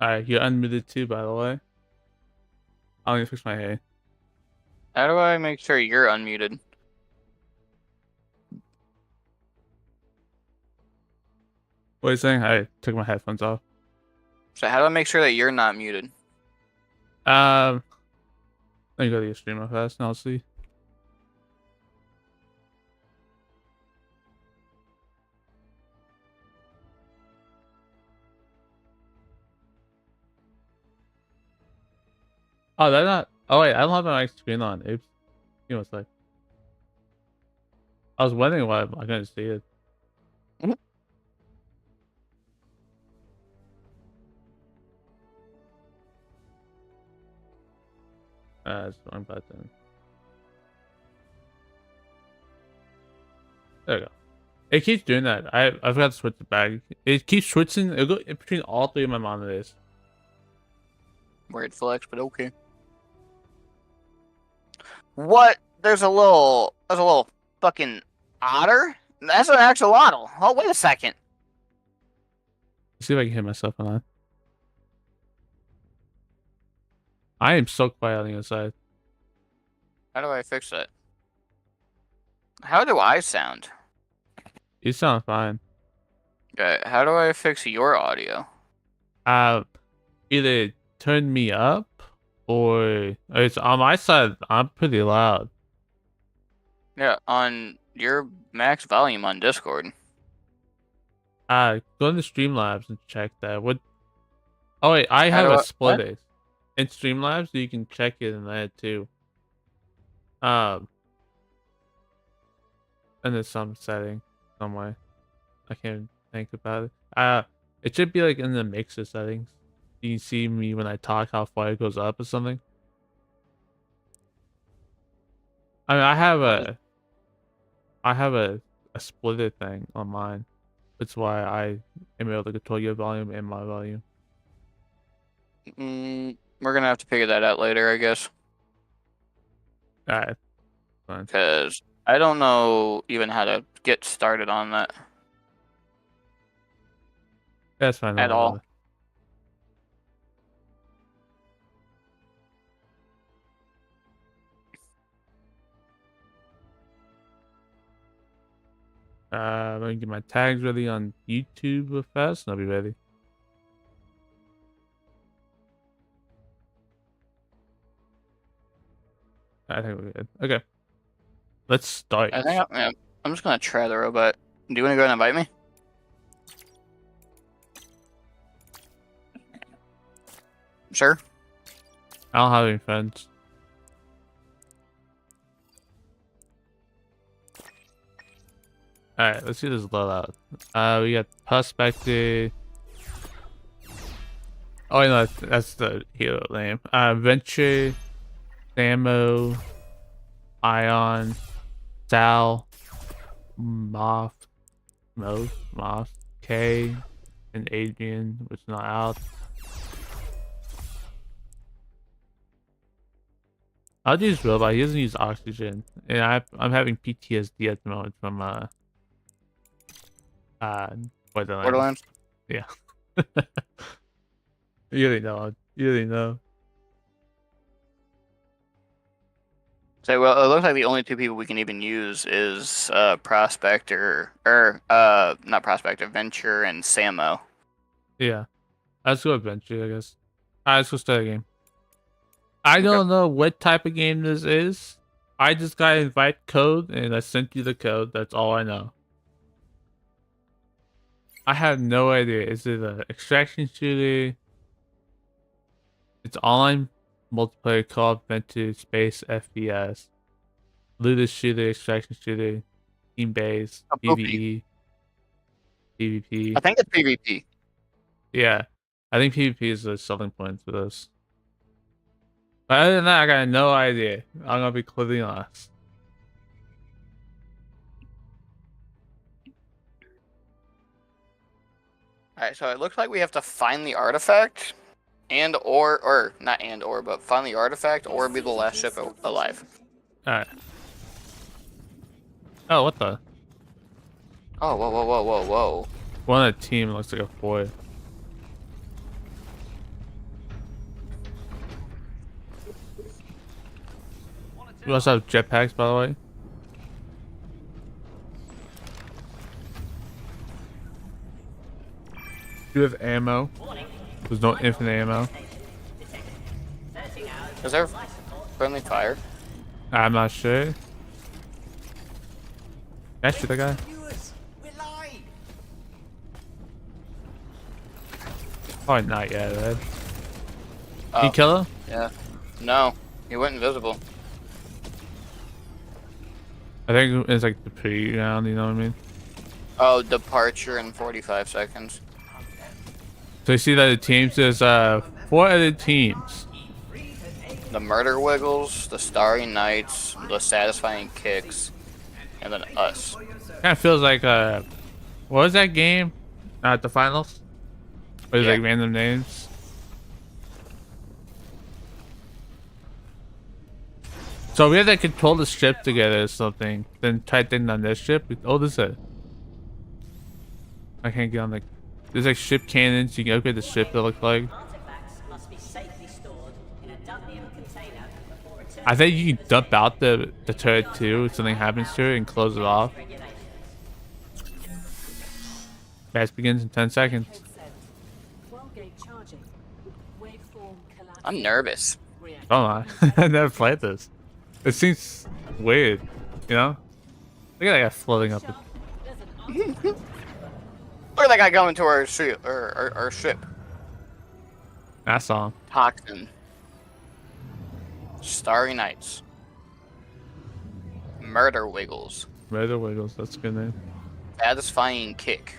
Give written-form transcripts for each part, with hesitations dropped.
Alright, you're unmuted too, by the way. I'm gonna fix my hair. How do I make sure you're unmuted? What are you saying? I took my headphones off. So how do I make sure that you're not muted? Let me go to your stream real fast and I'll see. Oh, that's not. Oh wait, I don't have my screen on. Oops. You know what's like? I was wondering why I couldn't see it. Mhm. It's the wrong button. There we go. It keeps doing that. I forgot to switch it back. It keeps switching. It'll go in between all three of my monitors. Weird flex, but okay. What? There's a little fucking otter? That's an axolotl. Oh, wait a second. Let's see if I can hit myself on that. I am so quiet on the inside. How do I fix that? How do I sound? You sound fine. Okay, how do I fix your audio? Uh, either turn me up or it's on my side. I'm pretty loud. Yeah, on your max volume on Discord. Go into Streamlabs and check that. What? Oh wait, I How have do a I split what? it in Streamlabs. So you can check it in there too. And there's some setting somewhere. I can't think about it. It should be like in the mixer settings. You can see me when I talk, how far it goes up or something. I mean, I have a splitter thing on mine. That's why I am able to control your volume and my volume. We're gonna have to figure that out later, I guess. Alright, fine. Because I don't know even how to get started on that That's fine. at all. Let me get my tags ready on YouTube real fast, and I'll be ready. I think we're good. Okay, let's start. I'm just gonna try the robot. Do you want to go and invite me? Sure. I don't have any friends. Alright, let's see this loadout. We got Prospector. Oh, no, that's the hero name. Venture, Samo, Ion, Sal, Moth, K, and Adrian, which is not out. I'll use robot. He doesn't use oxygen, and I'm having PTSD at the moment from Borderlands. Borderlands. Yeah. You already know. You already know. So, well, it looks like the only two people we can even use is Prospector, or not Prospector, Venture, and Samo. Yeah. Let's go adventure, I guess. Alright, let's go start a game. I don't know what type of game this is. I just got invite code and I sent you the code. That's all I know. I have no idea. Is it an extraction shooter? It's online multiplayer co-op venture space FPS. Looter shooter, extraction shooter, team based, PvE, PvP. I think it's PvP. Yeah. I think PvP is the selling point for this. But other than that, I got no idea. I'm gonna be completely honest. Alright, so it looks like we have to find the artifact, or not but find the artifact or be the last ship alive. Alright. Oh, what the? Oh, whoa. One on a team looks like a boy. We also have jetpacks, by the way. You have ammo. There's no infinite ammo. Is there friendly fire? I'm not sure. Can I shoot that guy? Probably not yet, right? Oh, You kill him? yeah. No, he went invisible. I think it's like the pre-round, you know what I mean? Oh, departure in 45 seconds. So you see that the teams, there's 4 other teams. The Murder Wiggles, the Starry Nights, the Satisfying Kicks, and then us. Kind of feels like what was that game? At the finals? Where there's like random names. So we have to control the ship together or something. Then try things on this ship. Oh, this is it. I can't get on the. There's like ship cannons. You can upgrade the ship to look like. I think you can dump out the turret too if something happens to it and close it off. Match begins in 10 seconds. I'm nervous. Oh my. I never played this. It seems weird, you know? Look at that guy floating up. Look at that guy going to our ship. Our ship. I saw him. Toxin. Starry Nights. Murder Wiggles. Murder Wiggles, that's a good name. Satisfying Kick.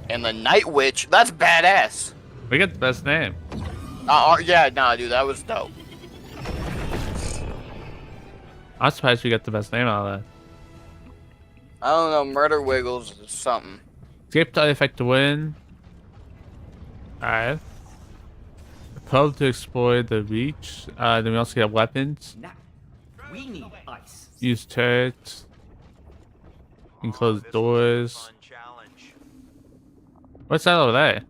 And the Night Witch. That's badass. We got the best name. Yeah, nah, dude, that was dope. I'm surprised we got the best name out of that. I don't know, Murder Wiggles is something. Escape to effect to win. Alright. Probe to explore the reach. Then we also get weapons. Now, we need ice. Use turrets. You can close doors. What's that over there?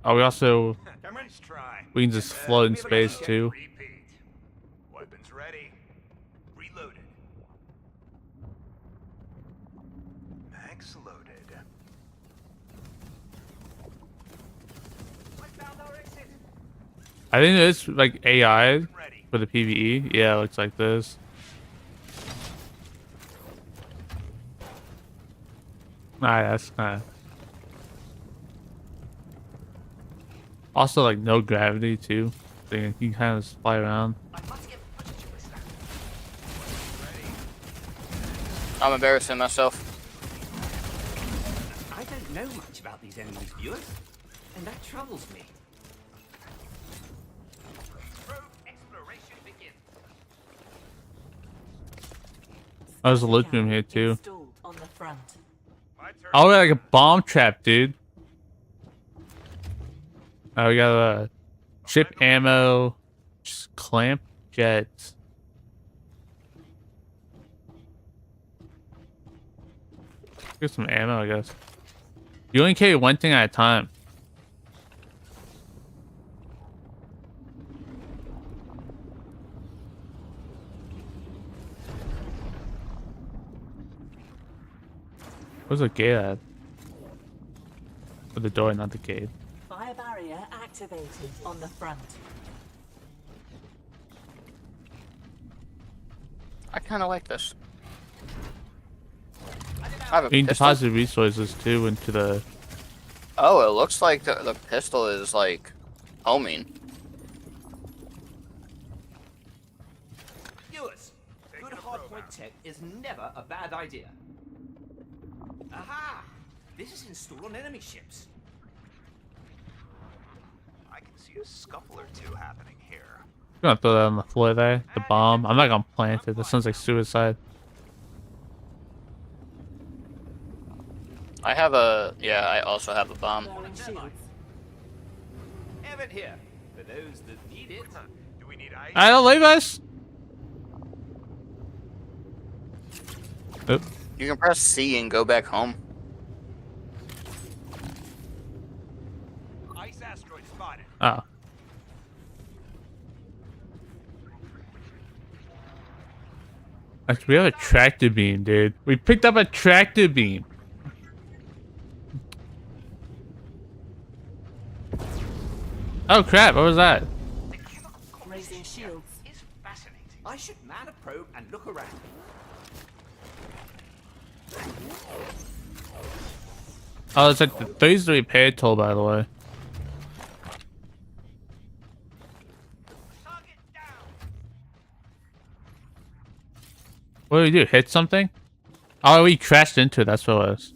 Oh, we can just float in space too. Weapons ready. Reloaded. Max loaded. I think it's like AI for the PvE. Yeah, it looks like this. Alright, that's kind of. Also, like no gravity too. So you can kind of just fly around. I'm embarrassing myself. I don't know much about these enemies, viewers, and that troubles me. Exploration begins. Oh, there's a loot room here too. Installed on the front. Oh, we got like a bomb trap, dude. Oh, we got a ship ammo, just clamp jets. Get some ammo, I guess. You only carry one thing at a time. Where's the gate at? Or the door, not the gate. Fire barrier activated on the front. I kind of like this. I have a You can pistol. deposit resources too into the. Oh, it looks like the pistol is like homing. Viewers, good hardpoint tech is never a bad idea. Aha! This is installed on enemy ships. I can see a scuffle or two happening here. I'm gonna throw that on the floor there. The bomb. I'm not gonna plant it. That sounds like suicide. I have a I also have a bomb. Throwing shields. Evan here, for those that need it. Do we need ice? I don't leave us. Oop. You can press C and go back home. Ice asteroid spotted. Oh. We have a tractor beam, dude. We picked up a tractor beam. Oh crap! What was that? The chemical Raising composition shields. is fascinating. I should man a probe and look around. Oh, it's like there's the repair tool, by the way. Target down. What did we do? Hit something? Oh, we crashed into it. That's what it was.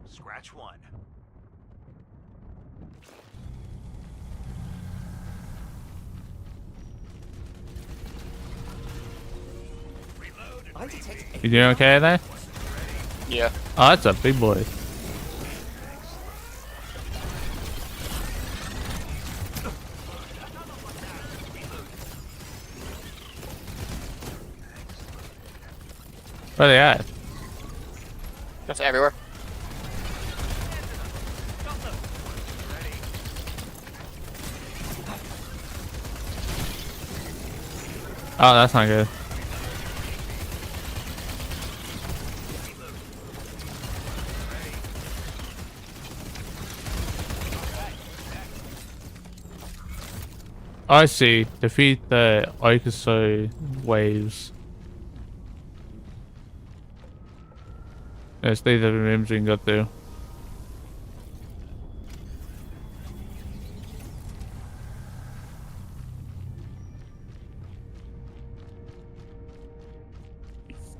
Scratch one. I detect You doing okay there? Yeah. Oh, that's a big boy. Where are they at? That's everywhere. Oh, that's not good. I see. Defeat the Ikoso waves. Yes, these are the rooms we can go through.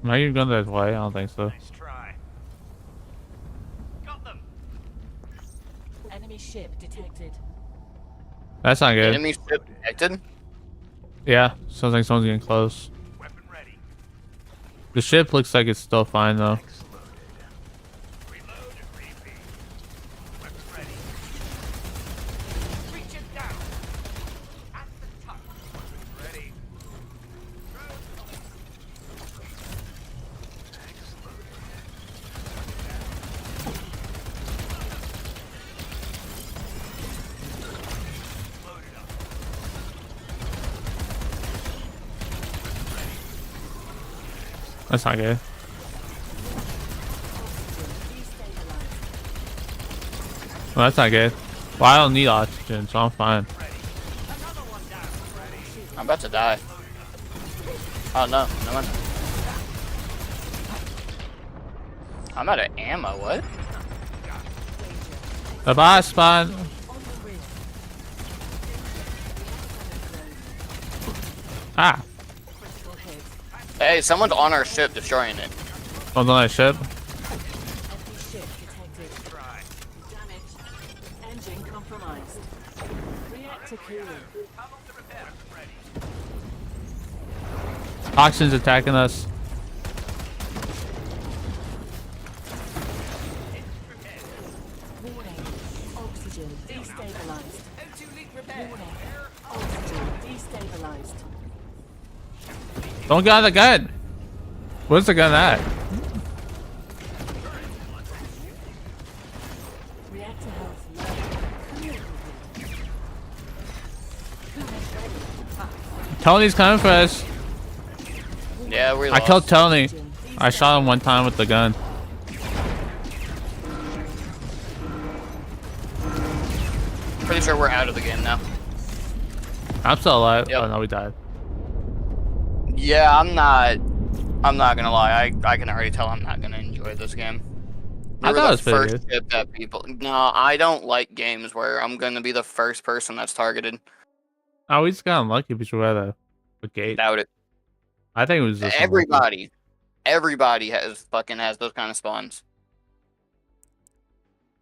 Am I even going that way? I don't think so. Nice try. got them. Enemy ship detected. That's not good. Enemy ship detected. Yeah, sounds like someone's getting close. Weapon ready. The ship looks like it's still fine though. Mags loaded. Reload and repeat. Weapon ready. Reach it down. At the top. Weapon ready. Loaded up. That's not good. Well, that's not good. Well, I don't need oxygen, so I'm fine. I'm about to die. Oh no, no one. I'm out of ammo. What? The boss spawn. Ah, Critical hit. Hey, someone's on our ship destroying it. one's on that ship. Enemy ship detected. Damage. Engine compromised. Reactor cooling. Oxygen's attacking us. Warning. Oxygen destabilized. O2 leak repair. Warning. Oxygen destabilized. Don't get on the gun. Where's the gun at? Reactor health low. Coolant ready. Tony's coming for us. Yeah, we I lost. killed Tony. I shot him one time with the gun. Pretty sure we're out of the game now. I'm still alive. Yep. Oh no, we died. Yeah, I'm not gonna lie. I can already tell I'm not gonna enjoy this game. I We thought it were was the pretty first ship that people. No, I don't like games where I'm gonna be the first person that's targeted. Oh, we just got unlucky because we had a gate. Doubt it. I think it was just Everybody has those kind of spawns.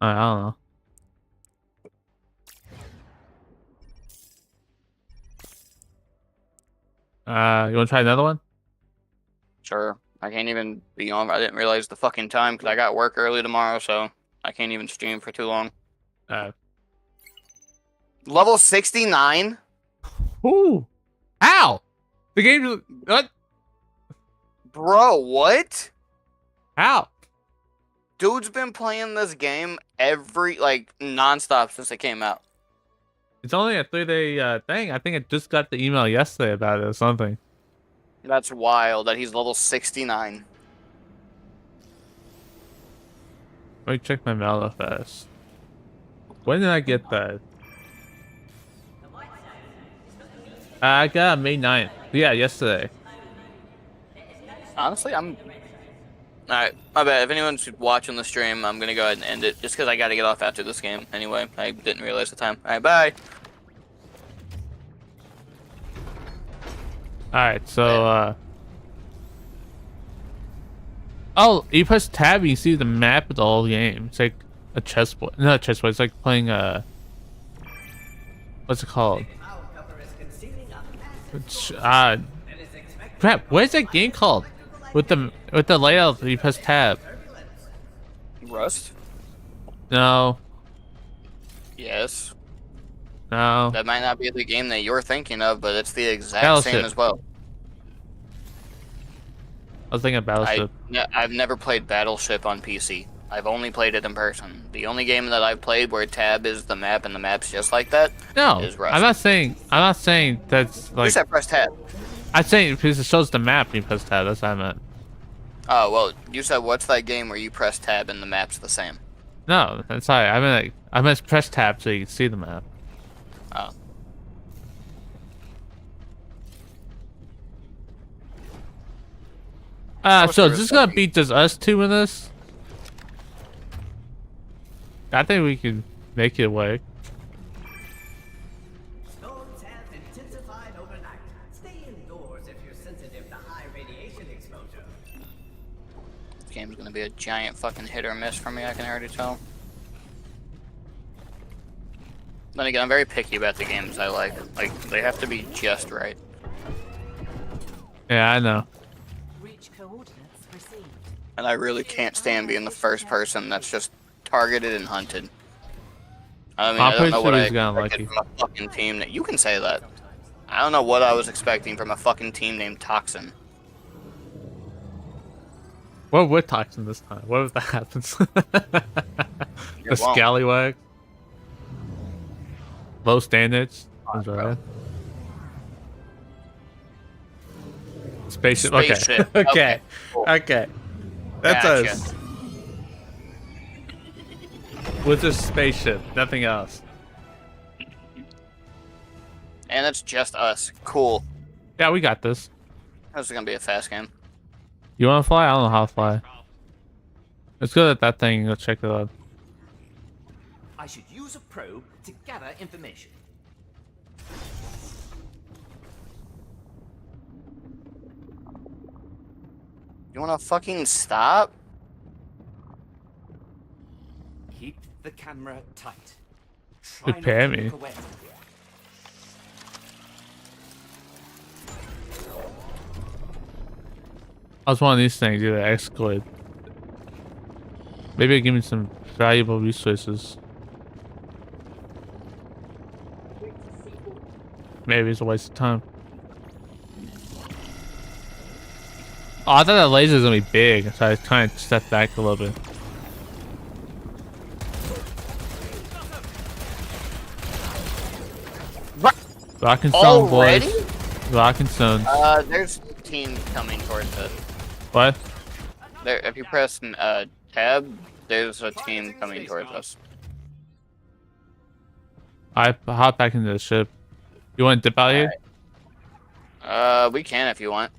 I don't know. You want to try another one? Sure. I can't even be on. I didn't realize the fucking time because I got work early tomorrow, so I can't even stream for too long. Level 69? Ooh. Ow! The game. What? Bro, what? Ow! Dude's been playing this game nonstop since it came out. It's only a 3-day thing. I think I just got the email yesterday about it or something. That's wild that he's level 69. Let me check my mail fast. When did I get that? I got May 9th. Yeah, yesterday. Honestly, I'm... Alright, my bad. If anyone's watching the stream, I'm gonna go ahead and end it, just because I gotta get off after this game. Anyway, I didn't realize the time. Alright, bye! Alright, so, oh, you press tab and you see the map of the whole game. It's like a chessboard. Not a chessboard, it's like playing a... What's it called? It's, crap, what is that game called? With the layout, you press tab. Rust? No. Yes. No. That might not be the game that you're thinking of, but it's the exact Battleship. same as well. I was thinking of Battleship. I've never played Battleship on PC. I've only played it in person. The only game that I've played where tab is the map and the map's just like that No, is Rust. I'm not saying that's You like... said press tab. I'm saying because it shows the map and you press tab, that's what I meant. Oh, well, you said what's that game where you press tab and the map's the same? No, that's sorry. I meant press tab so you can see the map. Oh. So is this gonna beat just us two in this? I think we can make it work. Storms have intensified overnight. Stay indoors if you're sensitive to high radiation exposure. This game's gonna be a giant fucking hit or miss for me, I can already tell. Then again, I'm very picky about the games I like. Like, they have to be just right. Yeah, I know. Reach coordinates received. And I really can't stand being the first person that's just targeted and hunted. I mean, I'm I don't pretty know sure what I he's gotten expected lucky. from a fucking team that... You can say that. I don't know what I was expecting from a fucking team named Toxin. Well, we're toxin this time. What if that happens? The won't. scallywag. Low standards. That's right. Spaceship. Spaceship. Okay. Okay, cool. Okay. That's Gotcha. us. With a spaceship, nothing else. And it's just us. Cool. Yeah, we got this. This is gonna be a fast game. You want to fly? I don't know how to fly. Let's go at that thing. Let's check it out. I should use a probe to gather information. You wanna fucking stop? Keep the camera tight. Try not Prepare to me. look away. I was one of these things, either exploit. Maybe it'll give me some valuable resources. Maybe it's a waste of time. Oh, I thought that laser was gonna be big, so I kind of stepped back a little bit. Rock and stone, Already? boys. Rock and stone. There's teams coming towards us. What? There, if you press tab, there's a team coming towards us. I hop back into the ship. You want to dip out here? We can if you want.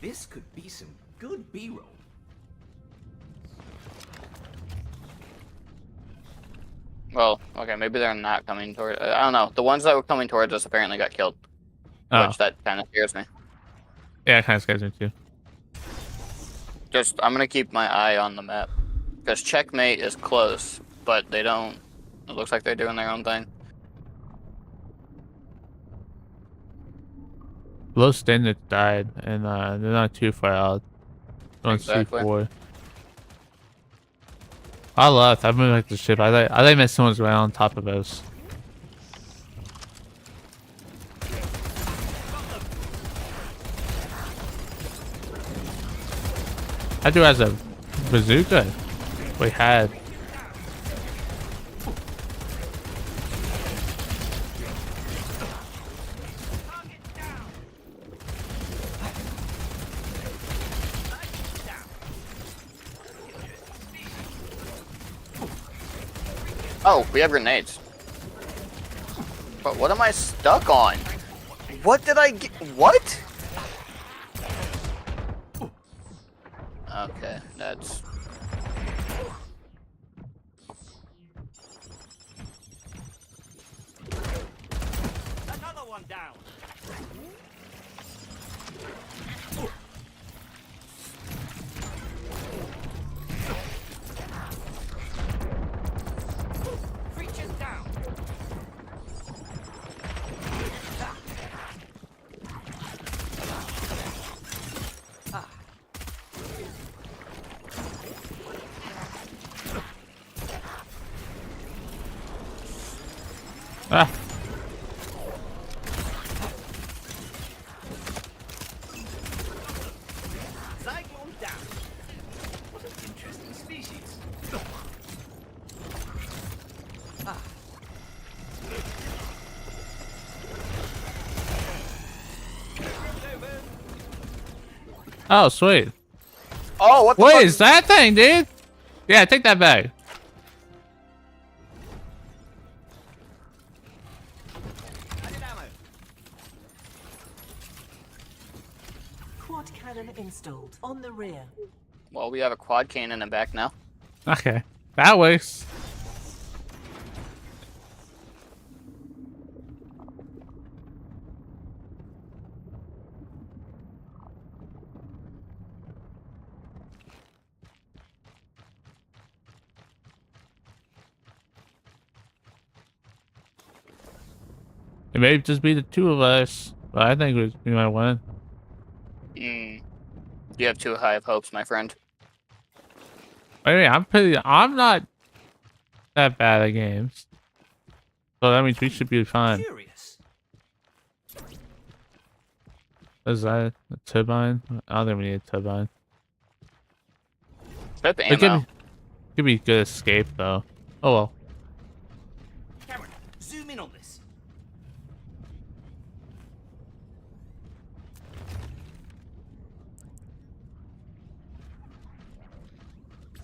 This could be some good B-roll. Well, okay, maybe they're not coming toward. I don't know. The ones that were coming towards us apparently got killed, Oh, which that kind of scares me. yeah, it kind of scares me too. I'm gonna keep my eye on the map because checkmate is close, but they don't. It looks like they're doing their own thing. Low standard died, and they're not too far out. On Exactly. C4. I left. I moved like the ship. I think that someone's right on top of us. That dude has a bazooka. We had. Oh, we have grenades. But what am I stuck on? What did I get? What? Okay, that's... Another one down. Creatures down. Ah. Zyklon down. What an interesting species. Oh, sweet. Oh, what the What fuck? is that thing, dude? Yeah, take that back. Added ammo. Quad cannon installed on the rear. Well, we have a quad cannon in the back now. Okay, that works. It may just be the two of us, but I think we might win. You have too high of hopes, my friend. I mean, I'm not that bad at games. So that means we should be fine. Curious. Is that a turbine? I don't think we need a turbine. Pip It could ammo. be good escape though. Oh well. Cameron, zoom in on this.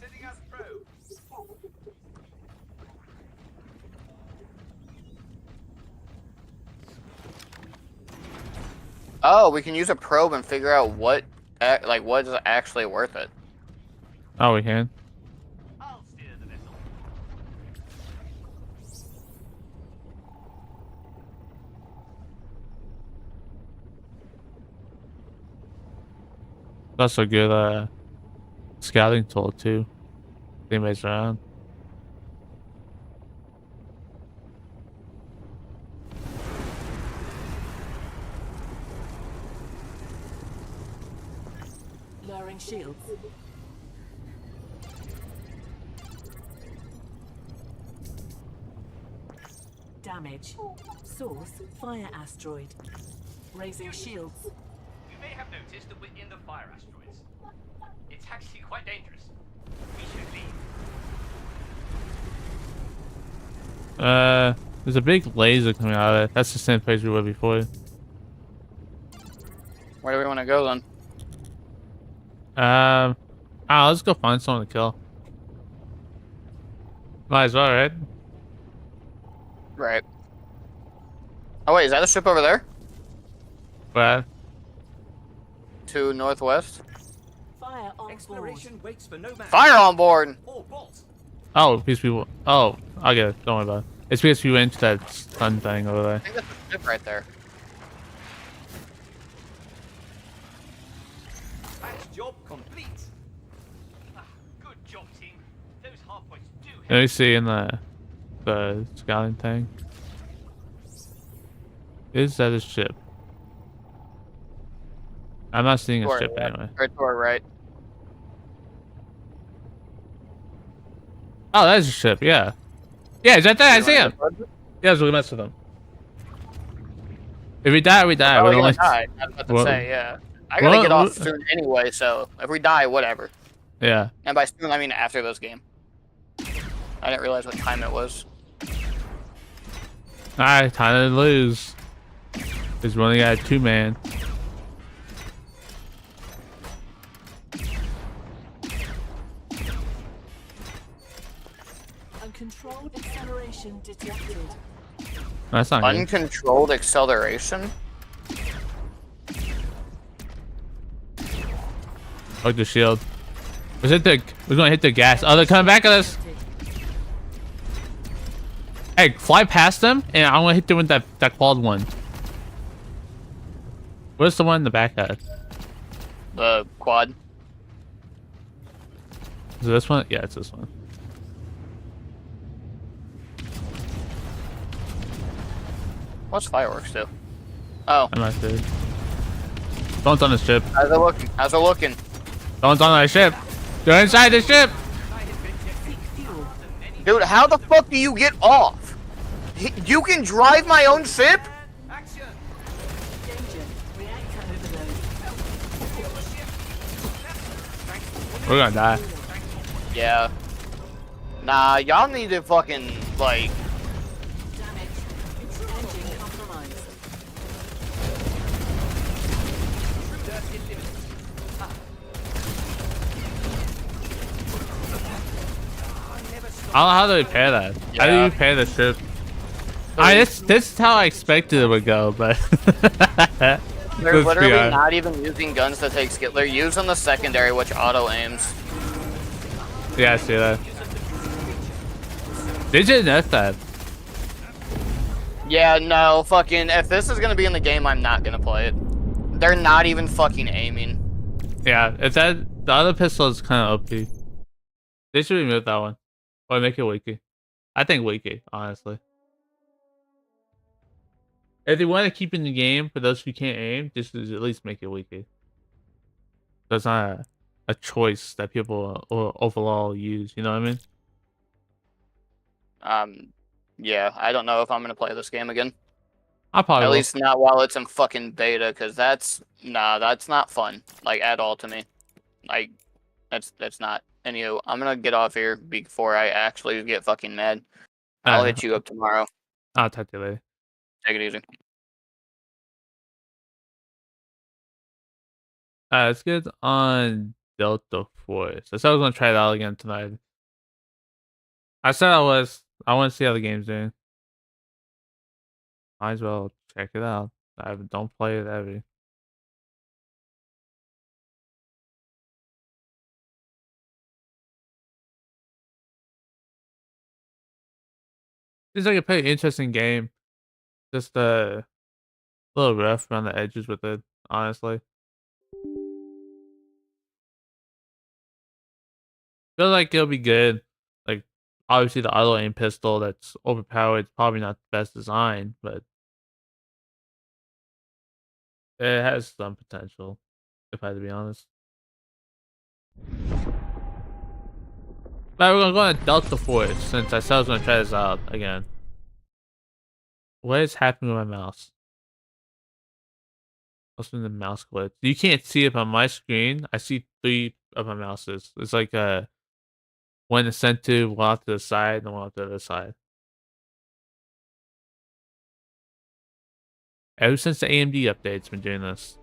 Setting up probe. Oh, we can use a probe and figure out what is actually worth it. Oh, we can. I'll steer the vessel. That's a good scouting tool too. Teammates around. Lowering shields. Damage. Source, fire asteroid. Raising shields. You may have noticed that we're in the fire asteroids. It's actually quite dangerous. We should leave. There's a big laser coming out of it. That's the same place we were before. Where do we want to go then? Let's go find someone to kill. Might as well, right? Right. Oh wait, is that a ship over there? But To northwest? Fire on board. Exploration waits for no man. Fire on board! Or bolt. oh, because we oh, I get it. Don't worry about it. It's because we went to that stun thing over there. I think that's a ship right there. Patch job complete. Good job, team. Those hardpoints do help. Let me see in the scouting thing. Is that a ship? I'm not seeing a To our ship left, anyway. or to our right. Oh, that's a ship. Yeah. Yeah, is that there? I see him. Yeah, so we mess with him. If we die, we die. Oh, We're we're only- gonna die. I was about to Well- say, yeah. I gotta well, get off well- soon anyway, so if we die, whatever. Yeah. And by soon, I mean after this game. I didn't realize what time it was. Alright, time to lose. Because we only got a 2-man. And control Uncontrolled acceleration detected. That's not good. Uncontrolled acceleration? Fuck the shield. We're gonna hit the gas. Oh, they're coming back at us. Hey, fly past them, and I'm gonna hit them with that quad one. Where's the one in the back at? The quad. Is it this one? Yeah, it's this one. What's fireworks do? Oh. I'm not sure. Someone's on the ship. How's it looking? How's it looking? Someone's on the ship. They're inside the ship. Dude, how the fuck do you get off? You can drive my own ship? Danger. Reactor overload. We're gonna die. Yeah. Nah, y'all need to fucking, like... Damage. Engine compromised. I don't know how to repair that. How do you Yeah. repair the ship? This is how I expected it would go, but They're let's literally be honest. not even using guns to take skill. They're using the secondary, which auto-aims. Yeah, I see that. They did nerf that. Yeah, no, fucking... If this is gonna be in the game, I'm not gonna play it. They're not even fucking aiming. Yeah, if the other pistol is kind of OP. They should remove that one. Or make it wiki. I think wiki, honestly. If they want to keep in the game for those who can't aim, just at least make it wiki. That's not a choice that people overall use, you know what I mean? Yeah, I don't know if I'm gonna play this game again. I probably At will. least not while it's in fucking beta, because that's not fun, like, at all to me. Like, that's not. Anywho, I'm gonna get off here before I actually get fucking mad. I'll hit you up tomorrow. I'll talk to you later. Take it easy. Let's get on Delta Force. I said I was gonna try it out again tonight. I said I want to see how the game's doing. Might as well check it out. I don't play it ever. Seems like a pretty interesting game. Just a little rough around the edges with it, honestly. Feel like it'll be good. Like, obviously the auto aim pistol that's overpowered is probably not the best design, but it has some potential, if I had to be honest. But we're gonna go on Delta Force since I said I was gonna try this out again. What is happening with my mouse? What's in the mouse glitch? You can't see it on my screen. I see 3 of my mouses. It's like one in the center, one off to the side, and one off to the other side. Ever since the AMD update's been doing this.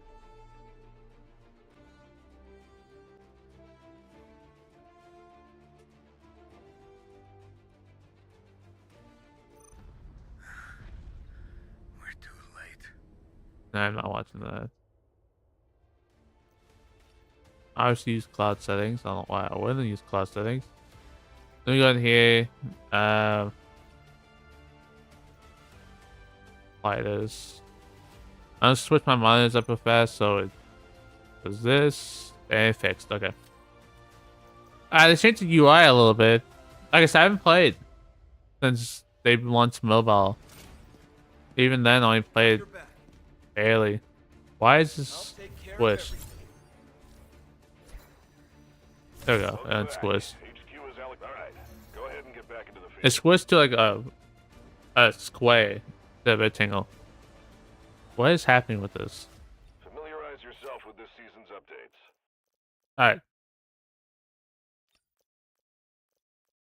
We're too late. No, I'm not watching that. I obviously use cloud settings. I don't know why I wouldn't use cloud settings. Let me go in here. Apply this. I'm gonna switch my monitors up real fast so it does this and it fixed. Okay. They changed the UI a little bit. Like I said, I haven't played since they launched mobile. Even then, I only played barely. Why is this squish? There we go. And it's squish. HQ is all right. Go ahead and get back into the field. It's squished to like a square, the rectangle. What is happening with this? Familiarize yourself with this season's updates. Alright.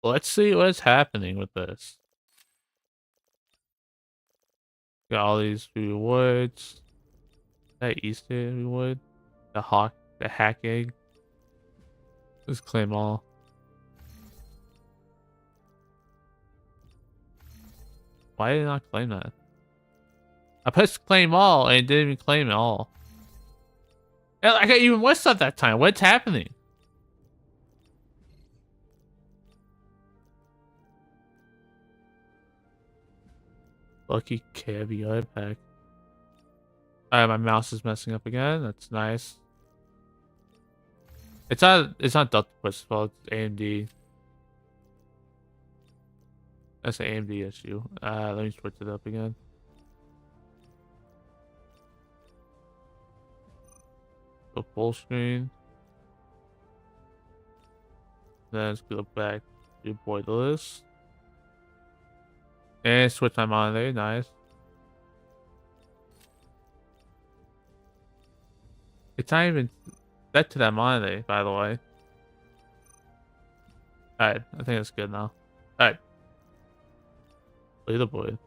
Let's see what's happening with this. Got all these rewards. That Easter reward. The hack egg. Let's claim all. Why did it not claim that? I pressed claim all and it didn't even claim it all. And I got even more stuff that time. What's happening? Lucky caviar pack. Alright, my mouse is messing up again. That's nice. It's not Delta Quest's fault, it's AMD. That's an AMD issue. Let me switch it up again. Go full screen. Then let's go back to borderless. And switch my monitor, nice. It's not even set to that monitor, by the way. Alright, I think that's good now. Alright. Leaderboard.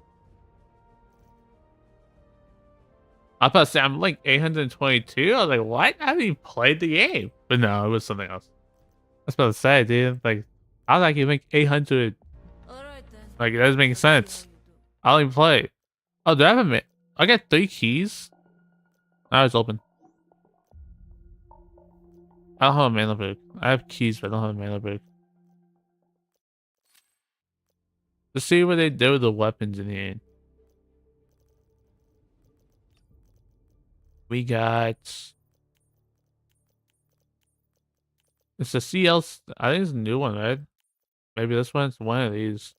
I was about to say, I'm like 822. I was like, what? I haven't even played the game. But no, it was something else. I was about to say, dude. Like, how did I can make 800? Like, it doesn't make sense. I don't even play. Oh, do I have a minute? I got 3 keys. Now it's open. I don't have a mana brick. I have keys, but I don't have a mana brick. Let's see what they do with the weapons in here. We got... It's a CL... I think it's a new one, right? Maybe this one's one of these.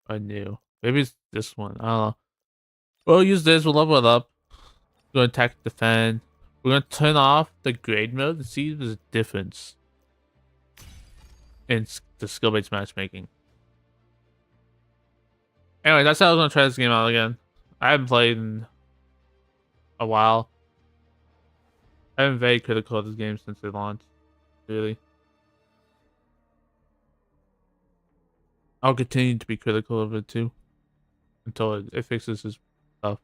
Are new. Maybe it's this one. I don't know. We'll use this. We'll level it up. We're going to attack, defend. We're going to turn off the grade mode to see if there's a difference in the skill-based matchmaking. Anyway, that's how I was going to try this game out again. I haven't played in a while. I've been very critical of this game since it launched. Really. I'll continue to be critical of it too. Until it fixes his stuff.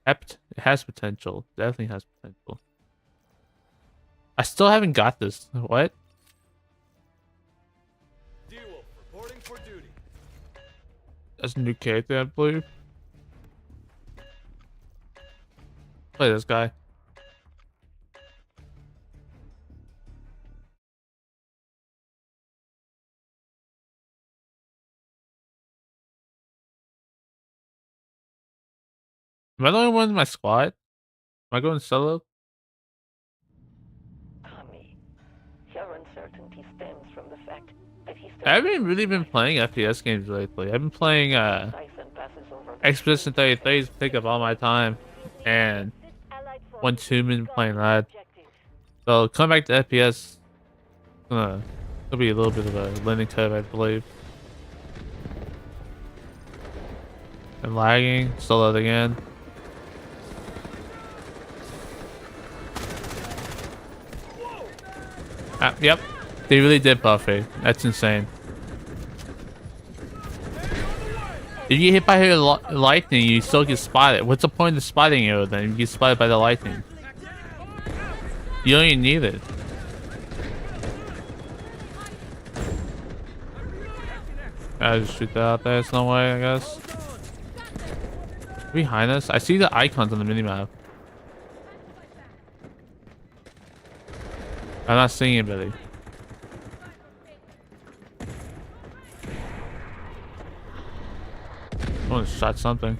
It has potential. Definitely has potential. I still haven't got this. What? D-Wolf reporting for duty. That's a new character, I believe. Play this guy. Am I the only one in my squad? Am I going solo? Tommy, your uncertainty stems from the fact that he's I haven't really been playing FPS games lately. I've been playing Expedition 33 to pick up all my time. And one been playing that. So come back to FPS. It'll be a little bit of a learning curve, I believe. And lagging, still loading in. Yep, they really did buff it. That's insane. If you get hit by lightning, you still get spotted. What's the point of spotting you then? You get spotted by the lightning. You don't even need it. I just shoot that out there. There's no way, I guess. Behind us, I see the icons on the minimap. I'm not seeing anybody. Someone shot something.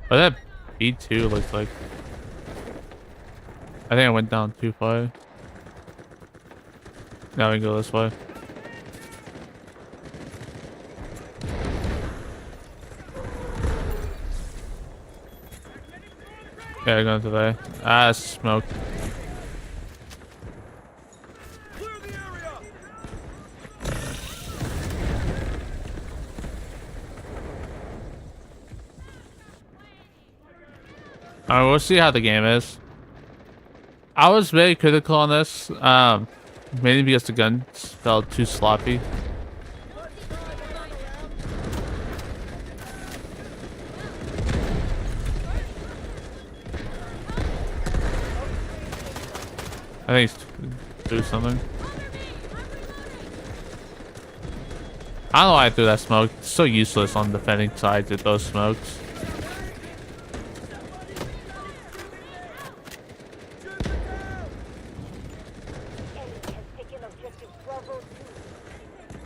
But that B2 looks like. I think I went down too far. Now we can go this way. Yeah, we're going to there. Ah, smoke. Alright, we'll see how the game is. I was very critical on this, mainly because the guns felt too sloppy. I think he's do something. I don't know why I threw that smoke. It's so useless on defending sides with those smokes.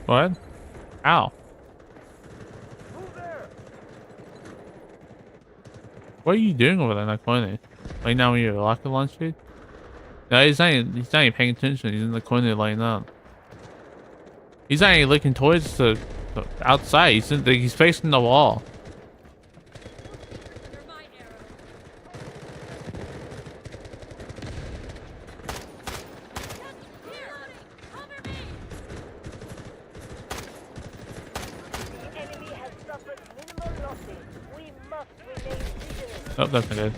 What? Ow. What are you doing over there in that corner? Laying down with your rocket launcher? No, he's not even paying attention. He's in the corner laying down. He's not even looking towards the outside. He's facing the wall. Oh, that's not good.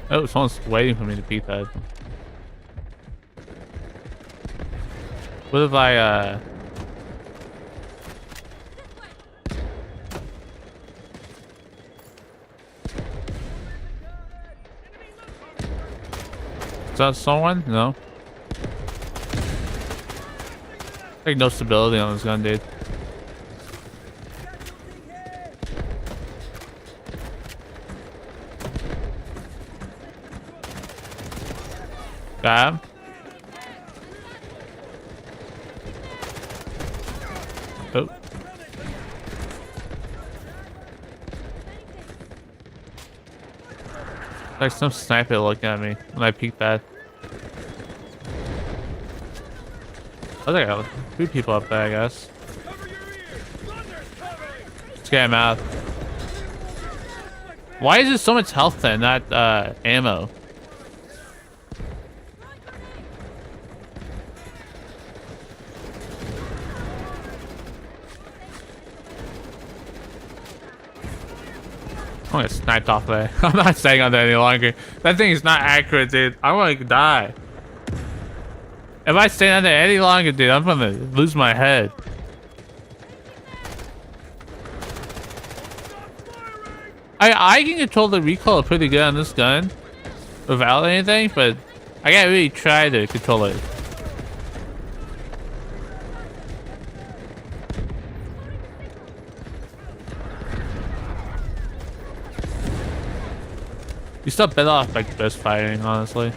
Oh, someone's waiting for me to beat that. What if I, Is that someone? No. Like no stability on this gun, dude. Got him. Oh. Like some sniper looking at me when I peeked that. I think I got 2 people up there, I guess. Let's get him out. Why is there so much health then, not ammo? I'm gonna get sniped off there. I'm not staying on there any longer. That thing is not accurate, dude. I'm gonna die. If I stay on there any longer, dude, I'm gonna lose my head. I can control the recoil pretty good on this gun without anything, but I gotta really try to control it. You still better off like best fighting, honestly.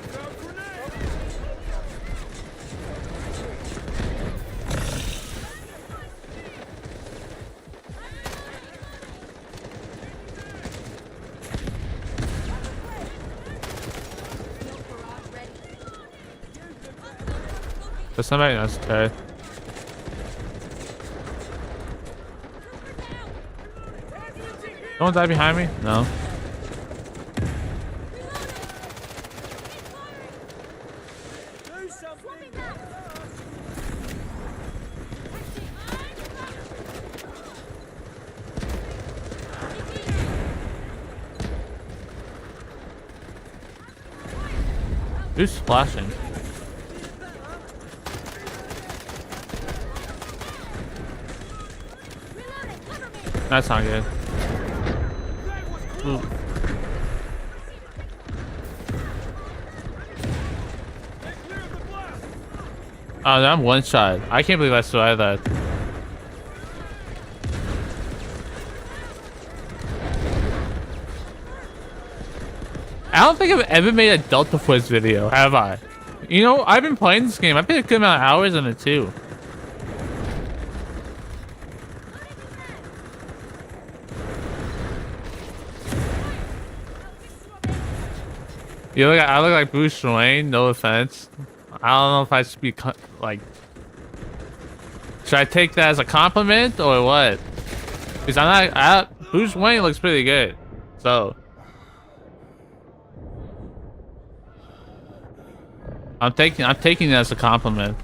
There's somebody else there. Someone die behind me? No. Who's splashing? That's not good. Ooh. Oh, I'm one shot. I can't believe I survived that. I don't think I've ever made a Delta Force video, have I? You know, I've been playing this game. I've been a good amount of hours in it too. I look like Bruce Wayne, no offense. I don't know if I should be like... Should I take that as a compliment or what? Because I'm not... Bruce Wayne looks pretty good. So... I'm taking it as a compliment.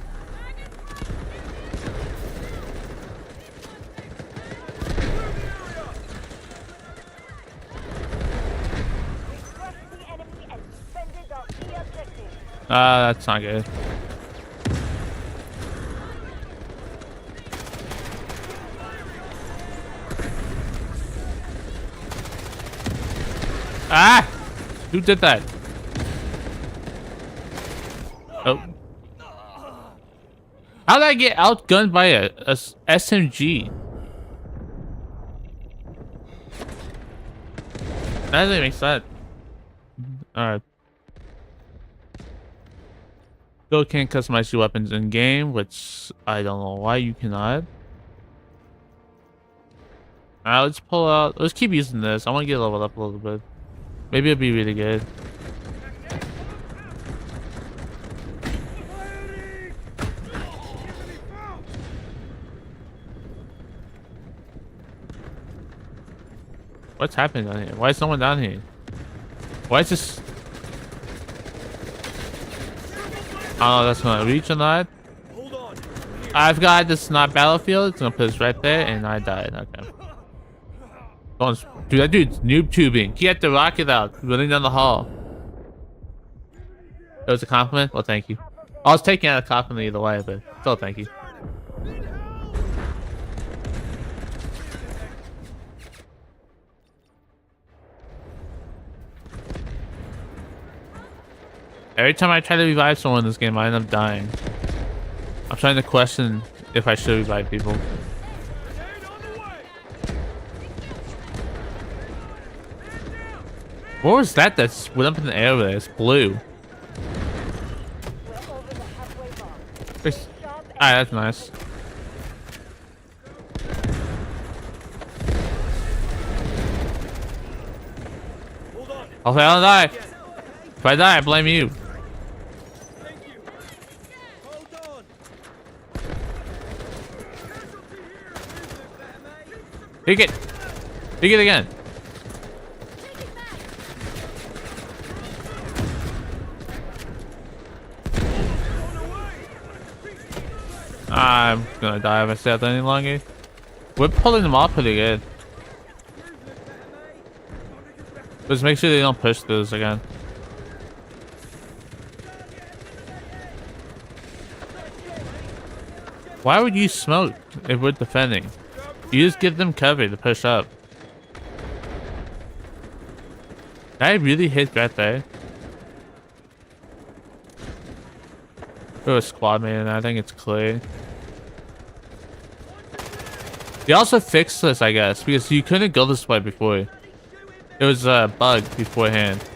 That's not good. Ah! Who did that? Oh. How did I get outgunned by a SMG? That doesn't make sense. Alright. Still can't customize your weapons in game, which I don't know why you cannot. Alright, let's pull out. Let's keep using this. I want to get leveled up a little bit. Maybe it'll be really good. What's happening down here? Why is someone down here? Why is this? I don't know if that's gonna reach or not. I've got this not battlefield. It's gonna put us right there, and I died. Okay. Dude, that dude's noob tubing. Get the rocket out, running down the hall. It was a compliment? Well, thank you. I was taking out a compliment either way, but still thank you. Every time I try to revive someone in this game, I end up dying. I'm trying to question if I should revive people. What was that that went up in the air there? It's blue. Alright, that's nice. Hopefully I don't die. If I die, I blame you. Take it! Take it again! I'm gonna die if I stay out there any longer. We're pulling them off pretty good. Just make sure they don't push those again. Why would you smoke if we're defending? You just give them cover to push up. Did I really hit right there? Oh, a squad mate, and I think it's clear. They also fixed this, I guess, because you couldn't go this way before. It was a bug beforehand.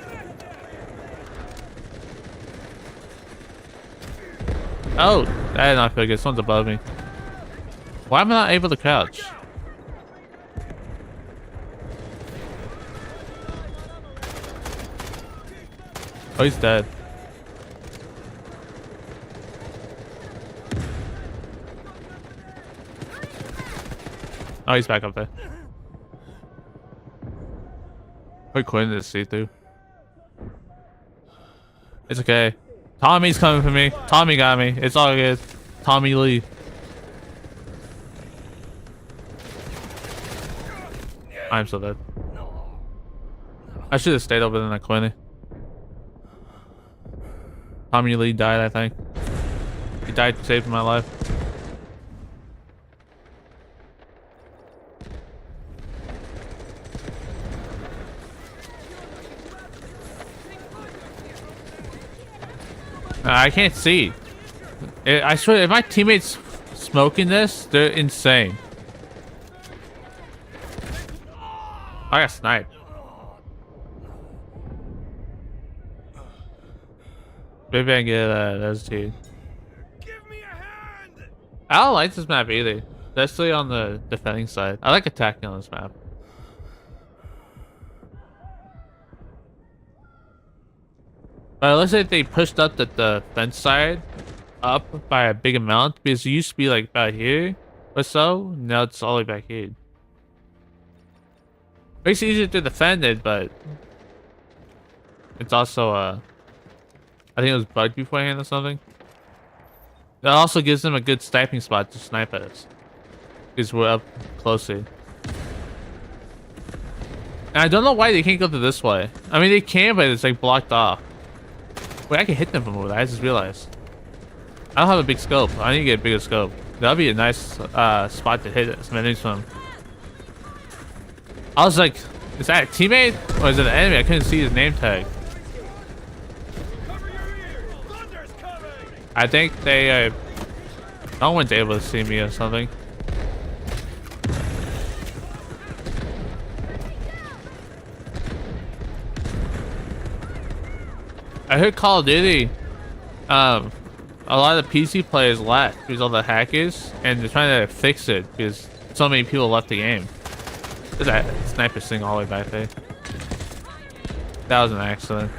Oh, that did not feel good. Someone's above me. Why am I not able to crouch? Oh, he's dead. Oh, he's back up there. Quite coin to see through. It's okay. Tommy's coming for me. Tommy got me. It's all good. Tommy Lee. I'm so dead. I should have stayed over in that corner. Tommy Lee died, I think. He died saving my life. I can't see. I swear, if my teammates smoking this, they're insane. I got sniped. Maybe I can get those two. Give me a hand. I don't like this map either, especially on the defending side. I like attacking on this map. But it looks like they pushed up the defense side up by a big amount, because it used to be like about here or so. Now it's all the way back here. Makes it easier to defend it, but it's also I think it was bugged beforehand or something. That also gives them a good sniping spot to snipe at us, because we're up closer. And I don't know why they can't go to this way. I mean, they can, but it's like blocked off. Wait, I can hit them from over there. I just realized. I don't have a big scope. I need to get a bigger scope. That'd be a nice spot to hit some enemies from. I was like Is that a teammate or is it an enemy? I couldn't see his name tag. I think they no one's able to see me or something. I heard Call of Duty, a lot of the PC players left because all the hackers, and they're trying to fix it because so many people left the game. There's that sniper thing all the way back there. That was an accident.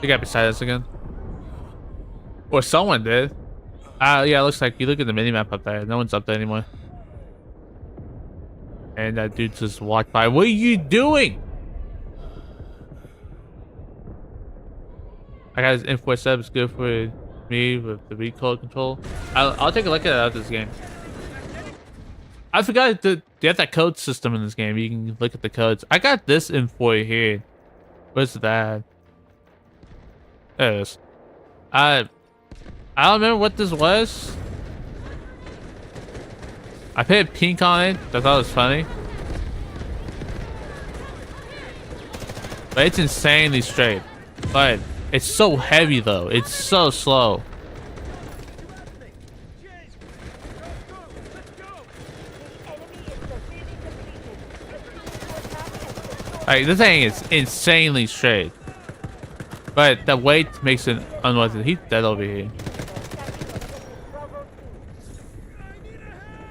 They got beside us again. Or someone did. Yeah, it looks like you look at the minimap up there. No one's up there anymore. And that dude just walked by. What are you doing? I got his info setup. It's good for me with the recoil control. I'll take a look at it after this game. I forgot that they have that code system in this game. You can look at the codes. I got this info here. Where's that? There it is. I don't remember what this was. I put pink on it. I thought it was funny. But it's insanely straight. But it's so heavy though. It's so slow. Like, this thing is insanely straight. But the weight makes it unworth it. He's dead over here.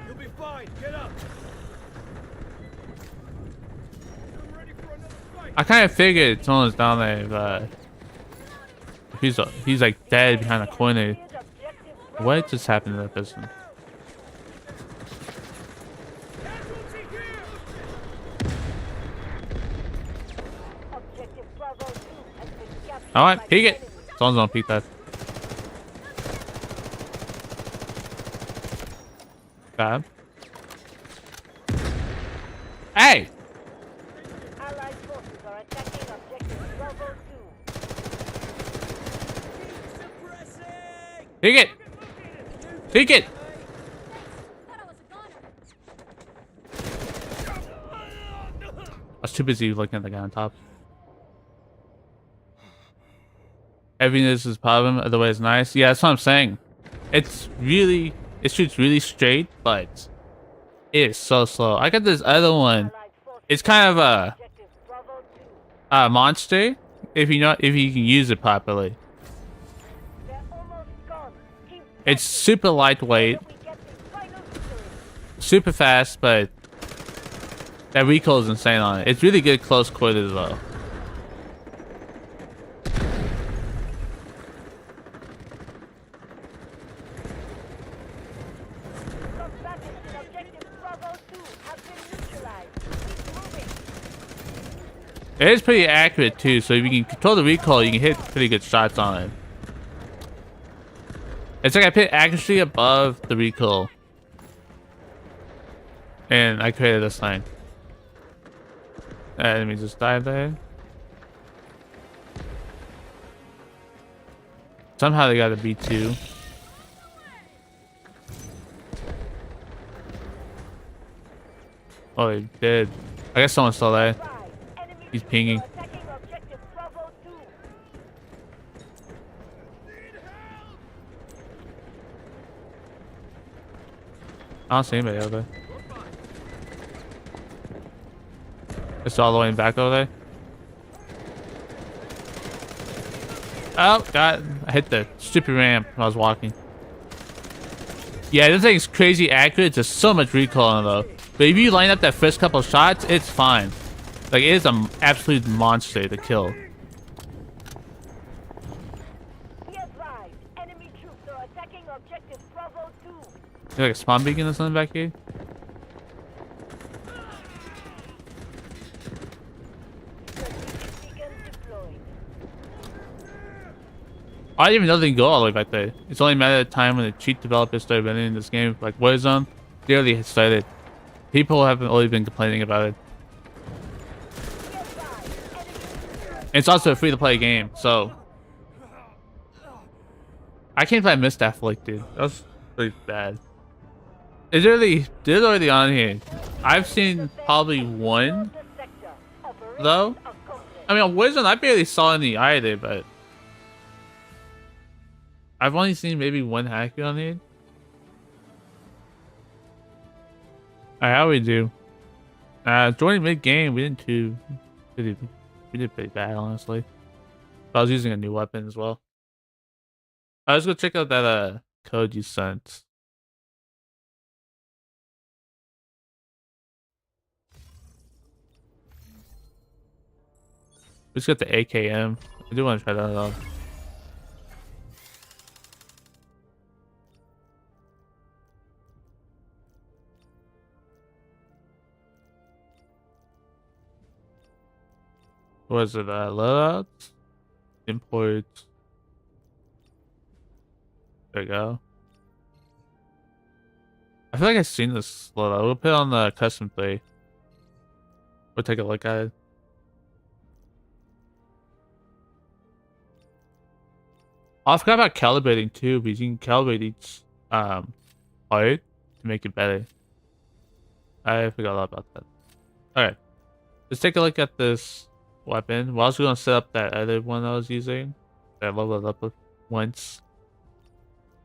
You'll be fine. Get up. I'm ready for another fight. I kind of figured someone's down there, but he's like dead behind a corner. What just happened to that person? Alright, peek it. Someone's gonna peek that. Bad. Hey! Allied forces are attacking objective Bravo 2. Peek it! Peek it! I was too busy looking at the guy on top. Everything is his problem, otherwise nice. Yeah, that's what I'm saying. It shoots really straight, but it is so slow. I got this other one. It's kind of a monster if you can use it properly. It's super lightweight, super fast, but that recoil is insane on it. It's really good close quarters though. It is pretty accurate too, so if you can control the recoil, you can hit pretty good shots on it. It's like I put accuracy above the recoil. And I created this thing. Let me just dive there. Somehow they got a B2. Oh, they did. I guess someone's still there. He's pinging. I don't see anybody over there. It's all the way back over there. Oh, God. I hit the stupid ramp when I was walking. Yeah, this thing's crazy accurate. There's so much recoil on it, though. But if you line up that first couple shots, it's fine. Like, it is an absolute monster to kill. Is there like a spawn beacon or something back here? I didn't even know they can go all the way back there. It's only a matter of time when the cheat developers started running this game, like Warzone. They already started. People have already been complaining about it. it's also a free-to-play game, so I can't believe I missed that flick, dude. That was really bad. It's already on here. I've seen probably one, though. I mean, on Warzone, I barely saw any either, but I've only seen maybe one hacker on here. Alright, how we do? Joining mid-game, we did pretty bad, honestly. But I was using a new weapon as well. Let's go check out that code you sent. We just got the AKM. I do want to try that out. What is it? Loadouts? Imports. There we go. I feel like I've seen this loadout. We'll put it on the custom play. We'll take a look at it. Oh, I forgot about calibrating too, because you can calibrate each part to make it better. I forgot all about that. Alright. Let's take a look at this weapon. We're also gonna set up that other one I was using. That I leveled up with once.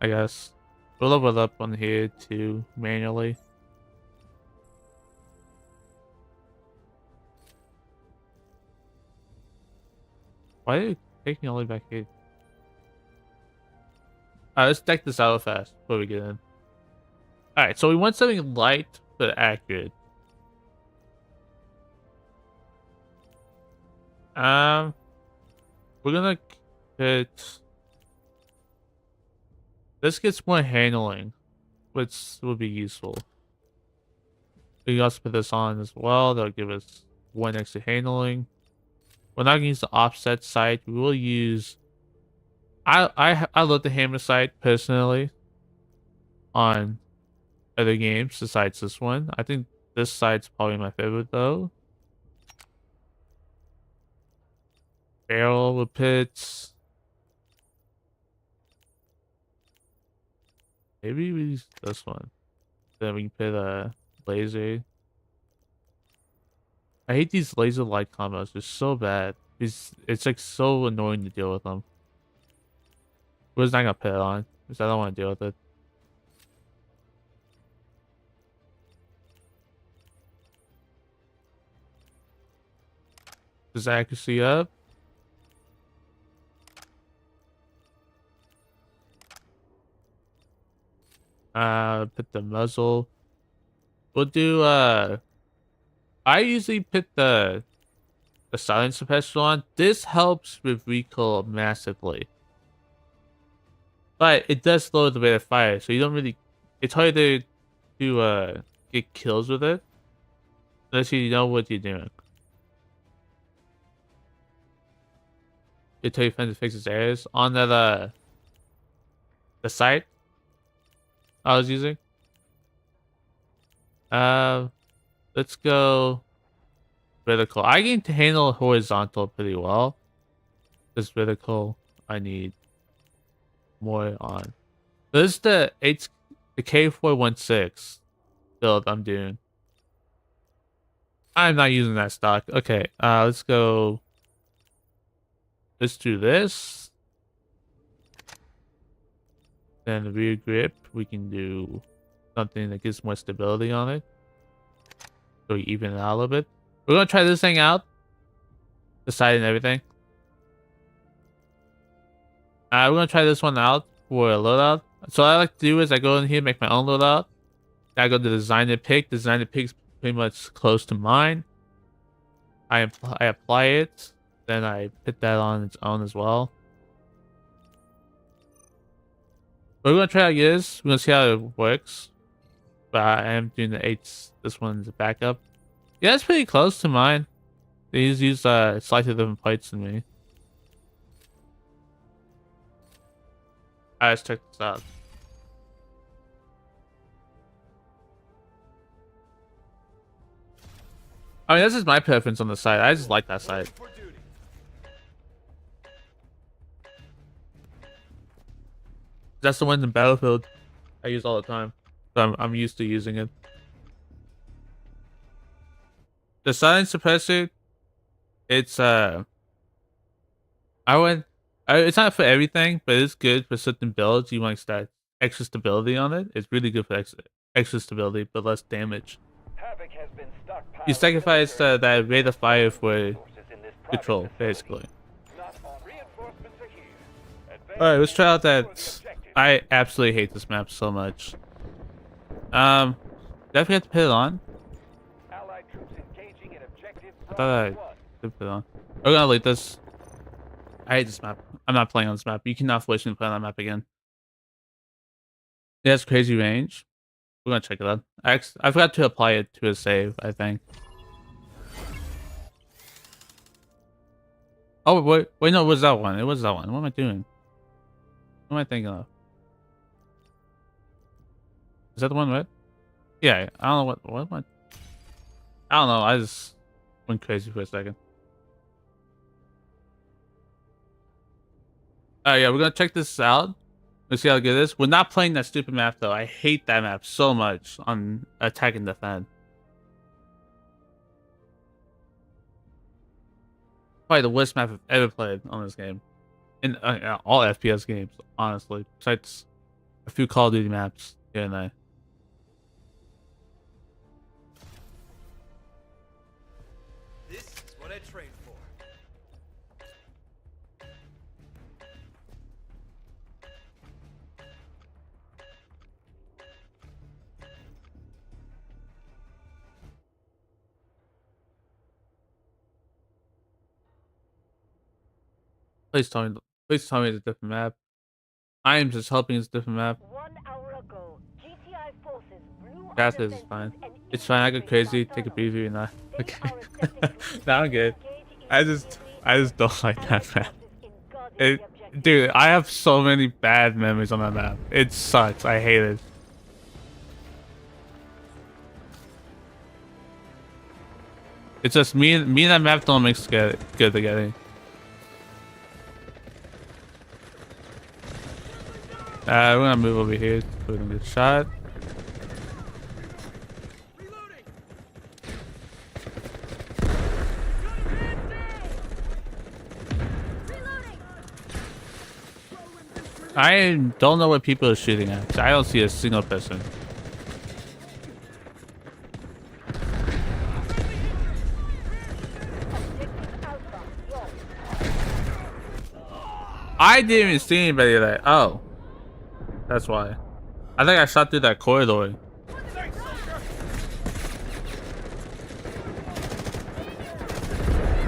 I guess. We'll level it up on here too, manually. Why are you taking all the way back here? Alright, let's deck this out fast before we get in. Alright, so we want something light but accurate. We're gonna put... This gets more handling, which will be useful. We can also put this on as well. That'll give us 1 extra handling. We're not gonna use the offset sight. We will use... I love the hammer sight personally on other games besides this one. I think this sight's probably my favorite though. Barrel with pits. Maybe we use this one. Then we can put a laser. I hate these laser light combos. They're so bad. It's like so annoying to deal with them. We're just not gonna put it on because I don't want to deal with it. Is accuracy up? Put the muzzle. We'll do I usually put the silence suppressor on. This helps with recoil massively. But it does slow the rate of fire, so you don't really... It's harder to get kills with it. Unless you know what you're doing. It tell your friend to fix his errors. On that, the site I was using. Let's go vertical. I can handle horizontal pretty well. This vertical, I need more on. This is the K416 build I'm doing. I'm not using that stock. Okay, let's go. Let's do this. Then the rear grip, we can do something that gives more stability on it. So we even it out a little bit. We're gonna try this thing out. The side and everything. We're gonna try this one out for a loadout. So what I like to do is I go in here, make my own loadout. I go to designer pick. Designer pick's pretty much close to mine. I apply it. Then I put that on its own as well. We're gonna try out this. We're gonna see how it works. But I am doing the 8s. This one's a backup. Yeah, it's pretty close to mine. These use slightly different plates than me. Alright, let's check this out. I mean, this is my preference on the side. I just like that side. That's the one in Battlefield I use all the time. So I'm used to using it. The silent suppressor, it's it's not for everything, but it's good for certain builds. You want that extra stability on it. It's really good for extra stability, but less damage. You sacrifice that rate of fire for control, basically. Alright, let's try out that. I absolutely hate this map so much. Did I forget to put it on? I thought I did put it on. We're gonna delete this. I hate this map. I'm not playing on this map. You cannot force me to play on that map again. It has crazy range. We're gonna check it out. I forgot to apply it to a save, I think. Oh, wait, no, it was that one. It was that one. What am I doing? What am I thinking of? Is that the one, right? Yeah, I don't know what am I don't know, I just went crazy for a second. Alright, yeah, we're gonna check this out. Let's see how good it is. We're not playing that stupid map though. I hate that map so much on Attack and Defend. Probably the worst map I've ever played on this game. In all FPS games, honestly. Besides a few Call of Duty maps here and there. This is what I trained for. Please tell me it's a different map. I am just hoping it's a different map. 1 hour ago, GTI forces blew up Gas the is fences fine. and It's fine, I go crazy, take a breather and okay. Now I'm good. I just don't like that map. Dude, I have so many bad memories on that map. It sucks. I hate it. It's just me and that map don't mix good together. We're gonna move over here so we can get shot. I don't know what people are shooting at. I don't see a single person. I didn't even see anybody there. Oh. That's why. I think I shot through that corridor.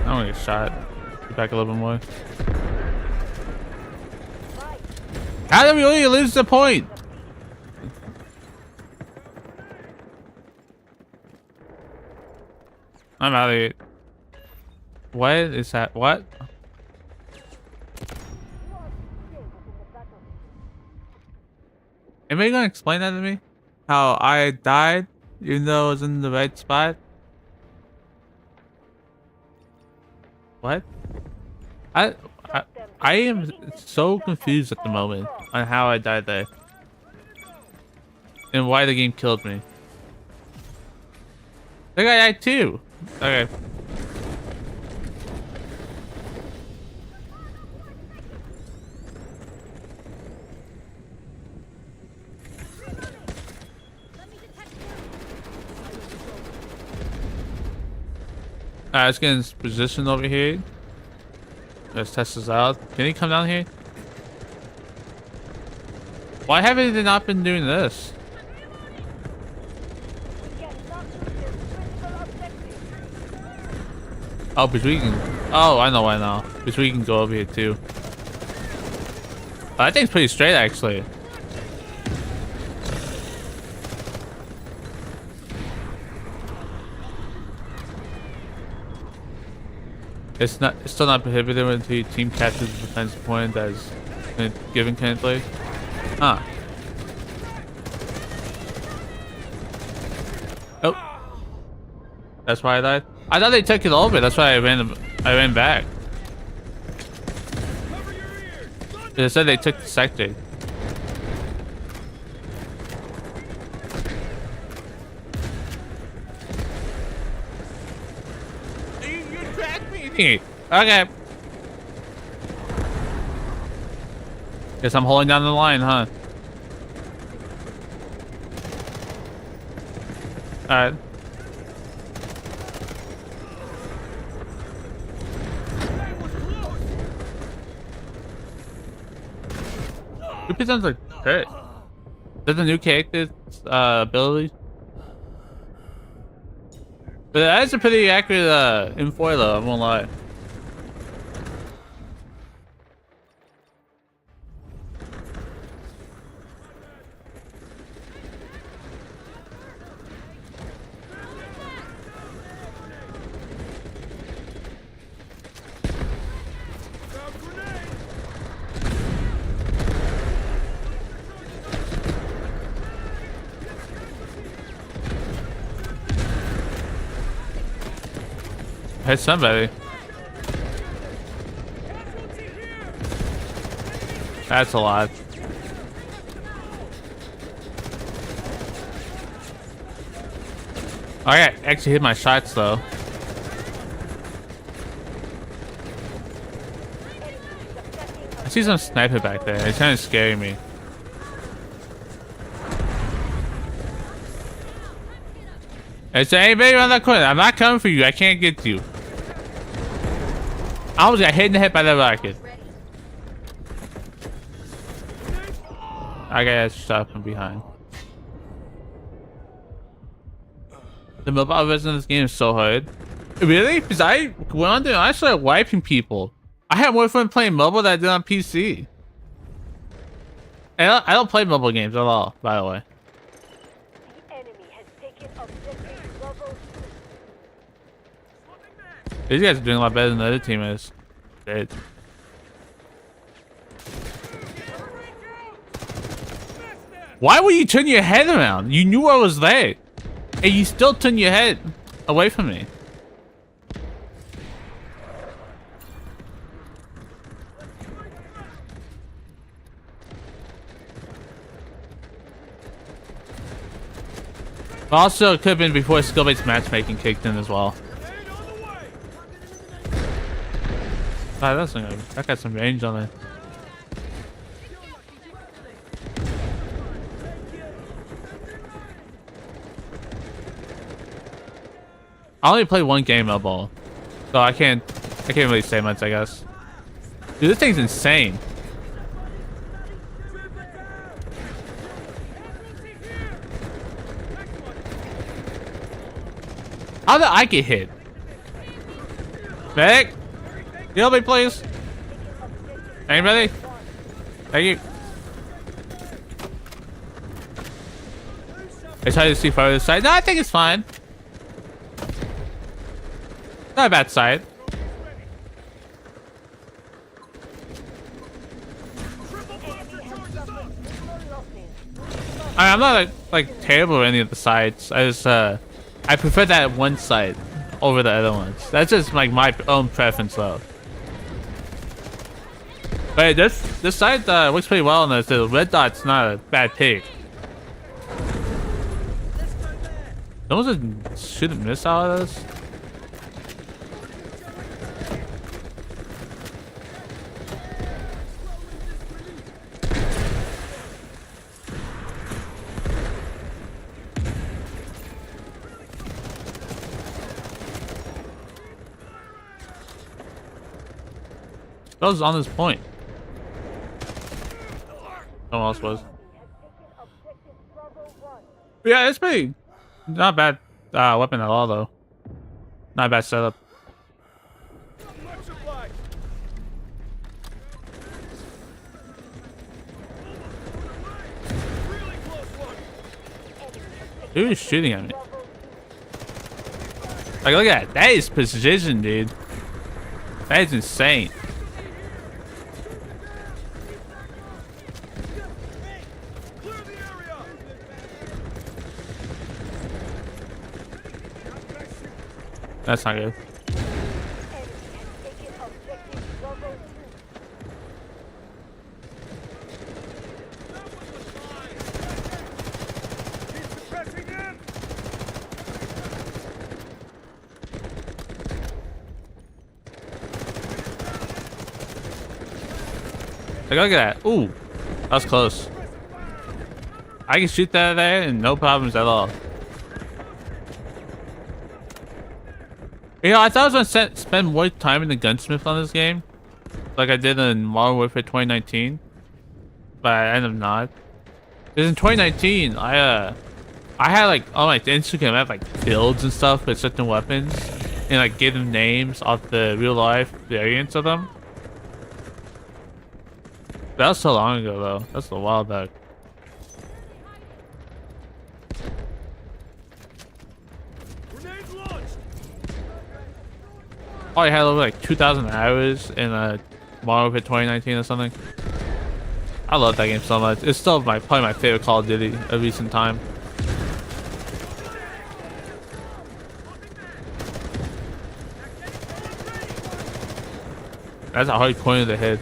I'm gonna get shot. Get back a little bit more. How did we really lose the point? I'm out of here. What is that? What? Anybody gonna explain that to me? How I died even though I was in the right spot? What? I am so confused at the moment on how I died there. And why the game killed me. I think I died too. Okay. Alright, let's get in position over here. Let's test this out. Can he come down here? Why haven't they not been doing this? Oh, because we can... Oh, I know why now. Because we can go over here too. I think it's pretty straight actually. It's still not prohibited until your team captures the defensive point that is given currently. Huh. Oh. That's why I died. I thought they took it over. That's why I ran back. They said they took the sector. track meeting. Okay. Guess I'm holding down the line, huh? Alright. Who presents like hurt? Is that the new character's ability? But that is a pretty accurate info though, I won't lie. Hit somebody. That's a lot. I actually hit my shots though. I see some sniper back there. It's kind of scaring me. Is there anybody around that corner? I'm not coming for you. I can't get to you. I almost got hit in the head by that rocket. I got shot from behind. The mobile version of this game is so hard. Really? Because I went on there and I started wiping people. I had more fun playing mobile than I did on PC. And I don't play mobile games at all, by the way. These guys are doing a lot better than the other team is. Dead. Why would you turn your head around? You knew I was there. And you still turn your head away from me. Also, it could have been before skill-based matchmaking kicked in as well. That got some range on it. I only played one game of ball, so I can't really say much, I guess. Dude, this thing's insane. How did I get hit? Medic? Heal me, please. Anybody? Thank you. I tried to see further side. No, I think it's fine. Not a bad side. I'm not like terrible at any of the sides. I just I prefer that one side over the other ones. That's just like my own preference though. But this side works pretty well, and the red dot's not a bad pick. Someone's just shoot a missile at us. I was on this point. Someone else was. But yeah, it's pretty not bad weapon at all though. Not a bad setup. Who's shooting at me? Like, look at that. That is precision, dude. That is insane. That's not good. Like, look at that. Ooh, that was close. I can shoot that there and no problems at all. You know, I thought I was gonna spend more time in the gunsmith on this game, like I did in Modern Warfare 2019, but I ended up not. Because in 2019, I had like on my Instagram, I had like builds and stuff with certain weapons, and like gave them names off the real life variants of them. That was so long ago though. That's a while back. Grenade launched. Oh, I had over like 2,000 hours in Modern Warfare 2019 or something. I love that game so much. It's still probably my favorite Call of Duty of recent time. That's a hard corner to hit.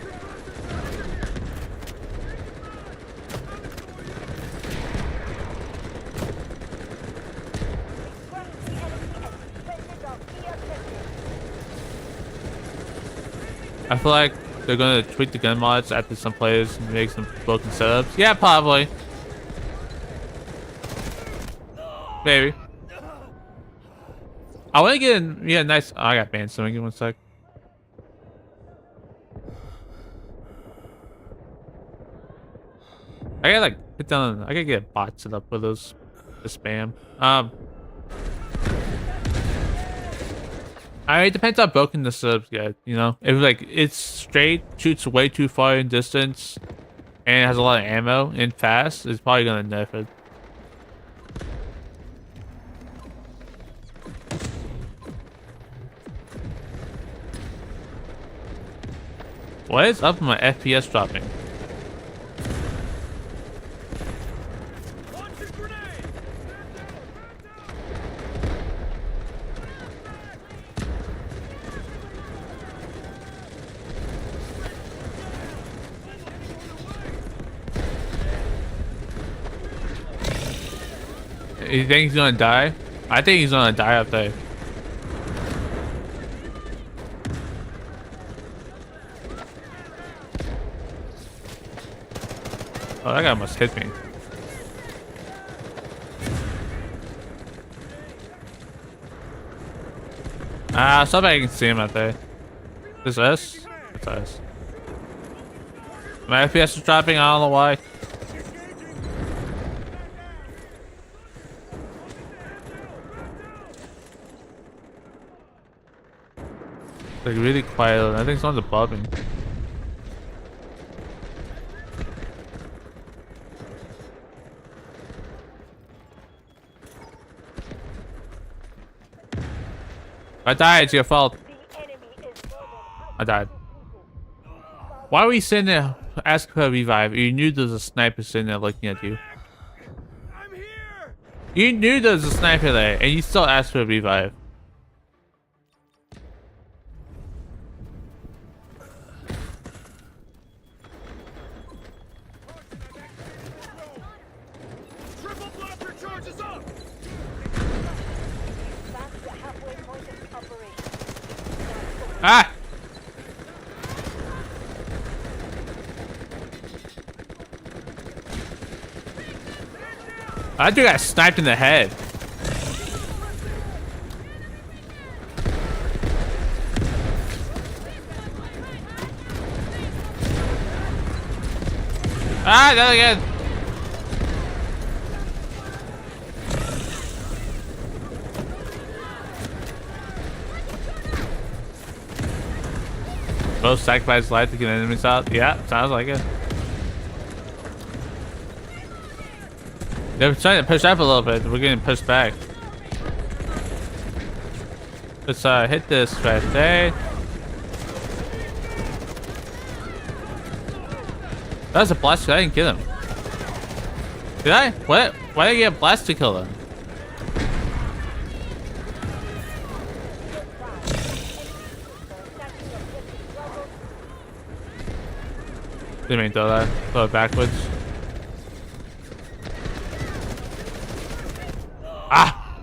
I feel like they're gonna tweak the gun mods after some players make some broken setups. Yeah, probably. Maybe. I want to get in. Yeah, nice. Oh, I got banned. So give me 1 sec. I gotta like put down. I gotta get a bot set up for those the spam. It depends how broken the setups get, you know? If like it's straight, shoots way too far in distance, and has a lot of ammo and fast, it's probably gonna nerf it. What is up with my FPS dropping? You think he's gonna die? I think he's gonna die up there. Oh, that guy almost hit me. Somebody can see him out there. Is this? It's us. My FPS is dropping, I don't know why. Like really quiet. I think someone's above me. I died. It's your fault. I died. Why were you sitting there asking for a revive? You knew there was a sniper sitting there looking at you. I'm here. You knew there was a sniper there, and you still asked for a revive. Triple blaster charges up. Ah! I think I got sniped in the head. Ah, that again. Both sacrifice life to get enemies out. Yeah, sounds like it. They're trying to push up a little bit. We're getting pushed back. Let's hit this right there. That was a blast. I didn't kill him. Did I? What? Why did I get a blast to kill him? Didn't mean to throw that. Throw it backwards. Ah!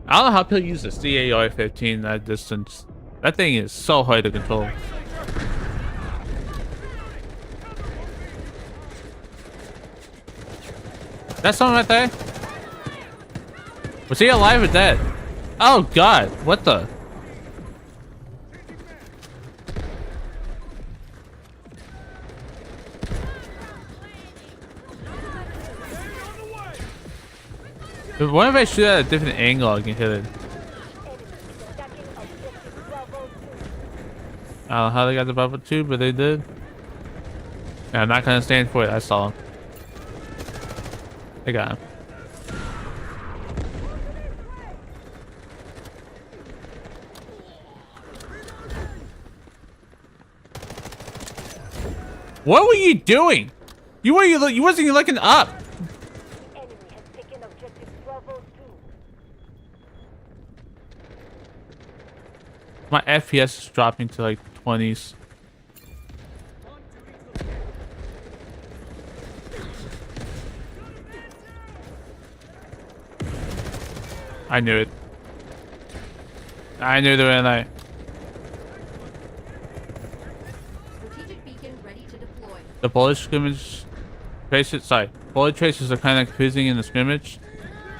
I don't know how people use this DAR-15 that distance. That thing is so hard to control. That's someone right there? Was he alive or dead? Oh god, what the? What if I shoot at a different angle, I can hit it? I don't know how they got the bubble too, but they did. Yeah, I'm not gonna stand for it. I saw him. They got him. What were you doing? You wasn't even looking up. Enemy has taken objective Bravo 2. My FPS is dropping to like 20s. I knew it. I knew they were in there. Strategic beacon ready to deploy. The bullet scrimmage traces, sorry, bullet traces are kind of confusing in the scrimmage.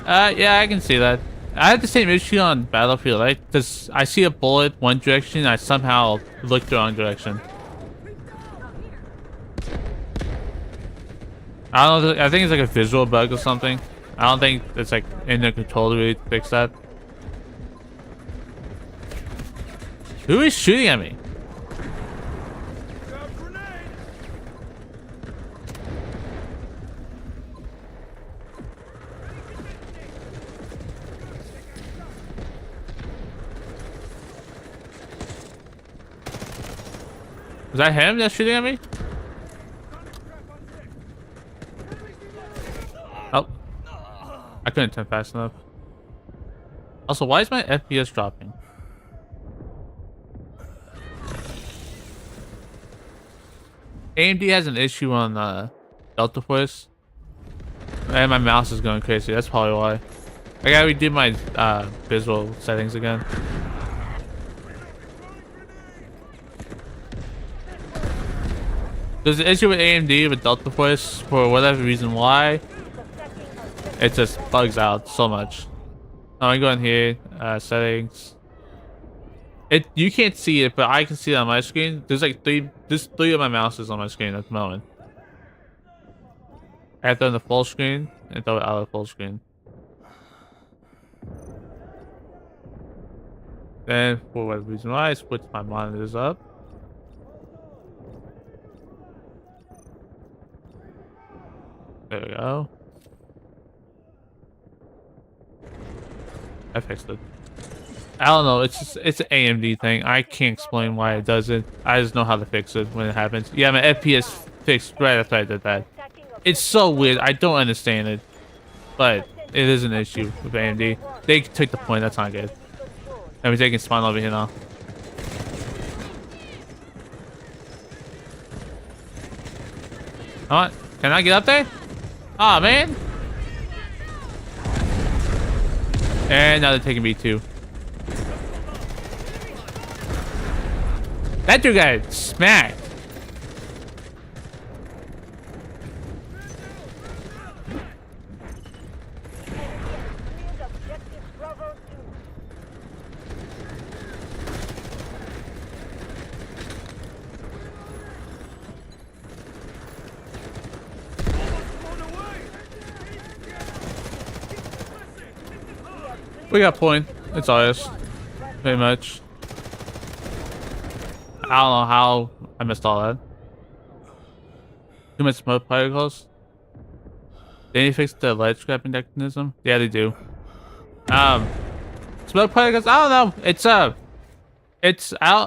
Yeah, I can see that. I had the same issue on Battlefield, right? Because I see a bullet one direction, I somehow look the wrong direction. I don't know, I think it's like a visual bug or something. I don't think it's like in the controller really to fix that. Who is shooting at me? Was that him that's shooting at me? Oh. I couldn't turn fast enough. Also, why is my FPS dropping? AMD has an issue on Delta Force. And my mouse is going crazy. That's probably why. I gotta redo my visual settings again. There's an issue with AMD with Delta Force for whatever reason why. It just bugs out so much. I'm going here, settings. You can't see it, but I can see it on my screen. There's like three of my mouses on my screen at the moment. I have to on the full screen and throw it out of full screen. Then for whatever reason why, I switch my monitors up. There we go. I fixed it. I don't know. It's an AMD thing. I can't explain why it does it. I just know how to fix it when it happens. Yeah, my FPS fixed right after I did that. It's so weird. I don't understand it, but it is an issue with AMD. They took the point. That's not good. Let me take a spawn over here now. Come on. Can I get up there? Aw, man. And now they're taking me too. That dude got smacked. We got point. It's ours. Pretty much. I don't know how I missed all that. Too much smoke particles. They fix the light scrapping mechanism? Yeah, they do. Smoke particles, I don't know. It's out.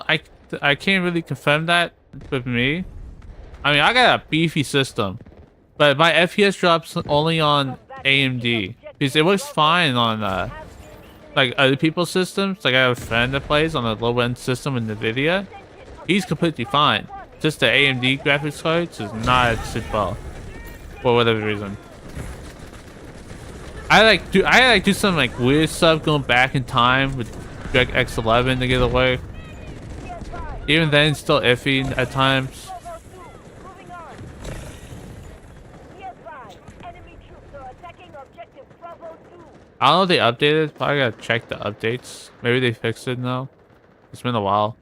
I can't really confirm that with me. I mean, I got a beefy system, but my FPS drops only on AMD because it works fine on like other people's systems. Like I have a friend that plays on a low end system in NVIDIA. He's completely fine. Just the AMD graphics cards is not sit well for whatever reason. I do some like weird stuff going back in time with DirectX 11 to get it work. Even then, it's still iffy at times. I don't know if they updated. Probably gotta check the updates. Maybe they fixed it now. It's been a while.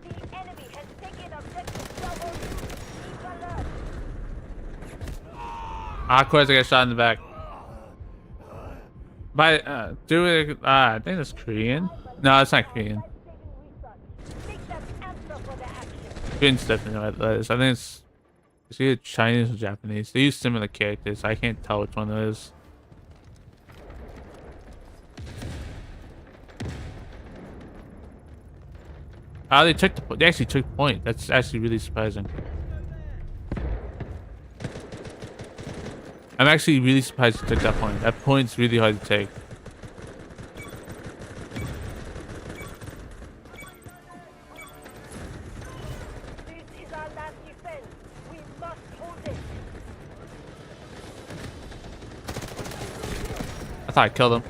The enemy has taken objective Bravo 2. Keep alert. Ah, of course I got shot in the back. By I think that's Korean. No, it's not Korean. Make them answer for their actions. Korean's definitely what that is. I think it's either Chinese or Japanese. They use similar characters. I can't tell which one it is. Ah, they actually took point. That's actually really surprising. I'm actually really surprised they took that point. That point's really hard to take. This is our last defense. We must hold it. I thought I killed him.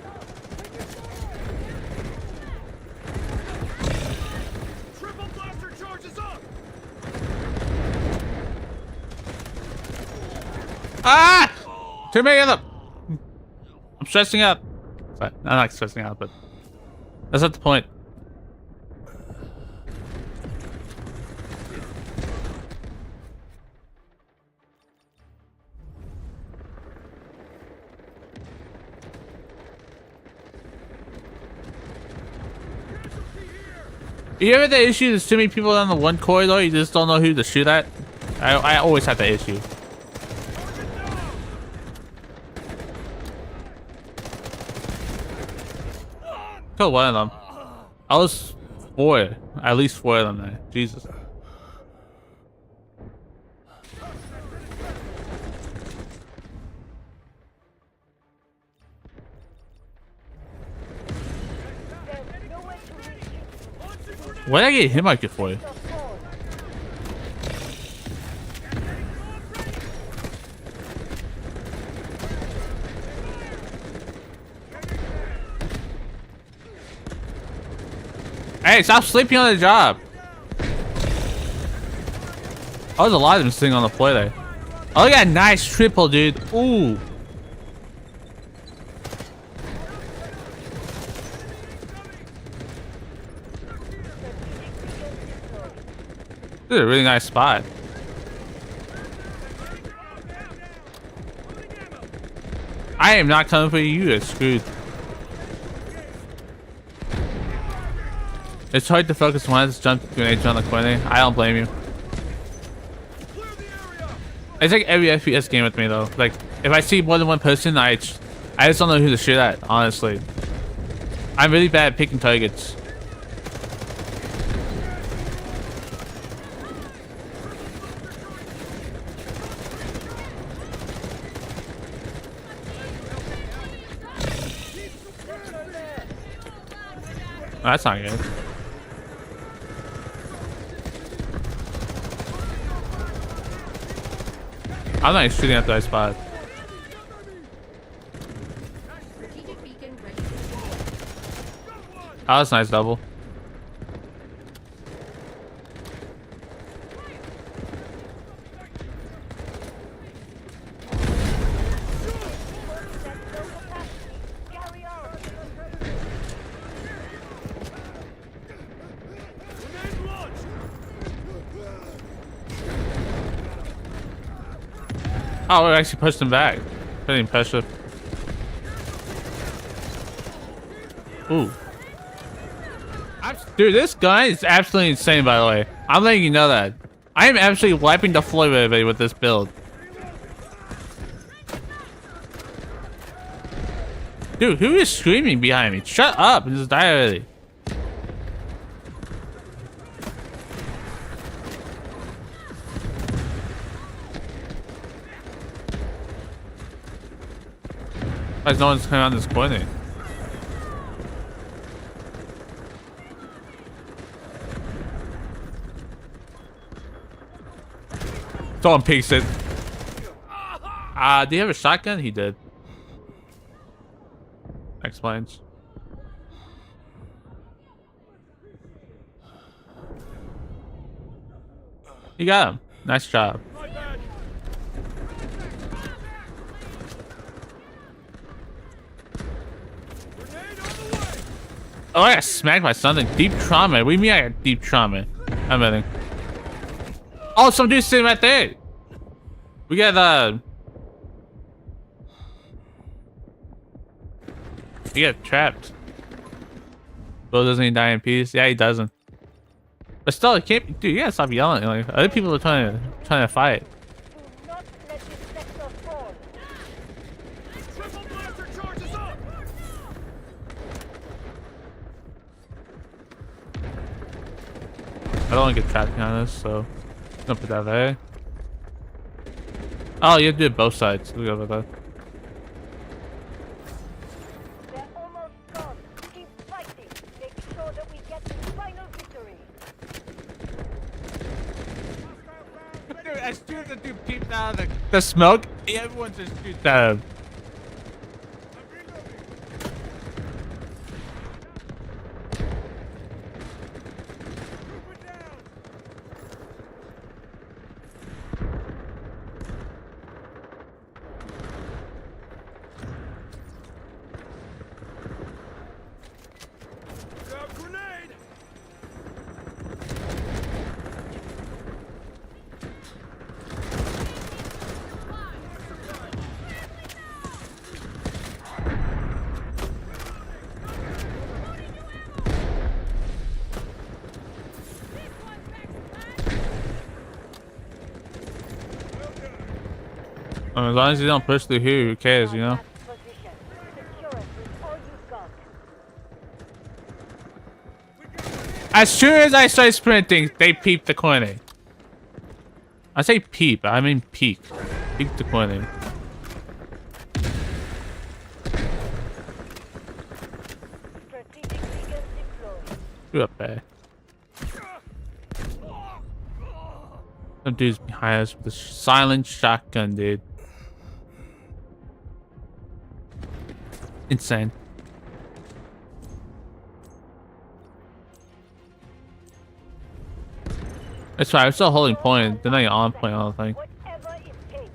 Triple blaster charges up! Ah! Too many of them. I'm stressing out. Sorry, I'm not stressing out, but that's not the point. You ever the issue? There's too many people on the one corridor. You just don't know who to shoot at. I always have that issue. Killed one of them. I was four. At least four of them there. Jesus. There's nowhere to retreat. Why did I get hit like it for? The fall. Hey, stop sleeping on the job. I was a lot of them sitting on the floor there. Oh, yeah, nice triple, dude. Ooh. This is a really nice spot. I am not coming for you. You're screwed. It's hard to focus when I just jump grenades around the corner. I don't blame you. It's like every FPS game with me though. Like if I see more than one person, I just don't know who to shoot at. Honestly, I'm really bad at picking targets. Oh, that's not good. I'm not shooting at the right spot. Strategic beacon ready to deploy. Oh, that's a nice double. Carry on. Grenade launched! Oh, we actually pushed him back. Pretty impressive. Ooh. Dude, this gun is absolutely insane, by the way. I'm letting you know that. I am absolutely wiping the floor with everybody with this build. Dude, who is screaming behind me? Shut up and just die already. Why is no one's coming on this corner? Someone peeks it. Do you have a shotgun? He did. Explains. You got him. Nice job. My bad. Grenade on the way. Oh, I got smacked by something. Deep trauma. What do you mean I got deep trauma? I'm betting. Oh, some dude's sitting right there. We got he got trapped. Bill doesn't he die in peace? Yeah, he doesn't. But still, he can't. Dude, you gotta stop yelling. Like other people are trying to fight. Do not let this sector fall. Triple blaster charges up. I don't want to get trapped behind this, so I'm gonna put that there. Oh, you have to do it both sides. Look over that. They're almost gone. Keep fighting. Make sure that we get the final victory. Dude, as soon as the dude peeped out of the smoke, everyone just shoots at him. Grab grenade. As long as you don't push through here, who cares, you know? Last position. Secure it with all you've got. As soon as I start sprinting, they peep the corner. I say peep, I mean peek. Peek the corner. Strategic beacon deployed. You up there. Some dude's behind us with a silent shotgun, dude. Insane. That's right, I'm still holding point. They're not even on point, I don't think. Whatever it takes.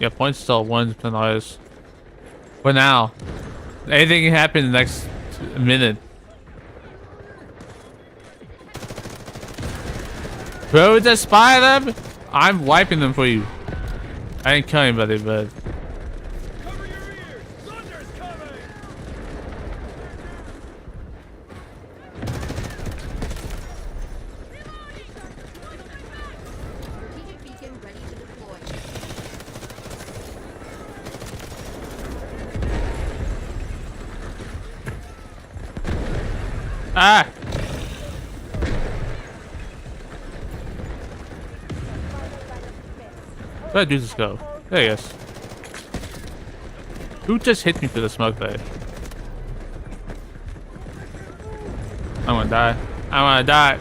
Yeah, point's still 1% ours. For now. Anything can happen in the next minute. Bro, just spy them? I'm wiping them for you. I didn't kill anybody, but Cover your ears. Thunder's coming. Strategic beacon ready to deploy. ah! Where did Jesus go? There he is. Who just hit me through the smoke there? I'm gonna die. I wanna die.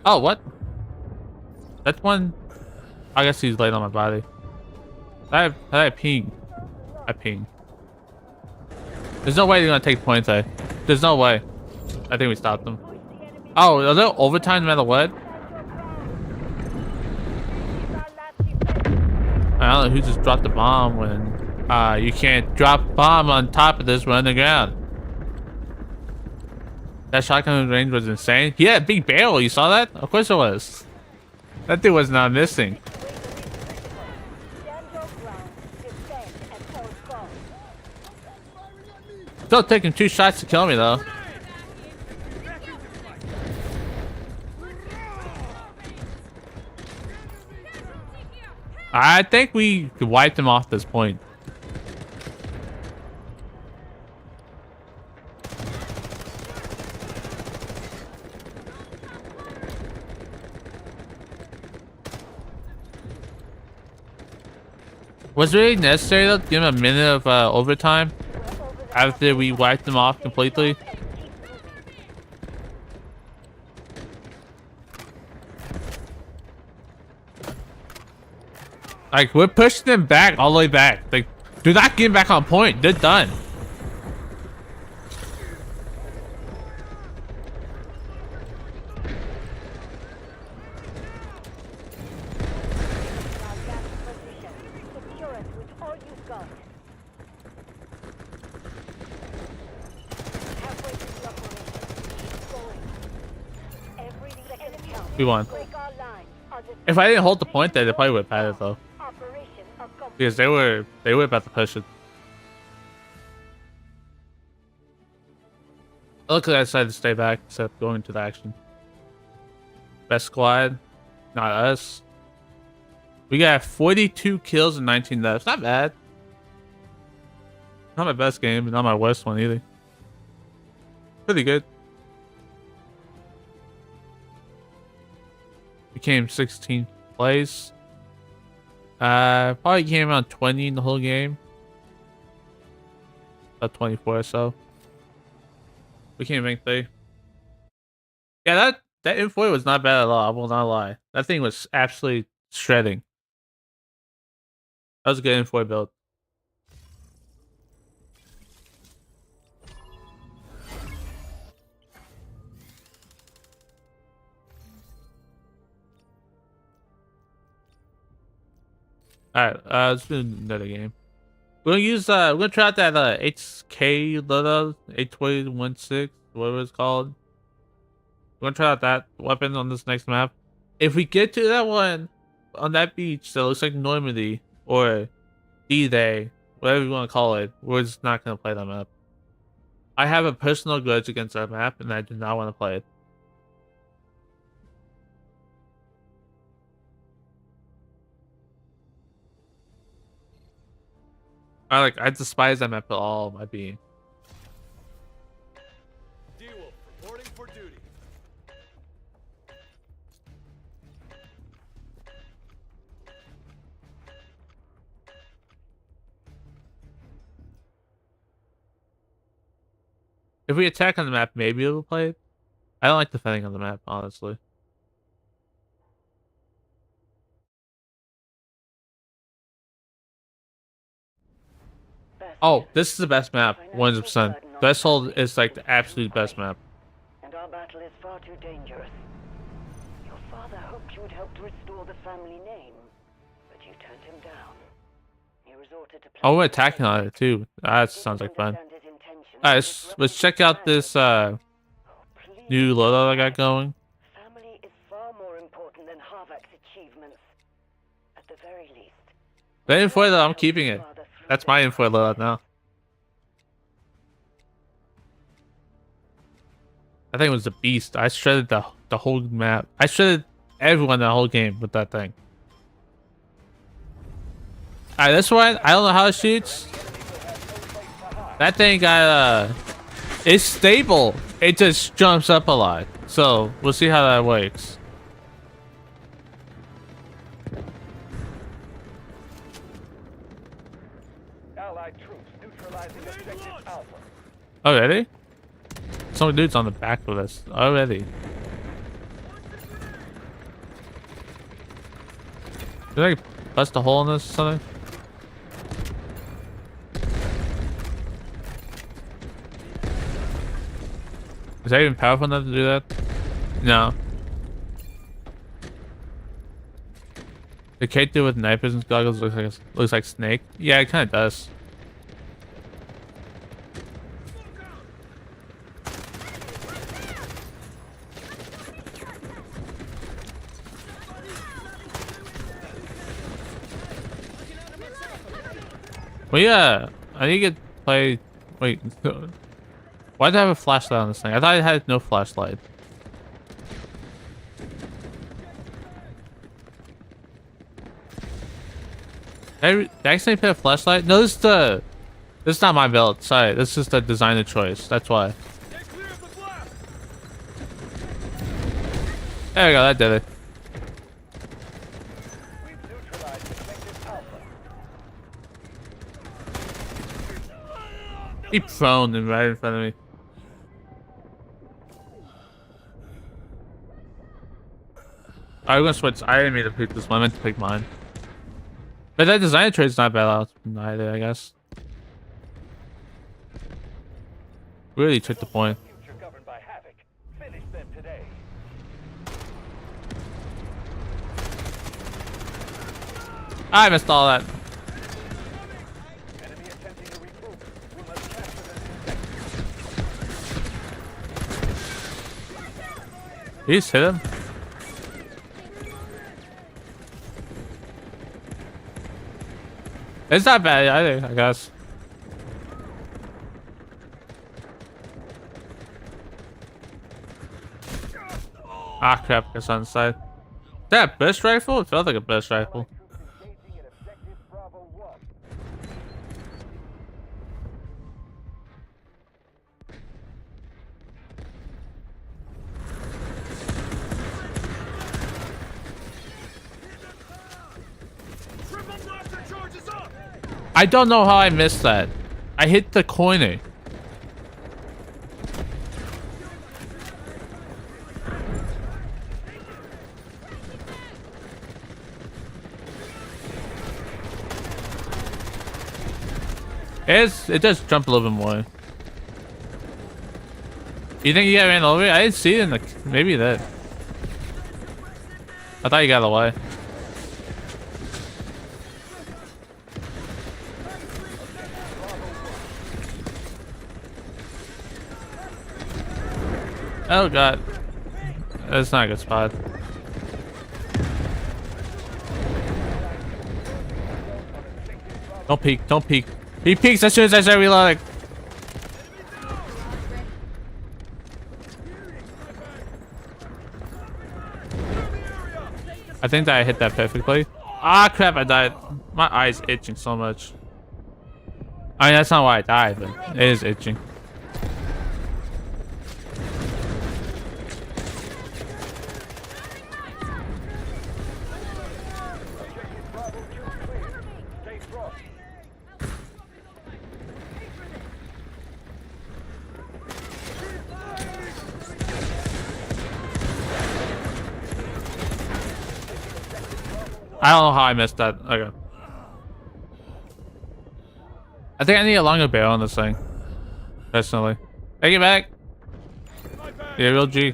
Oh, what? That's one. I guess he's laying on my body. I ping. I ping. There's no way they're gonna take points, eh? There's no way. I think we stopped them. Oh, are there overtime no matter what? I don't know who just dropped the bomb when you can't drop a bomb on top of this one on the ground. That shotgun range was insane. He had a big barrel, you saw that? Of course it was. That dude was not missing. Still taking 2 shots to kill me though. I think we wiped him off this point. Was it really necessary though to give him a minute of overtime after we wiped them off completely? Like, we're pushing them back all the way back. Like, Do not get back on point. They're done. Our gas position. Secure it with all you've got. Halfway through the operation. Keep going. Every second counts. We won. Break our line. If I didn't hold the point there, they probably would have had it though. Operation accomplished. Because they were about to push it. Luckily, I decided to stay back instead of going to the action. Best squad, not us. We got 42 kills and 19 deaths. Not bad. Not my best game, but not my worst one either. Pretty good. We came 16th place. Probably came around 20 in the whole game. About 24 or so. We came ranked 3. Yeah, that info was not bad at all. I will not lie. That thing was absolutely shredding. That was a good info build. Alright, let's do another game. We're gonna try out that HK loadout, 8216, whatever it's called. We're gonna try out that weapon on this next map. If we get to that one on that beach that looks like Normandy or D-Day, whatever you want to call it, we're just not gonna play that map. I have a personal grudge against that map, and I do not want to play it. I despise that map with all my being. D-Wolf reporting for duty. If we attack on the map, maybe we'll play it. I don't like defending on the map, honestly. Oh, this is the best map, 100%. Threshold is like the absolute best map. And our battle is far too dangerous. Your father hoped you would help to restore the family name, but you turned him down. He resorted to Oh, we're attacking on it too. That sounds like fun. Alright, let's check out this new loadout I got going. Family is far more important than Harvak's achievements. At the very least. The info loadout, I'm keeping it. That's my info loadout now. I think it was a beast. I shredded the whole map. I shredded everyone the whole game with that thing. Alright, this one, I don't know how it shoots. That thing got it's stable. It just jumps up a lot. So we'll see how that works. Allied troops neutralizing objective Alpha. Already? Some dude's on the back of us already. Did I bust a hole in this or something? Is that even powerful enough to do that? No. The Kate dude with night vision goggles looks like Snake. Yeah, it kind of does. Well, yeah, I need to play. Wait, why did I have a flashlight on this thing? I thought it had no flashlight. Did I accidentally put a flashlight? No, this is not my build. Sorry, this is the designer choice. That's why. There we go. That did it. He prone and right in front of me. Alright, we're gonna switch. I didn't mean to pick this one. I meant to pick mine. But that designer trade's not bad either, I guess. Really took the point. Future governed by havoc. Finish them today. I missed all that. Enemy attempting to regroup. We must capture them. He just hit him. It's not bad either, I guess. Ah crap, it's on the side. Is that a burst rifle? It felt like a burst rifle. Engaging in objective Bravo 1. I don't know how I missed that. I hit the corner. It does jump a little bit more. You think you got ran over? I didn't see it in the... Maybe that. I thought you got away. Oh god. That's not a good spot. Don't peek, don't peek. He peeks as soon as I start reloading. I think that I hit that perfectly. Ah crap, I died. My eye's itching so much. I mean, that's not why I died, but it is itching. I don't know how I missed that. Okay. I think I need a longer barrel on this thing. Personally. Take it back. Yeah, real G.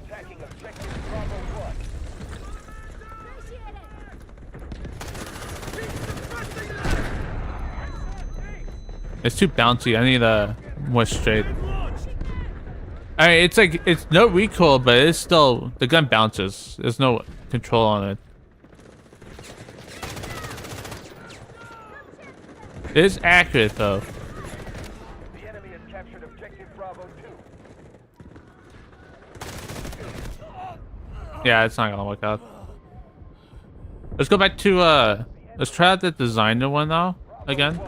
It's too bouncy. I need a more straight. I mean, it's like, it's no recoil, but it's still, the gun bounces. There's no control on it. It is accurate though. The enemy has captured objective Bravo 2. Yeah, it's not gonna work out. Let's go back to let's try out the designer one now again.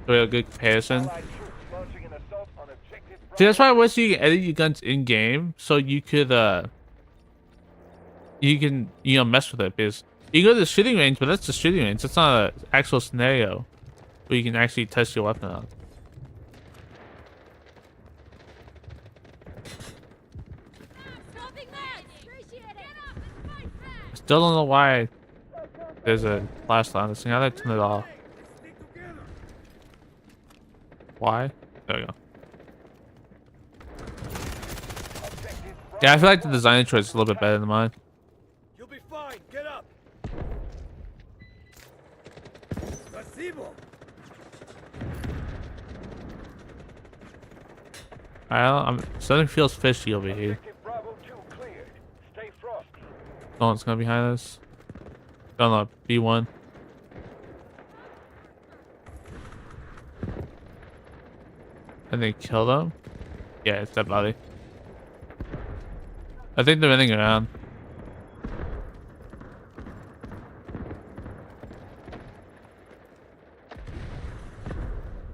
For a good comparison. See, that's why I wish you could edit your guns in game so you could you can mess with it, because you go to the shooting range, but that's the shooting range. That's not an actual scenario where you can actually test your weapon out. I still don't know why there's a flashlight on this thing. I gotta turn it off. Why? There we go. Yeah, I feel like the design choice is a little bit better than mine. You'll be fine. Get up. Something feels fishy over here. Bravo 2 cleared. Stay frosty. No one's gonna be behind us. Don't know. B1. And they kill them? Yeah, it's that body. I think they're running around.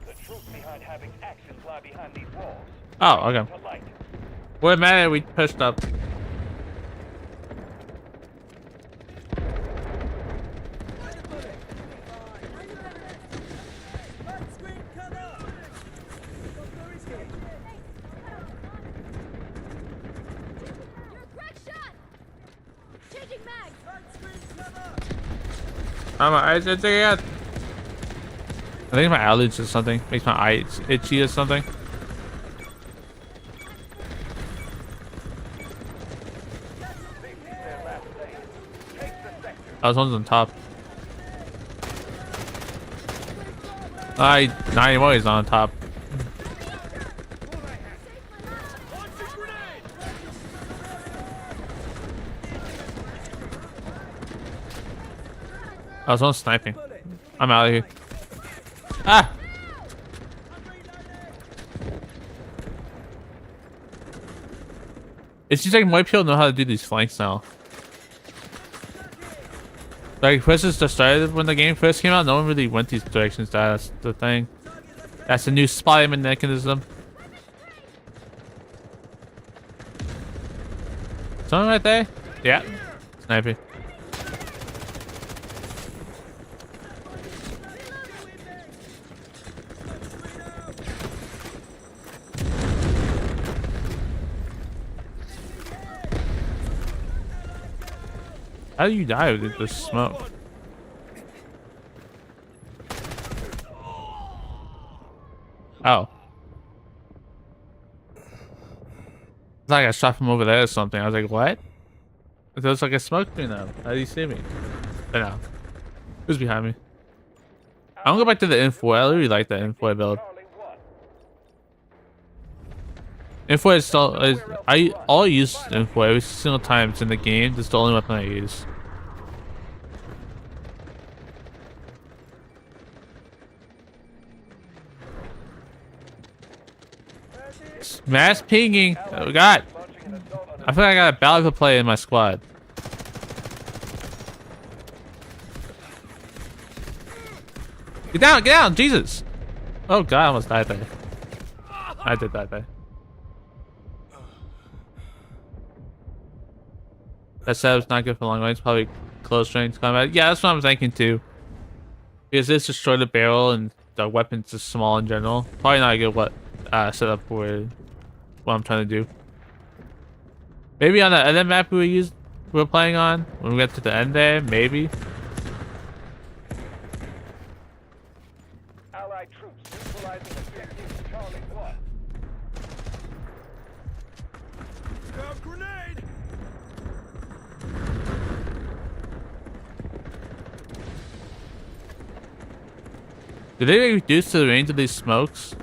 The truth behind having actions lie behind these walls. Oh, okay. To light. We're mad we pushed up. I'm eyes again. I think my allergies or something makes my eyes itchy or something. Oh, this one's on top. Not anymore, he's on top. Oh, someone's sniping. I'm out of here. Ah! It seems like more people know how to do these flanks now. Like, first at the start when the game first came out, no one really went these directions. That's the thing. That's the new spotting mechanism. Someone right there? Yeah. Sniping. How do you die with the smoke? Oh. It's like I shot from over there or something. I was like, what? There was like a smoke screen now. How do you see me? But no. Who's behind me? I'm gonna go back to the info. I really like that info build. Info is still I'll use info every single time it's in the game. That's the only weapon I use. Mass pinging. Oh god. I feel like I got a battle to play in my squad. Get down, Jesus. Oh god, I almost died there. I did die there. That setup's not good for long range, probably close range combat. Yeah, that's what I'm thinking too. Because this destroyed the barrel and the weapon's just small in general. Probably not a good setup for what I'm trying to do. Maybe on the other map we're playing on, when we get to the end there, maybe. Allied troops neutralizing objective Charlie 1. Stop grenade! Did they reduce the range of these smokes?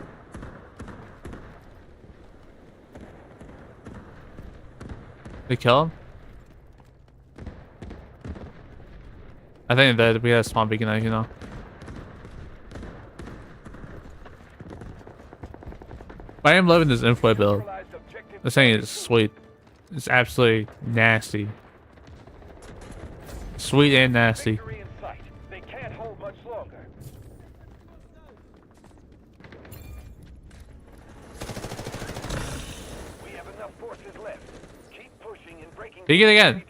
They kill him? I think that we had a small beacon knife, you know. But I am loving this info build. This thing is sweet. It's absolutely nasty. Sweet and nasty. They can't hold much longer. We have enough forces left. Keep pushing and breaking. Peek it again.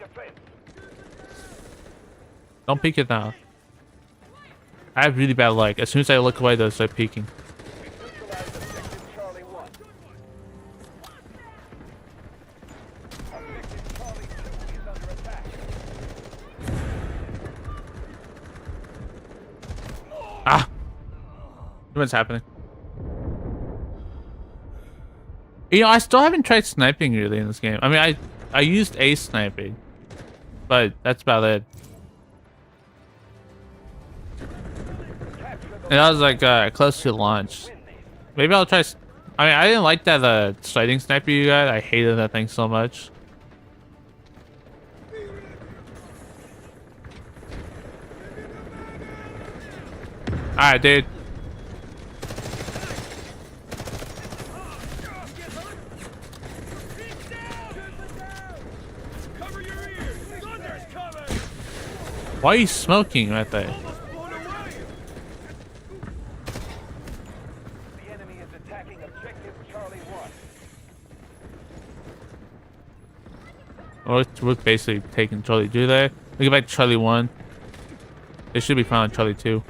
Don't peek it now. I have really bad luck. As soon as I look away, they'll start peeking. Ah! What's happening? You know, I still haven't tried sniping really in this game. I mean, I used ace sniping, but that's about it. And that was like close to launch. Maybe I'll try. I mean, I didn't like that sliding sniper you got. I hated that thing so much. Alright, dude. Why are you smoking right there? The enemy is attacking objective Charlie 1. We're basically taking Charlie 2 there. We get back to Charlie 1. They should be found on Charlie 2.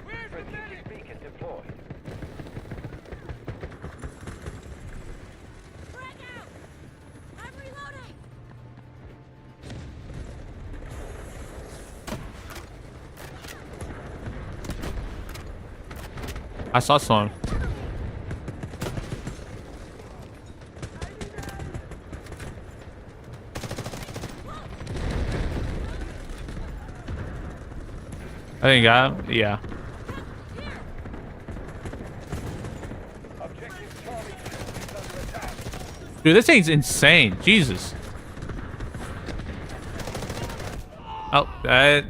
I saw someone. I think I got him. Yeah. Objective Charlie 2 is under attack. Dude, this thing's insane. Jesus. Oh, that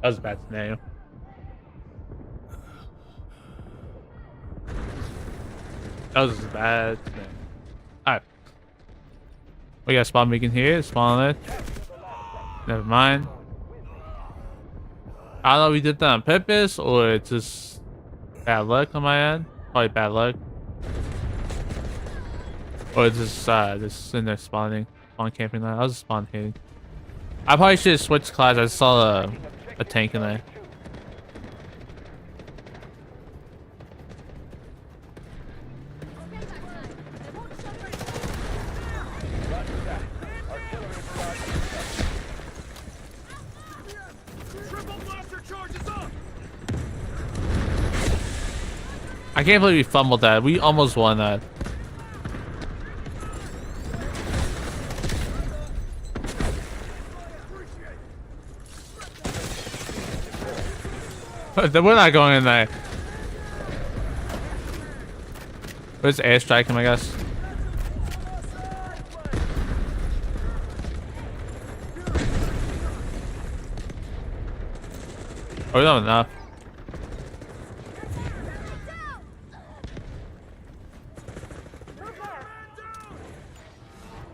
was a bad scenario. That was a bad scenario. Alright. We got spawn beacon here. Spawn on it. Never mind. I don't know if we did that on purpose or it's just bad luck on my end. Probably bad luck. Or it's just sitting there spawning. Spawn camping there. I was spawn hitting. I probably should have switched class. I saw a tank in there. Triple blaster charges up. I can't believe we fumbled that. We almost won that. We're not going in there. Where's airstrike him, I guess? Oh, we don't have enough.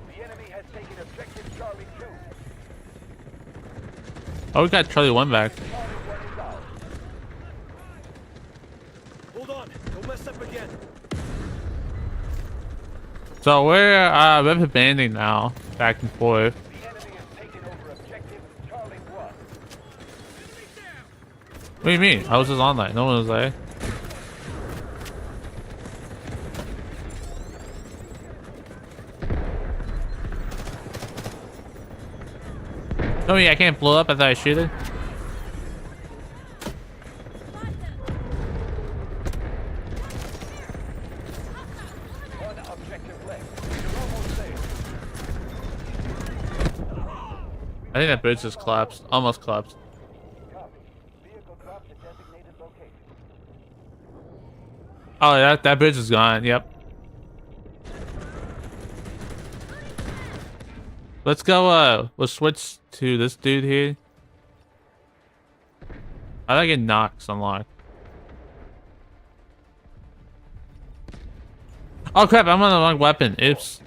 The enemy has taken objective Charlie 2. Oh, we got Charlie 1 back. Charlie 1 is out. Hold on, don't mess up again. So we're rep banding now, back and forth. The enemy has taken over objective Charlie 1. What do you mean? I was just online. No one was there. Oh yeah, I can't blow up. I thought I shoot it. One objective left. You're almost there. I think that bridge just collapsed. Almost collapsed. Copy. Vehicle dropped at designated location. Oh, that bridge is gone. Yep. Let's go. We'll switch to this dude here. I like it knocks unlocked. Oh crap! I'm on the wrong weapon. Oops.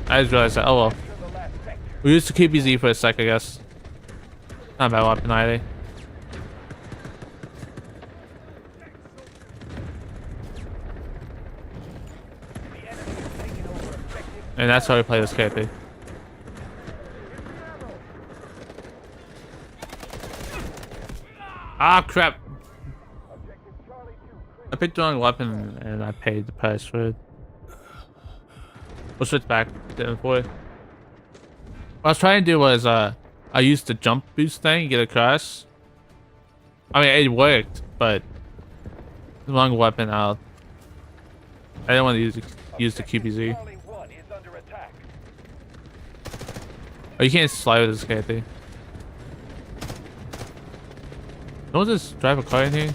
I just realized that. Oh well. We used to keep easy for a sec, I guess. Not a bad weapon either. And that's how we play this character. Ah crap! I picked the wrong weapon and I paid the price for it. We'll switch back to info. What I was trying to do was I used the jump boost thing, get across. I mean it worked, but the wrong weapon out. I didn't want to use the QBZ. Charlie 1 is under attack. Oh, you can't slide with this character. Don't just drive a car in here.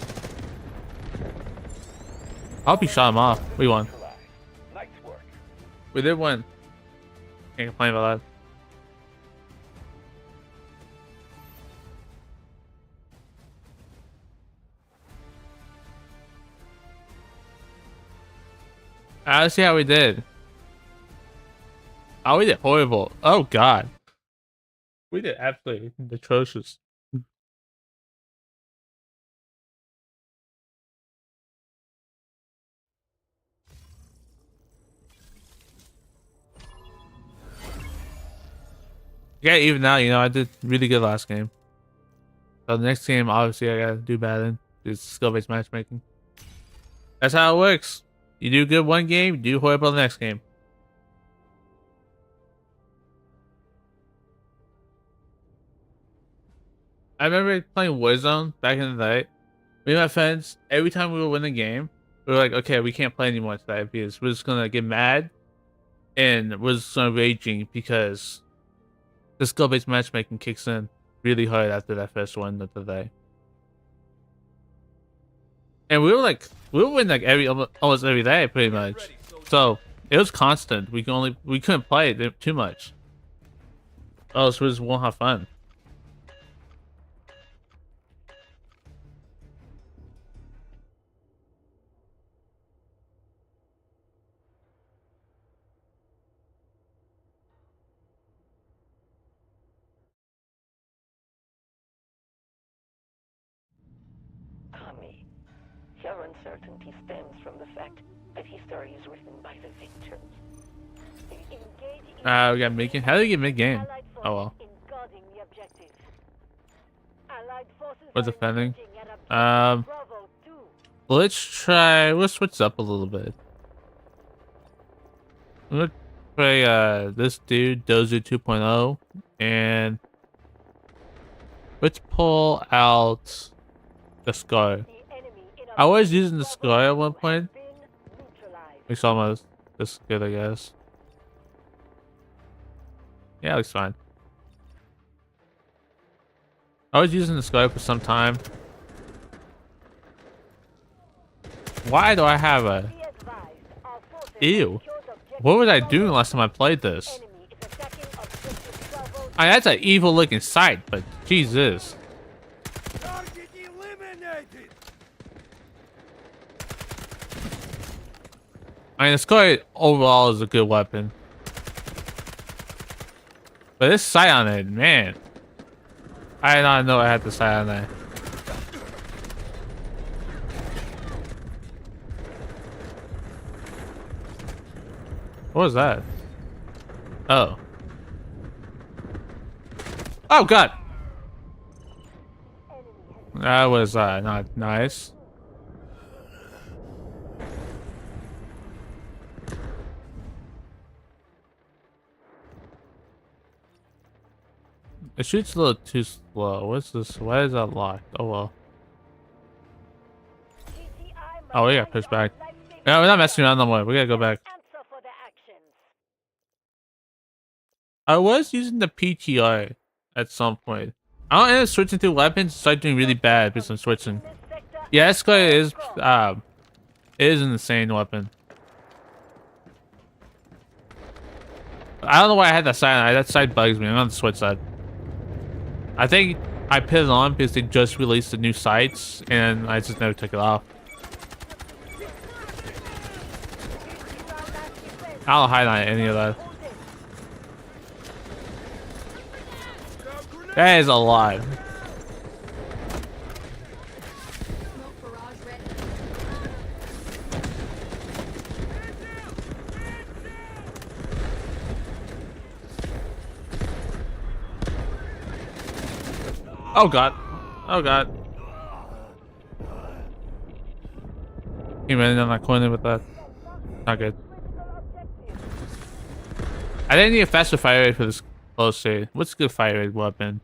I hope he shot him off. We won. Nice work. We did win. Can't complain about that. Let's see how we did. Oh, we did horrible. Oh god. We did absolutely atrocious. Yeah, even now, you know, I did really good last game. So the next game, obviously, I gotta do bad in. It's skill-based matchmaking. That's how it works. You do good one game, you do horrible the next game. I remember playing Warzone back in the day. Me and my friends, every time we would win a game, we were like, okay, we can't play anymore today because we're just gonna get mad and we're just gonna raging because the skill-based matchmaking kicks in really hard after that first win of the day. And we would win like almost every day pretty much. So it was constant. We couldn't play it too much. Oh, so we just won't have fun. Tommy, your uncertainty stems from the fact that history is written by the victors. Engage We got mid-game. How do you get mid-game? Allied Oh well. forces in guarding the objective. Allied forces We're are defending. engaging at objective Bravo 2. Let's switch up a little bit. I'm gonna play this dude, Dozer 2.0, and let's pull out the Scar. The enemy in I was objective using the Bravo Scar at 2 one has point. been neutralized. It's almost this good, I guess. Yeah, it looks fine. I was using the Scar for some time. Why do I have a... Be advised, our forces have Ew. secured objective What was I Bravo doing last time I played this? Enemy is attacking objective Bravo I mean, that's an evil looking sight, but Jesus. Target eliminated. I mean, the Scar overall is a good weapon. But this sight on it, man. I did not know I had the sight on that. What was that? Oh. Oh, God. That was not nice. It shoots a little too slow. What's this? Why is that locked? Oh well. Oh, we got pushed back. No, we're not messing around no more. We gotta go back. Answer for their actions. I was using the PTR at some point. I don't end up switching to weapons, start doing really bad because I'm switching. This sector Yeah, Escalade is an insane weapon. I don't know why I had that side. That side bugs me. I'm on the switch side. I think I put it on because they just released the new sights and I just never took it off. I don't highlight any of that. That is a lot. Smoke barrage ready. Oh God. Oh God. He ran in that corner with that. Not good. I didn't need a faster fire rate for this close shade. What's a good fire rate weapon?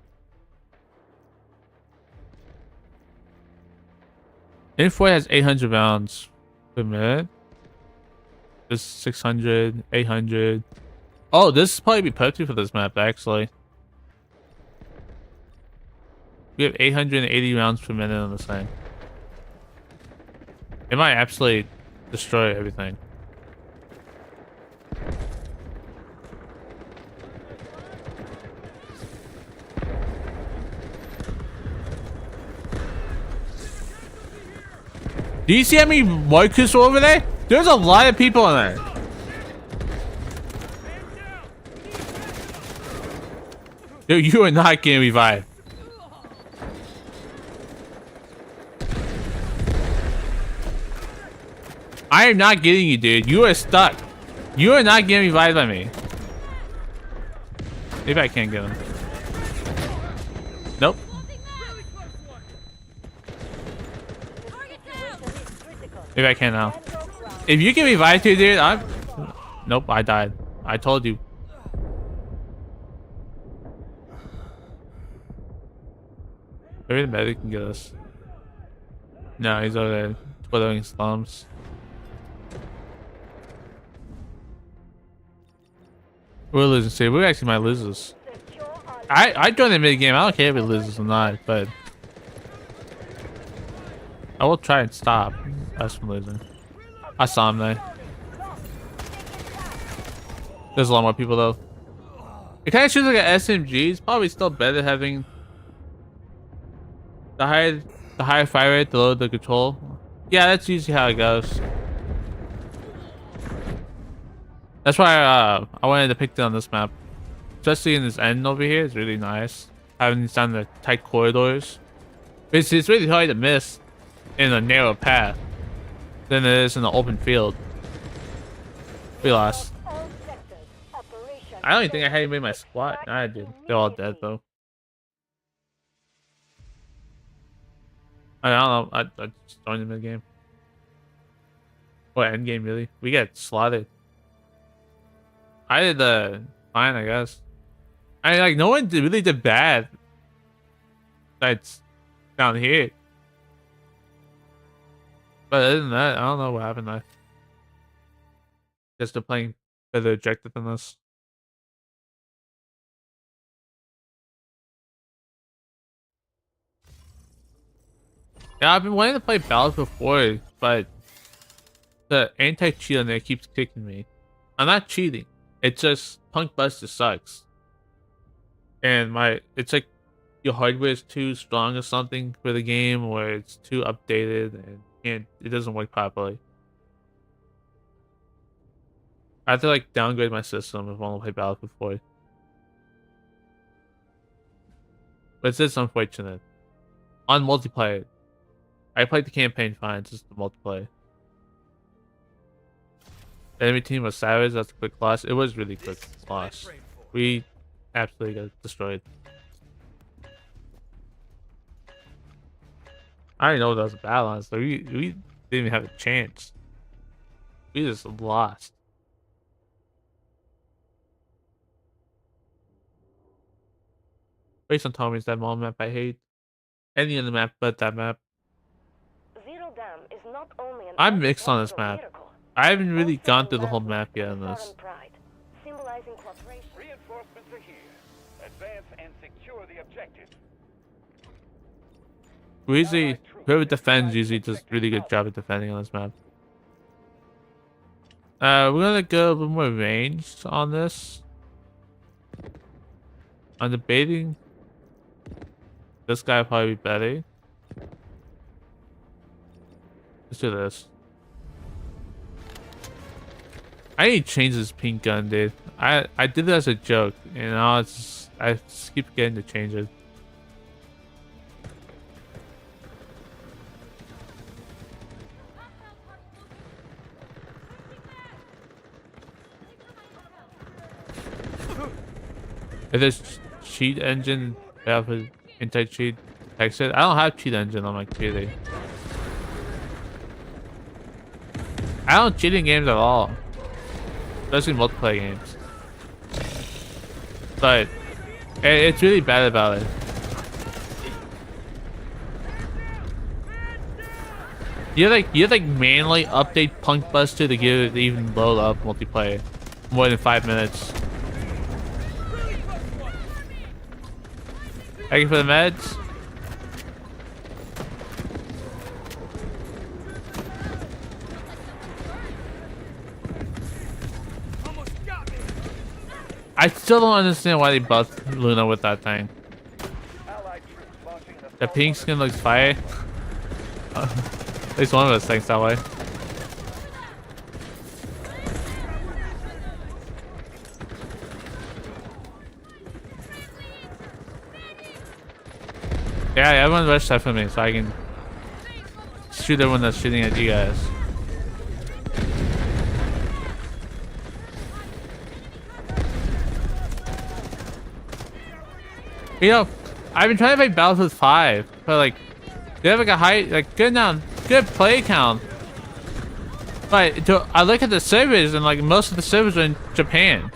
Info has 800 rounds per minute. This 600, 800. Oh, this would probably be perfect for this map, actually. We have 880 rounds per minute on this thing. It might absolutely destroy everything. Do you see how many Marcus over there? There's a lot of people in there. Dude, you are not getting revived. I am not getting you, dude. You are stuck. You are not getting revived by me. Maybe I can't get him. Nope. Maybe I can now. If you get revived too, dude, I'm... Nope, I died. I told you. Maybe the medic can get us. No, he's over there twiddling his thumbs. We're losing. See, we actually might lose this. Secure our I joined the mid game. I don't care if we lose this or not, but I will try and stop us from losing. I saw him there. There's a lot more people though. It kind of shoots like an SMG. It's probably still better having the higher fire rate, the lower the control. Yeah, that's usually how it goes. That's why I wanted to pick it on this map, especially in this end over here. It's really nice having these down the tight corridors. It's really hard to miss in a narrow path than it is in the open field. We lost. all sectors. Operation. I don't even think I had anybody in my squad. I did. They're all dead though. I don't know. I just joined the mid game. Or end game really. We get slaughtered. I did fine, I guess. I mean, like no one really did bad. That's down here. But other than that, I don't know what happened there. Guess they're playing better objective than us. Yeah, I've been wanting to play Battles before, but the anti-cheat on there keeps kicking me. I'm not cheating. It's just Punk Buster sucks. And it's like your hardware is too strong or something for the game, or it's too updated and it doesn't work properly. I have to like downgrade my system if I want to play Battles before. But it's just unfortunate. On multiplayer, I played the campaign fine, it's just the multiplayer. The enemy team was savage, that's a quick loss. It was really quick loss. We absolutely got destroyed. I didn't know that was a balance, so we didn't even have a chance. We just lost. Based on Tommy's that mall map I hate. Any other map but that map. Zero Dam is not only an I'm mixed on this architectural map. miracle, I haven't really also gone through the a whole landmark map yet of on this. Saran pride, symbolizing cooperation. Reinforcements are here. Advance and secure the objective. Whoever defends usually does a really good job at defending on this map. We're gonna go a little more ranged on this. I'm debating this guy will probably be better. Let's do this. I need to change this pink gun, dude. I did it as a joke, and now I just keep getting to change it. If there's cheat engine, I have an anti-cheat exit. I don't have cheat engine on my computer. I don't cheat in games at all. Especially multiplayer games. But it's really bad about it. You like manually update Punk Buster to get it to even load up multiplayer. More than 5 minutes. Thank you for the meds. I still don't understand why they buffed Luna with that thing. The pink skin looks fire. At least one of us thinks that way. Yeah, everyone rush that for me so I can shoot everyone that's shooting at you guys. You know, I've been trying to play Battlefield 5, but like, they have like a high, like good play count. But I look at the servers and like most of the servers are in Japan.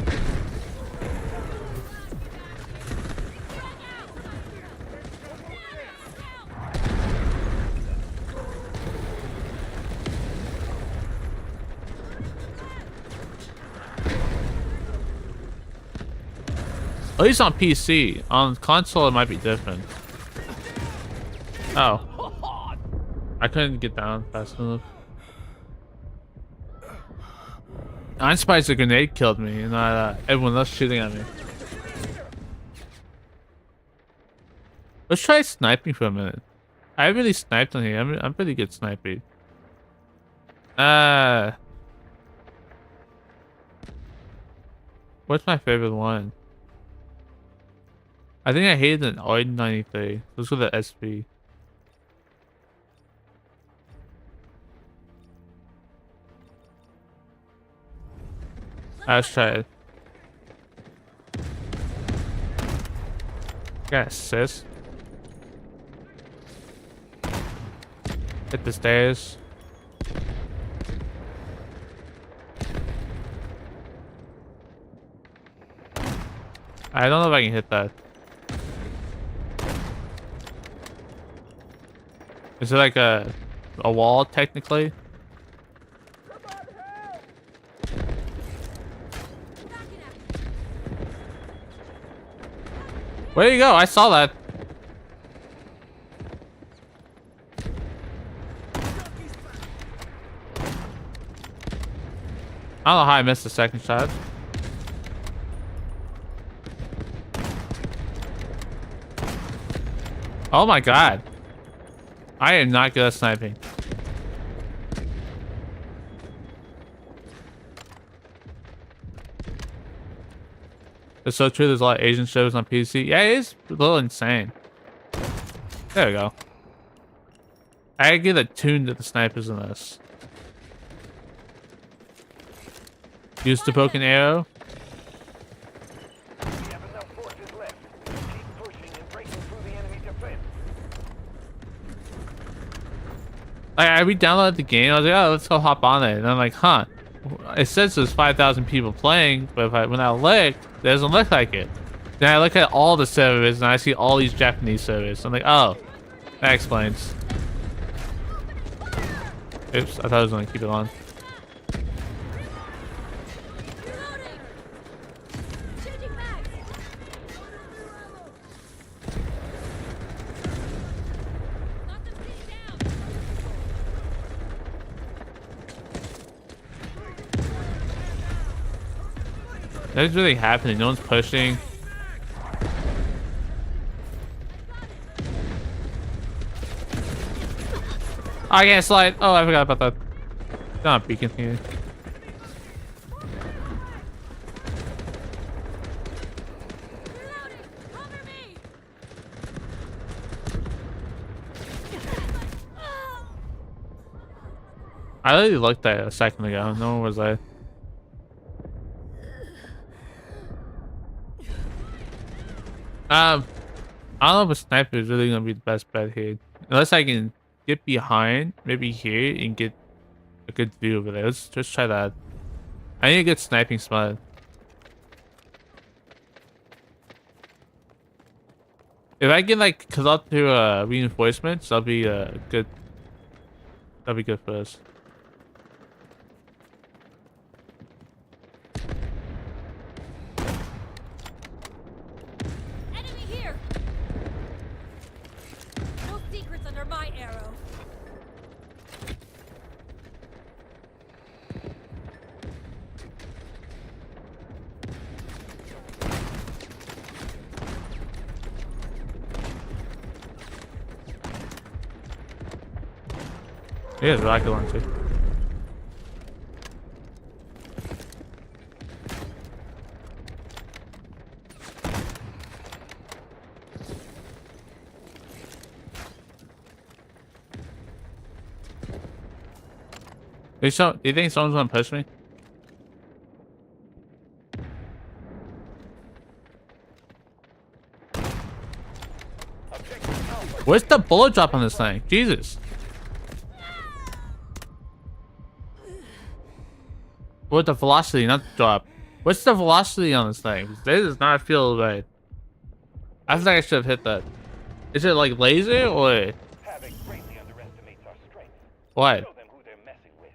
At least on PC. On console, it might be different. Oh. I couldn't get down fast enough. I'm surprised the grenade killed me and not everyone else shooting at me. Let's try sniping for a minute. I really sniped on here. I'm pretty good sniping. What's my favorite one? I think I hated an R93. Let's go to the SP. Let's try it. Got assist. Hit the stairs. I don't know if I can hit that. Is it like a wall technically? Where you go? I saw that. I don't know how I missed the second shot. Oh my god. I am not good at sniping. It's so true, there's a lot of Asian shows on PC. Yeah, it is a little insane. There we go. I get attuned to the snipers in this. Use the poke and arrow. We have enough forces left. Keep pushing and breaking through the enemy defense. I re-downloaded the game. I was like, oh, let's go hop on it. And I'm like, huh. It says there's 5,000 people playing, but when I look, it doesn't look like it. Then I look at all the servers and I see all these Japanese servers. I'm like, oh, that explains. Oops, I thought I was gonna keep it on. Nothing's really happening. No one's pushing. I can't slide. Oh, I forgot about that. Not a beacon here. I really looked at it a second ago. No one was there. I don't know if a sniper is really gonna be the best bet here. Unless I can get behind, maybe here, and get a good view over there. Let's just try that. I need a good sniping spot. If I can like cut up to reinforcements, that'll be good. That'll be good for us. Yeah, rocket launcher. Do you think someone's gonna push me? Where's the bullet drop on this thing? Jesus. What the velocity, not the drop. What's the velocity on this thing? This does not feel right. I feel like I should have hit that. Is it like laser or Havoc greatly underestimates our strength. what? Show them who they're messing with.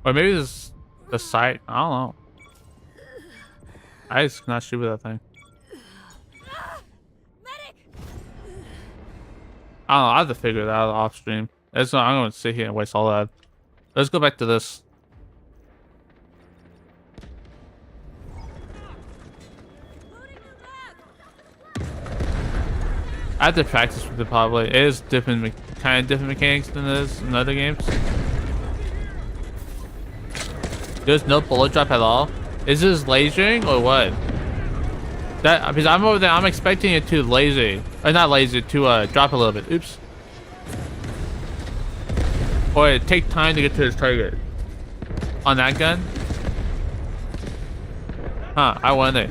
Or maybe this the sight. I don't know. I just cannot shoot with that thing. I don't know. I have to figure it out off stream. I'm going to sit here and waste all that. Let's go back to this. I have to practice with it probably. It is different, kind of different mechanics than it is in other games. There's no bullet drop at all. Is this lasering or what? That because I'm over there, I'm expecting it to laser, or not laser, to drop a little bit. Oops. Or it take time to get to its target. On that gun? Huh? I wonder.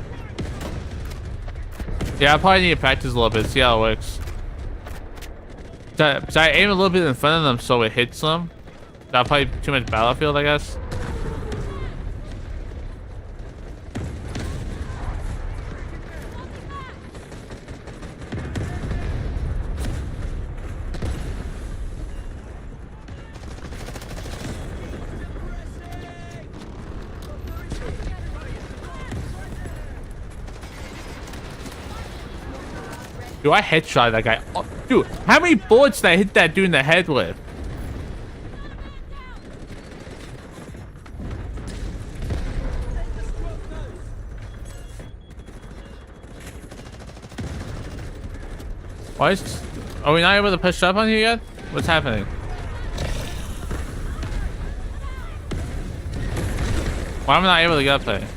Yeah, I probably need to practice a little bit, see how it works. So I aim a little bit in front of them so it hits them. That'll probably be too much battlefield, I guess. Dude, I headshot that guy. Oh, dude, how many bullets did I hit that dude in the head with? Why is... Are we not able to push up on here yet? What's happening? Why am I not able to get up there?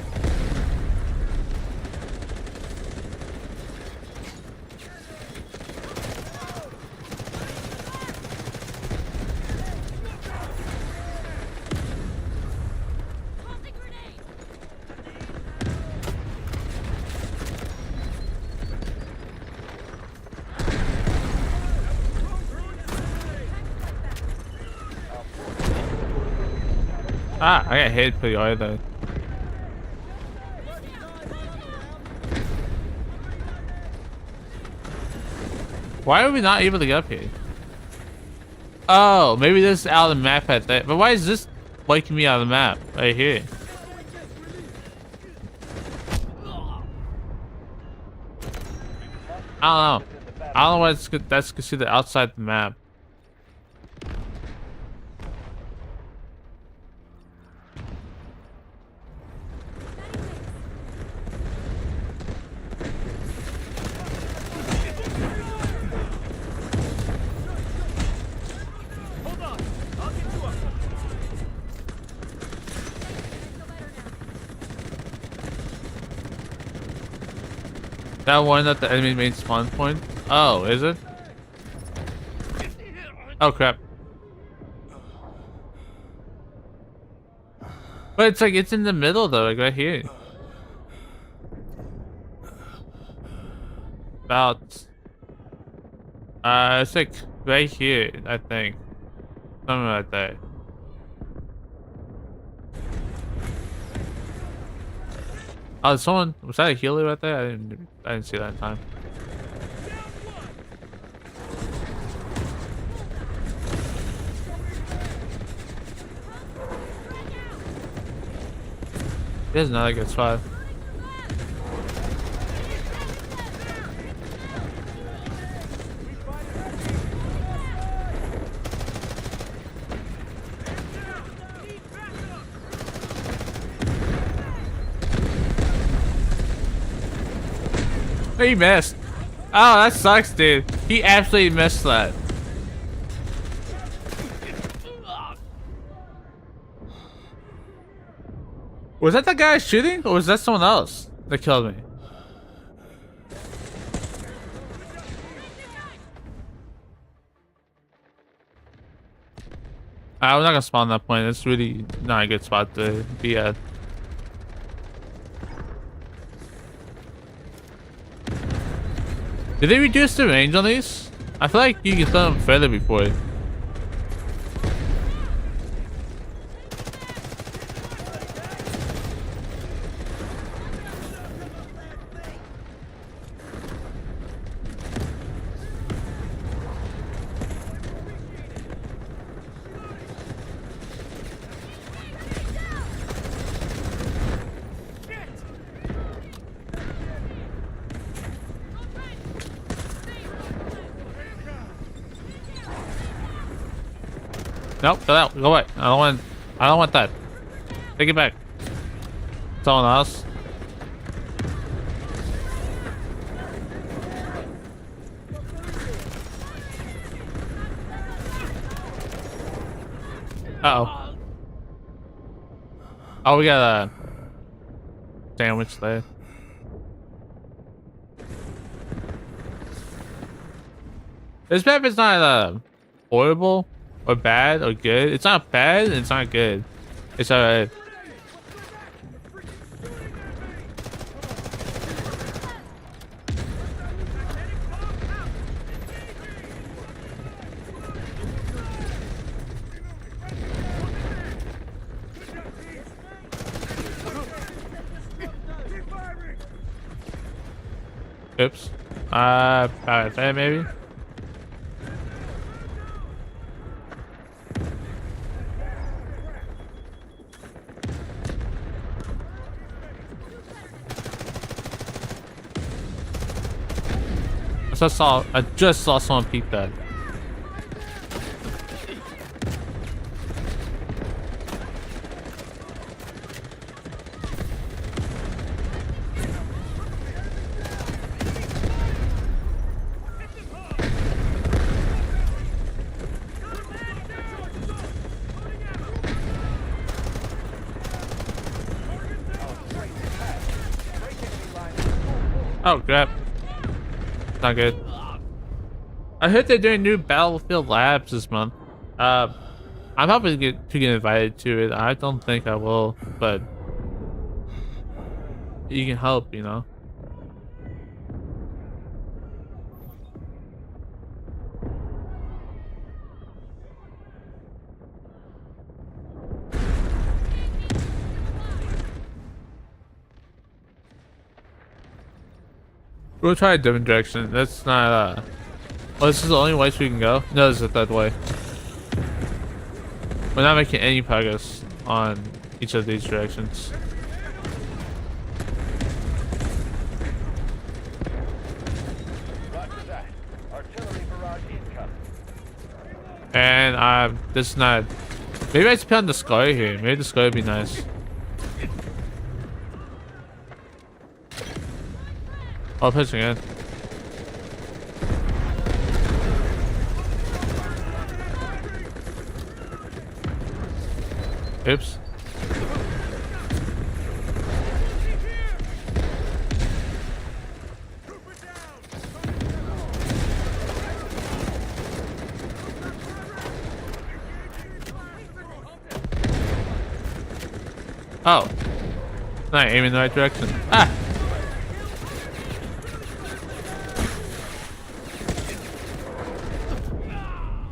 Ah, I got hit pretty hard though. Why are we not able to get up here? Oh, maybe this is out of the map at that. But why is this waking me out of the map right here? I don't know. I don't know why that's considered outside the map. That one at the enemy main spawn point? Oh, is it? Oh crap. But it's like, it's in the middle though, like right here. About... it's like right here, I think. Something like that. Oh, someone... Was that a healer right there? I didn't see that in time. There's another good spot. He missed. Oh, that sucks, dude. He absolutely missed that. Was that the guy shooting, or was that someone else that killed me? I'm not gonna spawn that point. It's really not a good spot to be at. Did they reduce the range on these? I feel like you can throw them further before. Nope, get out. Go away. I don't want that. Take it back. Someone else. Uh-oh. Oh, we got a sandwich there. This map is not horrible or bad or good. It's not bad and it's not good. It's alright. Oops. About there maybe. I just saw someone peek that. Oh crap. Not good. I heard they're doing new Battlefield Labs this month. I'm hoping to get invited to it. I don't think I will, but you can help, you know. We'll try a different direction. That's not oh, this is the only way we can go? No, this is the third way. We're not making any progress on each of these directions. Roger that. Artillery barrage incoming. And this is not. Maybe I should put on the scar here. Maybe the scar would be nice. Oh, pushing in. Oops. Oh. Not aiming in the right direction. Ah!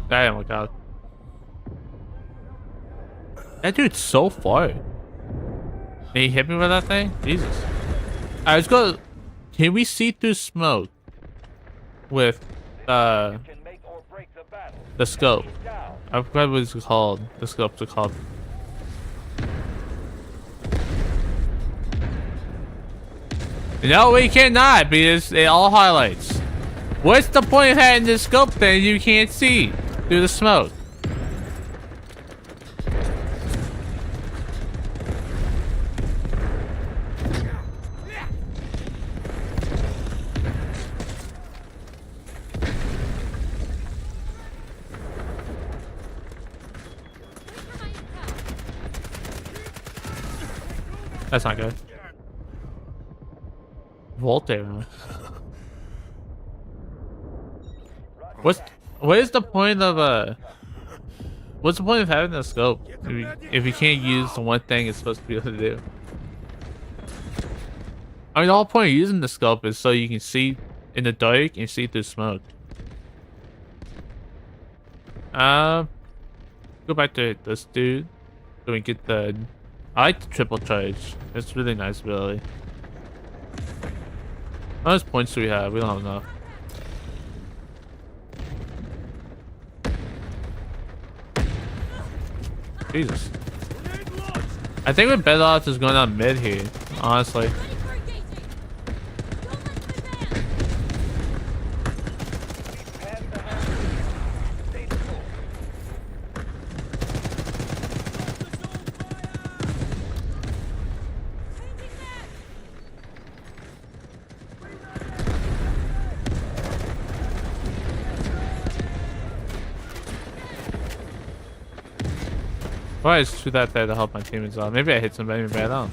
Damn, look out. That dude's so far. Can he hit me with that thing? Jesus. Alright, let's go. Can we see through smoke with Can make or break the battle. the scope? Down. I forgot what it's called. The scopes are called. No, we cannot because it all highlights. What's the point of having this scope then you can't see through the smoke? That's not good. Volt arrow. What is the point of what's the point of having a scope if you can't use the one thing it's supposed to be able to do? I mean, the whole point of using the scope is so you can see in the dark and see through smoke. Go back to this dude so we get the. I like the triple charge. It's really nice ability. How much points do we have? We don't have enough. Jesus. I think we're better off just going on mid here, honestly. Why is shoot that there to help my teammates out? Maybe I hit somebody, maybe I don't.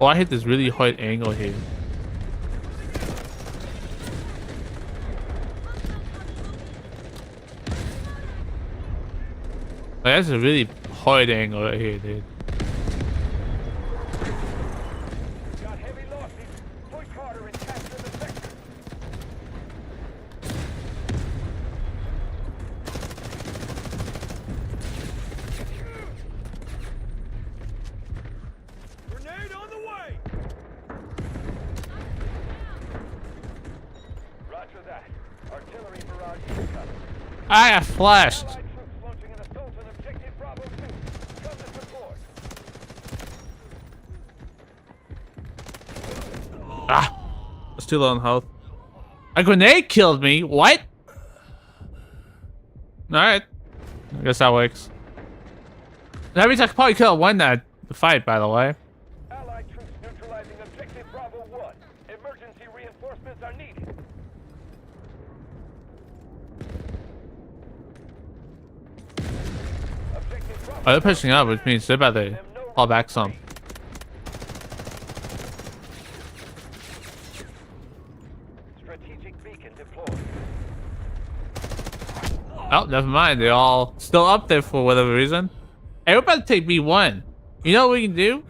Oh, I hit this really hard angle here. Like, that's a really hard angle right here, dude. Got heavy losses. Push harder and capture the sector. Grenade on the way. Roger that. Artillery barrage incoming. I got flashed. Allied troops launching an assault on objective Bravo 2. Come to support. Ah, that's too low on health. A grenade killed me. What? All right, I guess that works. That means I could probably kill one that the fight, by the way. Allied troops neutralizing objective Bravo 1. Emergency reinforcements are needed. Objective Bravo Oh, they're pushing up, which means they're about to fall back some. strategic beacon deployed. Oh, never mind. They're all still up there for whatever reason. Hey, we're about to take B1. You know what we can do?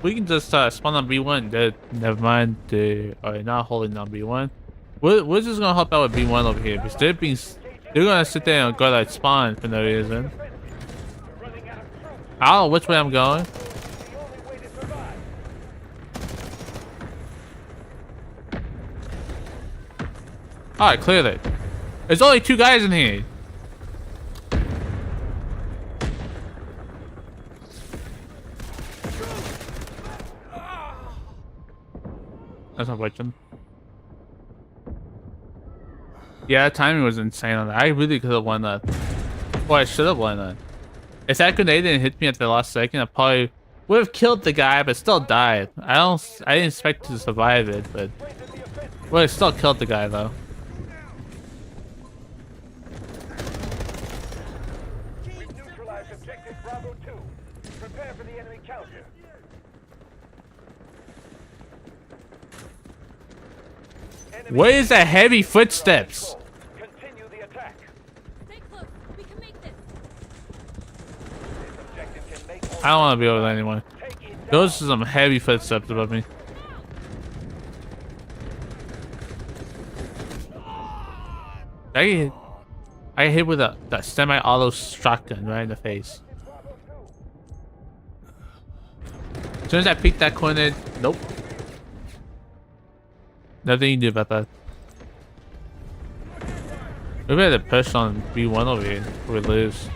We can just spawn on B1. Never mind. They are not holding on B1. We're just gonna help out with B1 over here because they're gonna sit there and go like spawn for no reason. Running out of troops. I don't know which way I'm going. The only way to survive. Alright, clear it. There's only 2 guys in here. That's not watching. Yeah, that timing was insane on that. I really could have won that. Well, I should have won that. If that grenade didn't hit me at the last second, I probably would have killed the guy, but still died. I didn't expect to survive it, but would have still killed the guy though. We've neutralized objective Bravo 2. Prepare for the enemy counter. Enemy What is that heavy footsteps? Continue the attack. Stay close. We can make this. This objective can make or I don't want to be over there anymore. take it down. Those are some heavy footsteps above me. I get hit with that semi-auto shotgun right in the face. As soon as I peeked that corner, nope. Nothing you can do about that. We better push on B1 over here or we lose.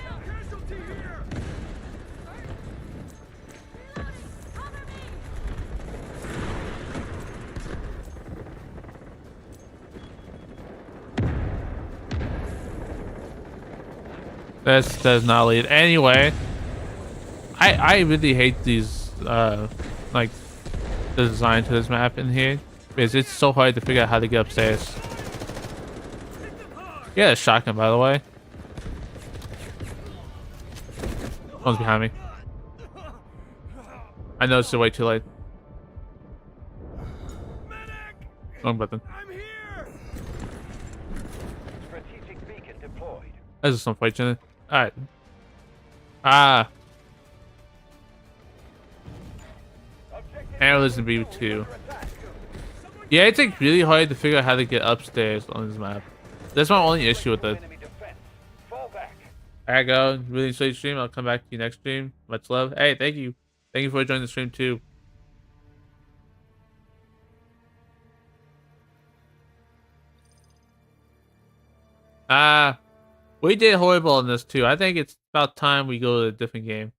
This does not lead anyway. I really hate these like the design to this map in here because it's so hard to figure out how to get upstairs. Yeah, a shotgun by the way. One's behind me. I noticed it way too late. Wrong button. Strategic beacon deployed. There's some fight in it. Alright. Ah. Arrows in B2. Yeah, it's like really hard to figure out how to get upstairs on this map. That's my only issue with it. Enemy defense. Fall back. Alright, go. Really enjoyed the stream. I'll come back to you next stream. Much love. Hey, thank you. Thank you for joining the stream too. We did horrible in this too. I think it's about time we go to a different game.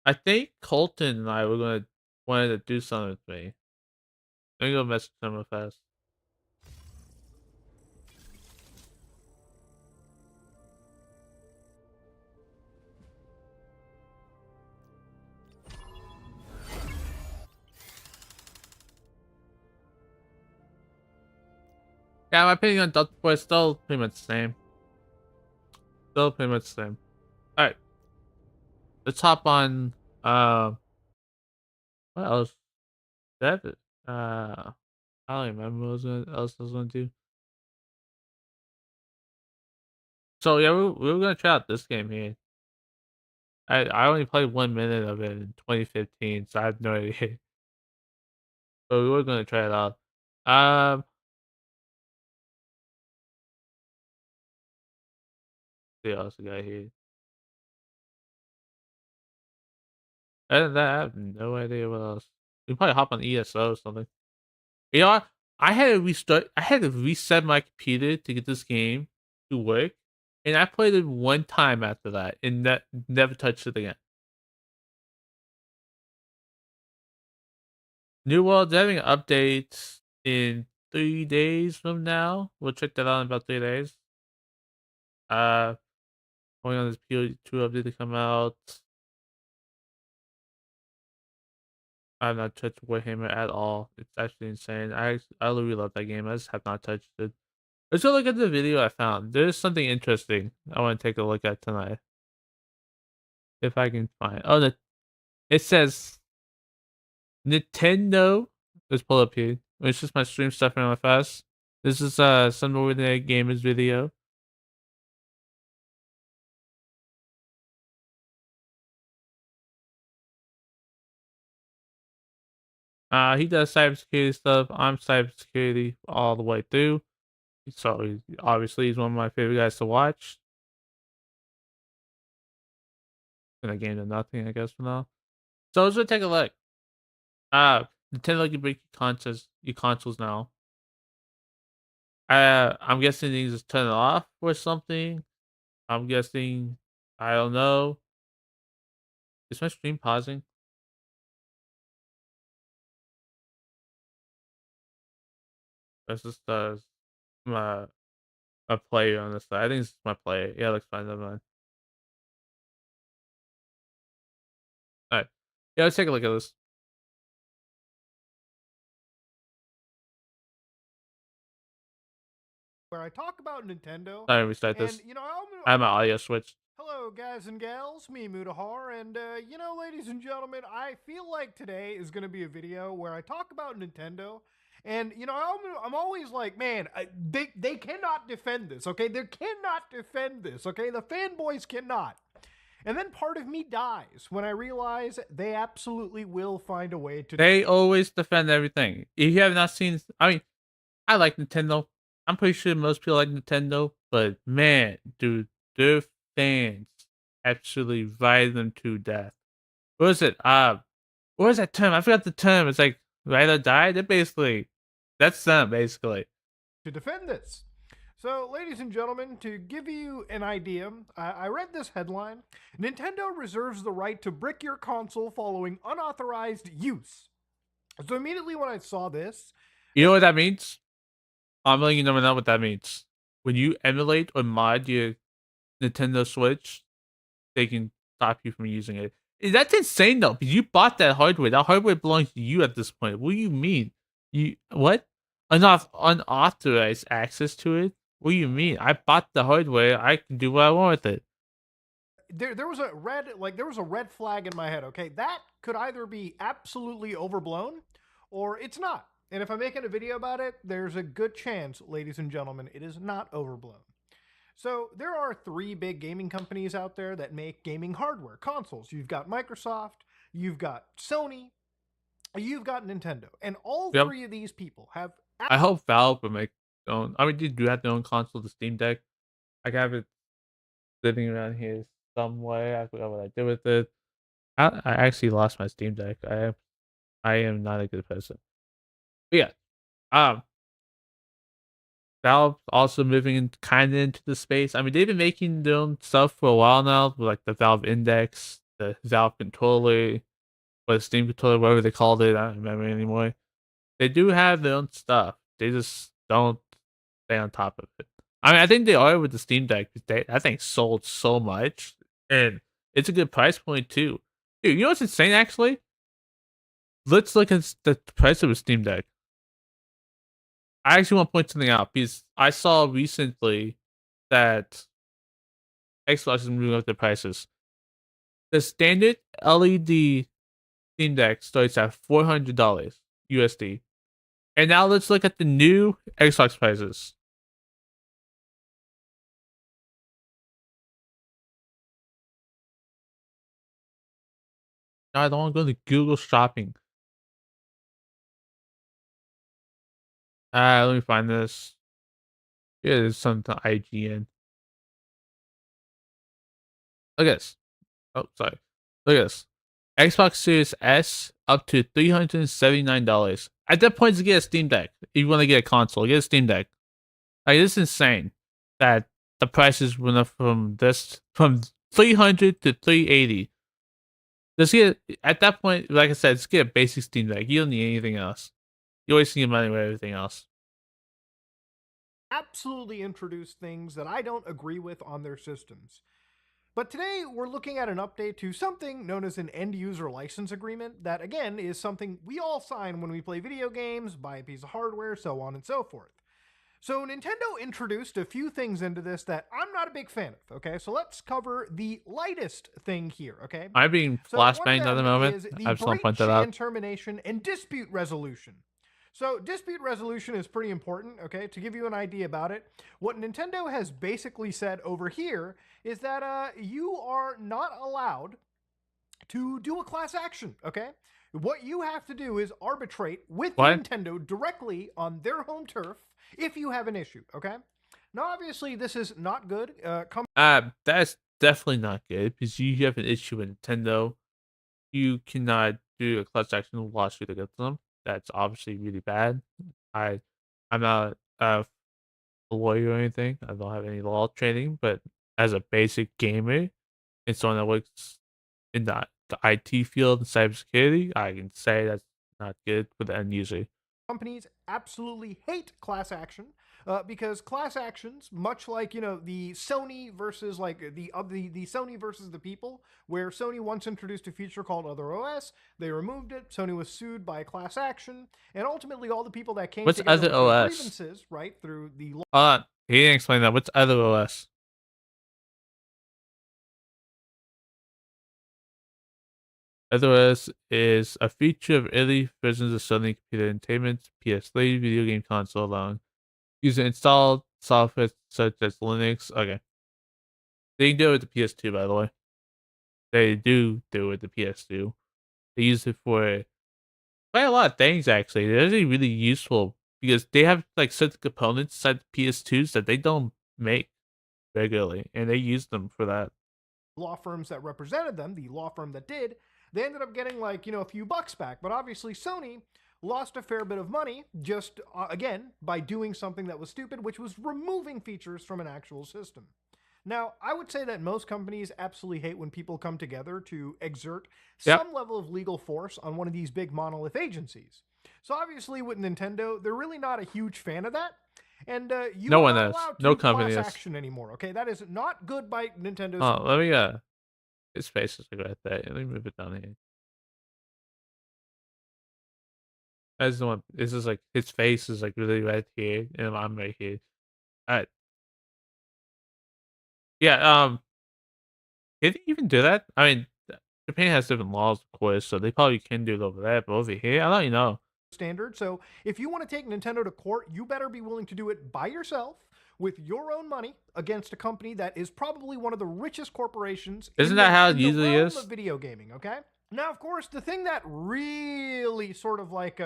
I think Colton and I were wanted to do something with me. Let me go message them real fast. Yeah, my opinion on Delta Boy is still pretty much the same. Still pretty much the same. Alright. Let's hop on what else? That I don't remember what else I was gonna do. So yeah, we were gonna try out this game here. I only played 1 minute of it in 2015, so I have no idea. But we were gonna try it out. See what else we got here. Other than that, I have no idea what else. We probably hop on ESO or something. You know what? I had to reset my computer to get this game to work, and I played it one time after that, and never touched it again. New World's having updates in 3 days from now. We'll check that out in about 3 days. Going on this PO2 update to come out. I've not touched Warhammer at all. It's actually insane. I really love that game. I just have not touched it. Let's go look at the video I found. There's something interesting I want to take a look at tonight. If I can find. Oh, it says Nintendo. Let's pull up here. It's just my stream stuff really fast. This is some ordinary gamers video. He does cybersecurity stuff. I'm cybersecurity all the way through. So obviously he's one of my favorite guys to watch. Gonna gain to nothing, I guess, for now. So let's go take a look. Nintendo can break your consoles now. I'm guessing they just turn it off or something. I'm guessing, I don't know. Is my stream pausing? This is my a player on this side. I think this is my player. Yeah, looks fine. Never mind. Alright. Yeah, let's take a look at this. Where I talk about Nintendo. Sorry, restart this. And, I have my audio switched. Hello, guys and gals. Me, Mutahar. And, ladies and gentlemen, I feel like today is going to be a video where I talk about Nintendo. And, I'm always like, man, they cannot defend this, okay? They cannot defend this, okay? The fanboys cannot. And then part of me dies when I realize they absolutely will find a way to... They always defend everything. If you have not seen... I mean, I like Nintendo. I'm pretty sure most people like Nintendo. But, man, dude, their fans actually ride them to death. What is it? What is that term? I forgot the term. It's like, ride or die? They're basically... That's them, basically. To defend this. So, ladies and gentlemen, to give you an idea, I read this headline. Nintendo reserves the right to brick your console following unauthorized use. So immediately when I saw this... You know what that means? I'm letting you know what that means. When you emulate or mod your Nintendo Switch, they can stop you from using it. That's insane, though, because you bought that hardware. That hardware belongs to you at this point. What do you mean? What? Unauthorized access to it? What do you mean? I bought the hardware. I can do what I want with it. There was a red flag in my head, okay? That could either be absolutely overblown or it's not. And if I'm making a video about it, there's a good chance, ladies and gentlemen, it is not overblown. So there are 3 big gaming companies out there that make gaming hardware, consoles. You've got Microsoft, you've got Sony, you've got Nintendo. And all 3 of these people have... I hope Valve will make their own... I mean, they do have their own console, the Steam Deck. I have it sitting around here somewhere. I forgot what I did with it. I actually lost my Steam Deck. I am not a good person. But yeah. Valve also moving kind of into the space. I mean, they've been making their own stuff for a while now, like the Valve Index, the Valve controller, or the Steam controller, whatever they called it. I don't remember anymore. They do have their own stuff. They just don't stay on top of it. I mean, I think they are with the Steam Deck. That thing sold so much, and it's a good price point too. Dude, you know what's insane? Actually, let's look at the price of a Steam Deck. I actually want to point something out because I saw recently that Xbox is moving up their prices. The standard LED Steam Deck starts at $400 USD. And now let's look at the new Xbox prices. I don't want to go to Google Shopping. Let me find this. Yeah, there's some to IGN. Look at this. Oh, sorry. Look at this. Xbox Series S up to $379. At that point, to get a Steam Deck. If you want to get a console, get a Steam Deck. Like, this is insane that the prices went up from 300 to 380. Just get, at that point, like I said, just get a basic Steam Deck. You don't need anything else. You're wasting your money with everything else. Absolutely introduce things that I don't agree with on their systems. But today we're looking at an update to something known as an end user license agreement that, again, is something we all sign when we play video games, buy a piece of hardware, so on and so forth. So Nintendo introduced a few things into this that I'm not a big fan of, okay? So let's cover the lightest thing here, okay? I'm being flashbanged at the moment. I just want to point that out. And termination and dispute resolution. So dispute resolution is pretty important, okay? To give you an idea about it, what Nintendo has basically said over here is that you are not allowed to do a class action, okay? What you have to do is arbitrate with Nintendo directly on their home turf if you have an issue, okay? Now, obviously, this is not good. That's definitely not good because you have an issue with Nintendo. You cannot do a class action lawsuit against them. That's obviously really bad. I'm not a lawyer or anything. I don't have any law training, but as a basic gamer and someone that works in the IT field and cybersecurity, I can say that's not good for the end user. Companies absolutely hate class action because class actions, much like, you know, the Sony versus like the Sony versus the people, where Sony once introduced a feature called Other OS, they removed it. Sony was sued by a class action, and ultimately all the people that came together Other OS? Grievances, right, through the Hold on, he didn't explain that. What's Other OS? OS is a feature of early versions of Sony Computer Entertainment's PS3 video game console alone. Using installed software such as Linux. Okay. They can do it with the PS2, by the way. They do it with the PS2. They use it for quite a lot of things, actually. They're actually really useful because they have like certain components inside the PS2s that they don't make regularly, and they use them for that. Law firms that represented them, the law firm that did, they ended up getting like, you know, a few bucks back. But obviously Sony lost a fair bit of money just, again, by doing something that was stupid, which was removing features from an actual system. Now, I would say that most companies absolutely hate when people come together to exert some level of legal force on one of these big monolith agencies. So obviously with Nintendo, they're really not a huge fan of that. And you no are one not is. allowed to No do company class is. action anymore. Okay, that is not good by Nintendo's. Oh, let me his face is like right there. Let me move it down here. I just want. This is like his face is like really right here, and I'm right here. Alright. Yeah. Can they even do that? I mean, Japan has different laws, of course, so they probably can do it over there. But over here, I don't even know. Standard. So if you want to take Nintendo to court, you better be willing to do it by yourself with your own money against a company that is probably one of the richest corporations. Isn't that how it usually is? Of video gaming, okay? Now, of course, the thing that really sort of like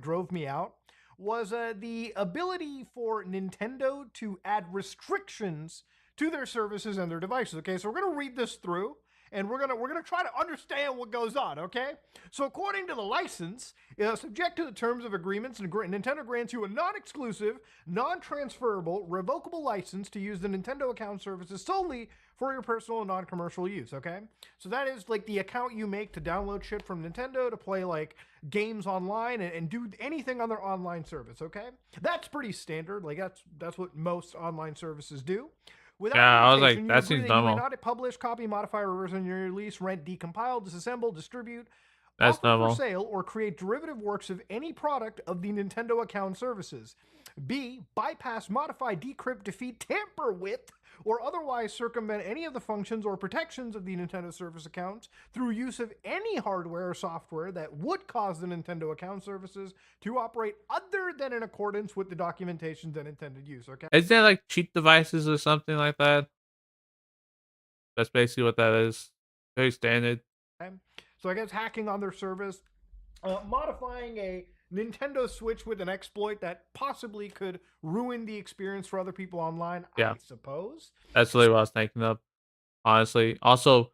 drove me out was the ability for Nintendo to add restrictions to their services and their devices. Okay, so we're going to read this through, and we're gonna try to understand what goes on. Okay. So according to the license, subject to the terms of agreements, Nintendo grants you a non-exclusive, non-transferable, revocable license to use the Nintendo account services solely for your personal and non-commercial use. Okay. So that is like the account you make to download shit from Nintendo to play like games online and do anything on their online service. Okay. That's pretty standard. Like that's what most online services do. Without Yeah, I was like, limitation, you that agree seems that you may normal. not publish, copy, modify, reverse engineer, release, rent, decompile, disassemble, distribute, That's offer normal. for sale, or create derivative works of any product of the Nintendo account services. B. Bypass, modify, decrypt, defeat, tamper with, or otherwise circumvent any of the functions or protections of the Nintendo service accounts through use of any hardware or software that would cause the Nintendo account services to operate other than in accordance with the documentations and intended use. Okay. Is there like cheat devices or something like that? That's basically what that is. Very standard. So I guess hacking on their service, modifying a Nintendo Switch with an exploit that possibly could ruin the experience for other people online, Yeah. I suppose. That's really what I was thinking of, honestly. Also,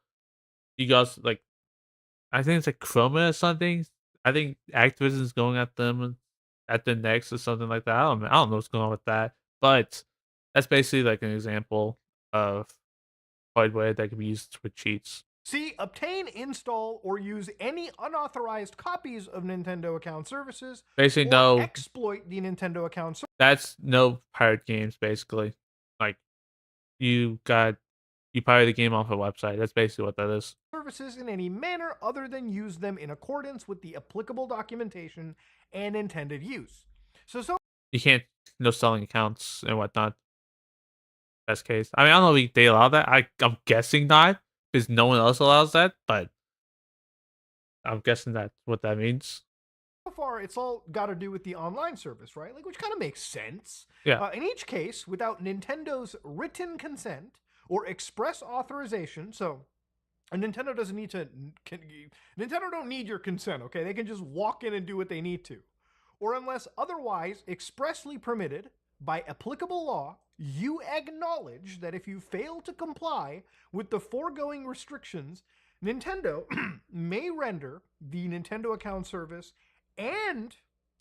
you guys like, I think it's like Chroma or something. I think Activision's going at them at the next or something like that. I don't know what's going on with that, but that's basically like an example of hardware that can be used with cheats. C. Obtain, install, or use any unauthorized copies of Nintendo account services. Basically, or no. exploit the Nintendo account services. That's no pirate games, basically. Like, you pirate the game off a website. That's basically what that is. Services in any manner other than use them in accordance with the applicable documentation and intended use. So You can't, no selling accounts and whatnot. Best case. I mean, I don't know if they allow that. I'm guessing not, because no one else allows that, but I'm guessing that's what that means. so far, it's all got to do with the online service, right? Like, which kind of makes sense. Yeah. In each case, without Nintendo's written consent or express authorization, so Nintendo doesn't need to. Nintendo don't need your consent, okay? They can just walk in and do what they need to, or unless otherwise expressly permitted by applicable law, you acknowledge that if you fail to comply with the foregoing restrictions, Nintendo may render the Nintendo account service and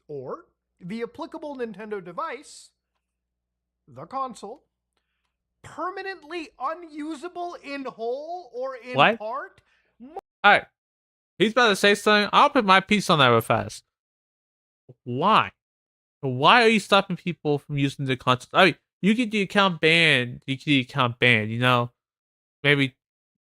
or the applicable Nintendo device, the console, permanently unusable in whole or in What? part. Alright. He's about to say something. I'll put my piece on that real fast. Why? Why are you stopping people from using the console? I mean, you get the account banned. You know? Maybe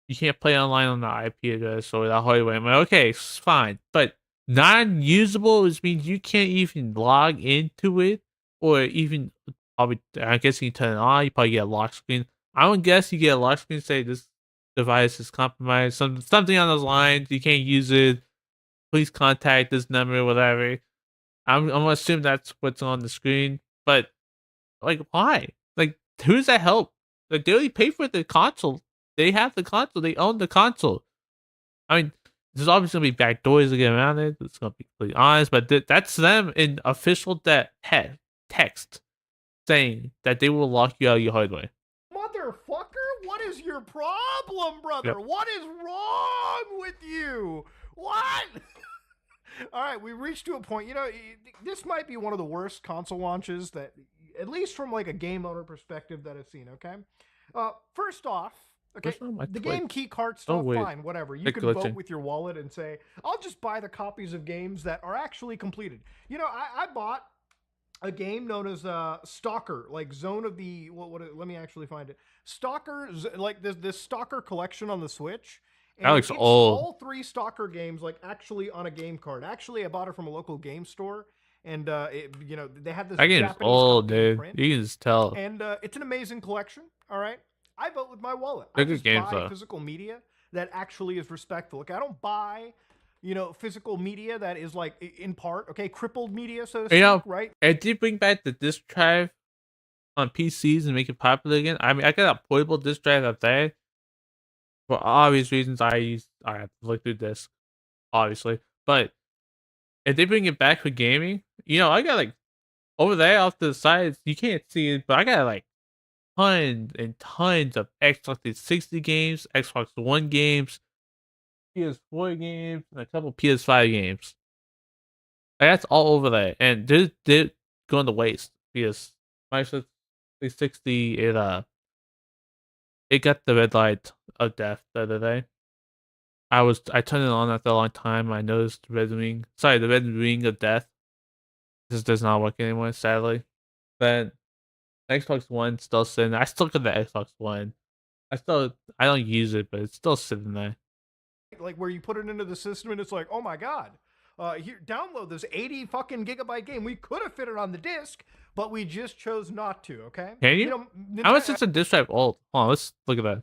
you can't play online on the IP address or the hardware. I'm like, okay, it's fine. But non-usable means you can't even log into it, or even probably. I guess you can turn it on. You probably get a lock screen. I would guess you get a lock screen say this device is compromised. Something on those lines. You can't use it. Please contact this number, whatever. I'm gonna assume that's what's on the screen. But like, why? Like, who does that help? Like, they already pay for the console. They have the console. They own the console. I mean, there's obviously gonna be backdoors to get around it. It's gonna be completely honest, but that's them in official text saying that they will lock you out of your hardware. Motherfucker, what is your problem, brother? Yep. What is wrong with you? What? All right, we reached to a point. You know, this might be one of the worst console launches that, at least from like a game owner perspective, that I've seen. Okay, first off, okay, What's wrong with the my game key card stuff, weird. fine, whatever. You They're can vote glitching. with your wallet and say, I'll just buy the copies of games that are actually completed. You know, I bought a game known as Stalker, like Zone of the let me actually find it. Stalker, like this Stalker collection on the Switch. And That looks it's old. all three Stalker games, like actually on a game card. Actually, I bought it from a local game store, and you know, they had this. That game's Japanese old, copy in dude. print, You can just tell. and it's an amazing collection. All right, I vote with my wallet. They're I good just games, buy though. physical media that actually is respectful. Like, I don't buy, you know, physical media that is like in part, okay, crippled media, so to speak, You know, right? it did bring back the disk drive on PCs and make it popular again. I mean, I got a portable disk drive up there. For obvious reasons, I have to look through disk, obviously. But if they bring it back for gaming, you know, I got like over there off to the side, you can't see it, but I got like tons and tons of Xbox 360 games, Xbox One games, PS4 games and a couple PS5 games. Like, that's all over there, and they're going to waste because Microsoft 360 it got the red light of death the other day. I turned it on after a long time. I noticed the red ring of death. This does not work anymore, sadly. But Xbox One still sitting. I still got the Xbox One. I don't use it, but it's still sitting there. Like where you put it into the system and it's like, oh my god, here, download this 80 fucking gigabyte game. We could have fit it on the disc, but we just chose not to. Okay? Can you? know, How much is a disc drive old? Hold on, let's look at that.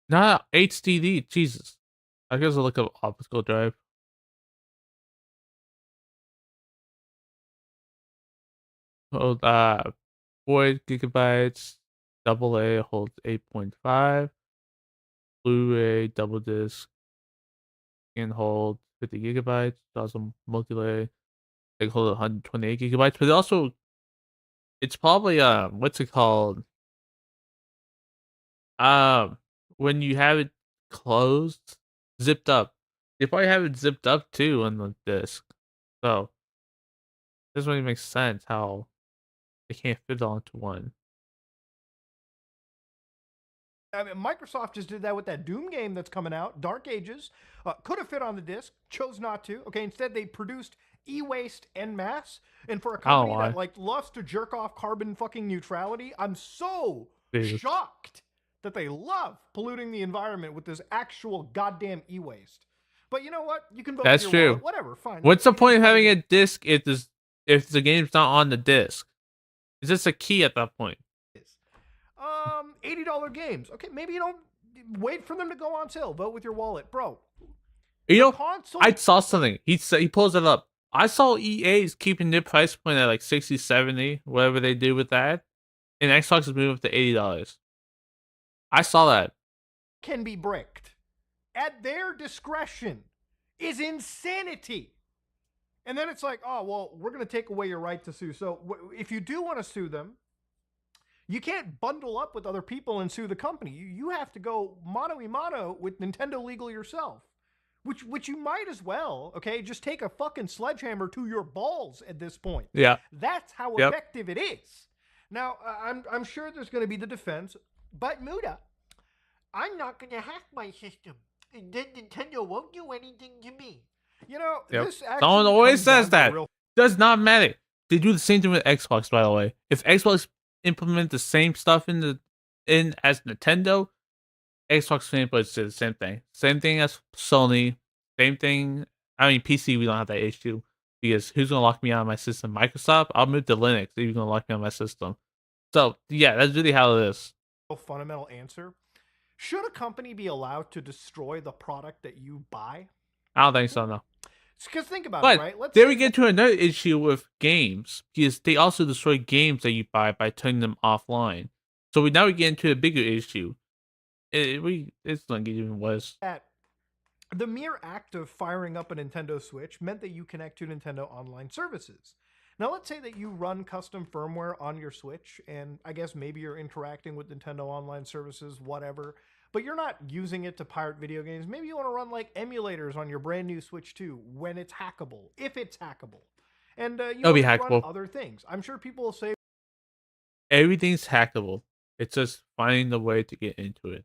Not HDD. Jesus. I guess I'll look up optical drive. Oh, 4 gigabytes. AA holds 8.5. Blu-ray double disc can hold 50 gigabytes. Also multi-layer. They can hold 128 gigabytes, but it's probably what's it called? When you have it closed, zipped up. They probably have it zipped up too on the disc. So it doesn't really make sense how they can't fit it onto one. I mean, Microsoft just did that with that Doom game that's coming out, Dark Ages. Could have fit on the disc, chose not to. Okay, instead they produced e-waste en masse. And for a company that like loves to jerk off carbon fucking neutrality, I'm so shocked that they love polluting the environment with this actual goddamn e-waste. But you know what? You can vote That's with your true. wallet. Whatever, fine. What's the point of having a disc if the game's not on the disc? Is this a key at that point? $80 games. Okay, maybe you don't wait for them to go on sale. Vote with your wallet, bro. You know, I saw something. He pulls it up. I saw EA's keeping their price point at like 60, 70, whatever they do with that, and Xbox is moving up to $80. I saw that. Can be bricked at their discretion is insanity. And then it's like, oh, well, we're going to take away your right to sue. So if you do want to sue them, you can't bundle up with other people and sue the company. You have to go mano a mano with Nintendo Legal yourself, which you might as well, okay? Just take a fucking sledgehammer to your balls at this point. Yeah. That's how effective it is. Now, I'm sure there's going to be the defense, but Muda, I'm not going to hack my system, and then Nintendo won't do anything to me. You know, this actually someone always says that. Real... Does not matter. They do the same thing with Xbox, by the way. If Xbox implement the same stuff in as Nintendo, Xbox fanboys do the same thing. Same thing as Sony. Same thing. I mean, PC, we don't have that issue because who's gonna lock me out of my system? Microsoft. I'll move to Linux if you're gonna lock me out of my system. So yeah, that's really how it is. Fundamental answer: should a company be allowed to destroy the product that you buy? I don't think so. No. Because think about it, right? Then we get to another issue with games because they also destroy games that you buy by turning them offline. So now we get into a bigger issue. It's gonna get even worse. The mere act of firing up a Nintendo Switch meant that you connect to Nintendo online services. Now, let's say that you run custom firmware on your Switch, and I guess maybe you're interacting with Nintendo online services, whatever, but you're not using it to pirate video games. Maybe you want to run like emulators on your brand new Switch 2 when it's hackable, if it's hackable. And you It'll be want to hackable. run other things. I'm sure people will say everything's hackable. It's just finding the way to get into it.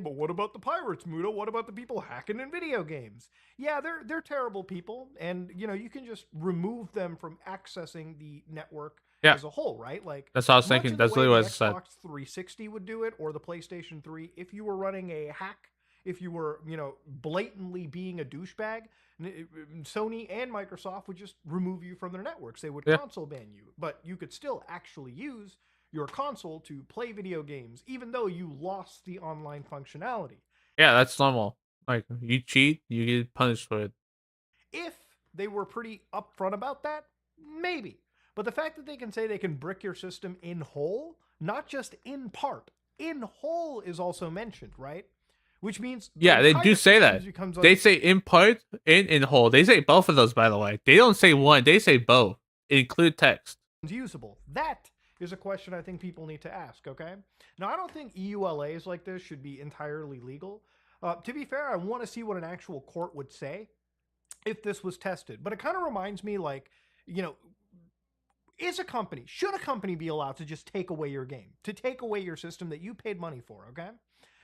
But what about the pirates, Muda? What about the people hacking in video games? Yeah, they're terrible people, and you know you can just remove them from accessing the network as a whole, right? Like that's what I was thinking. That's really what I said. Xbox 360 would do it, or the PlayStation 3. If you were running a hack, if you were blatantly being a douchebag, Sony and Microsoft would just remove you from their networks. They would console ban you, but you could still actually use your console to play video games, even though you lost the online functionality. Yeah, that's normal. Like, you cheat, you get punished for it. If they were pretty upfront about that, maybe. But the fact that they can say they can brick your system in whole, not just in part, in whole is also mentioned, right? Which means they do say that. They say in part and in whole. They say both of those, by the way. They don't say one. They say both. Include text. usable? That is a question I think people need to ask, okay? Now, I don't think EULAs like this should be entirely legal. To be fair, I want to see what an actual court would say if this was tested. But it kind of reminds me, like, you know, should a company be allowed to just take away your game, to take away your system that you paid money for, okay?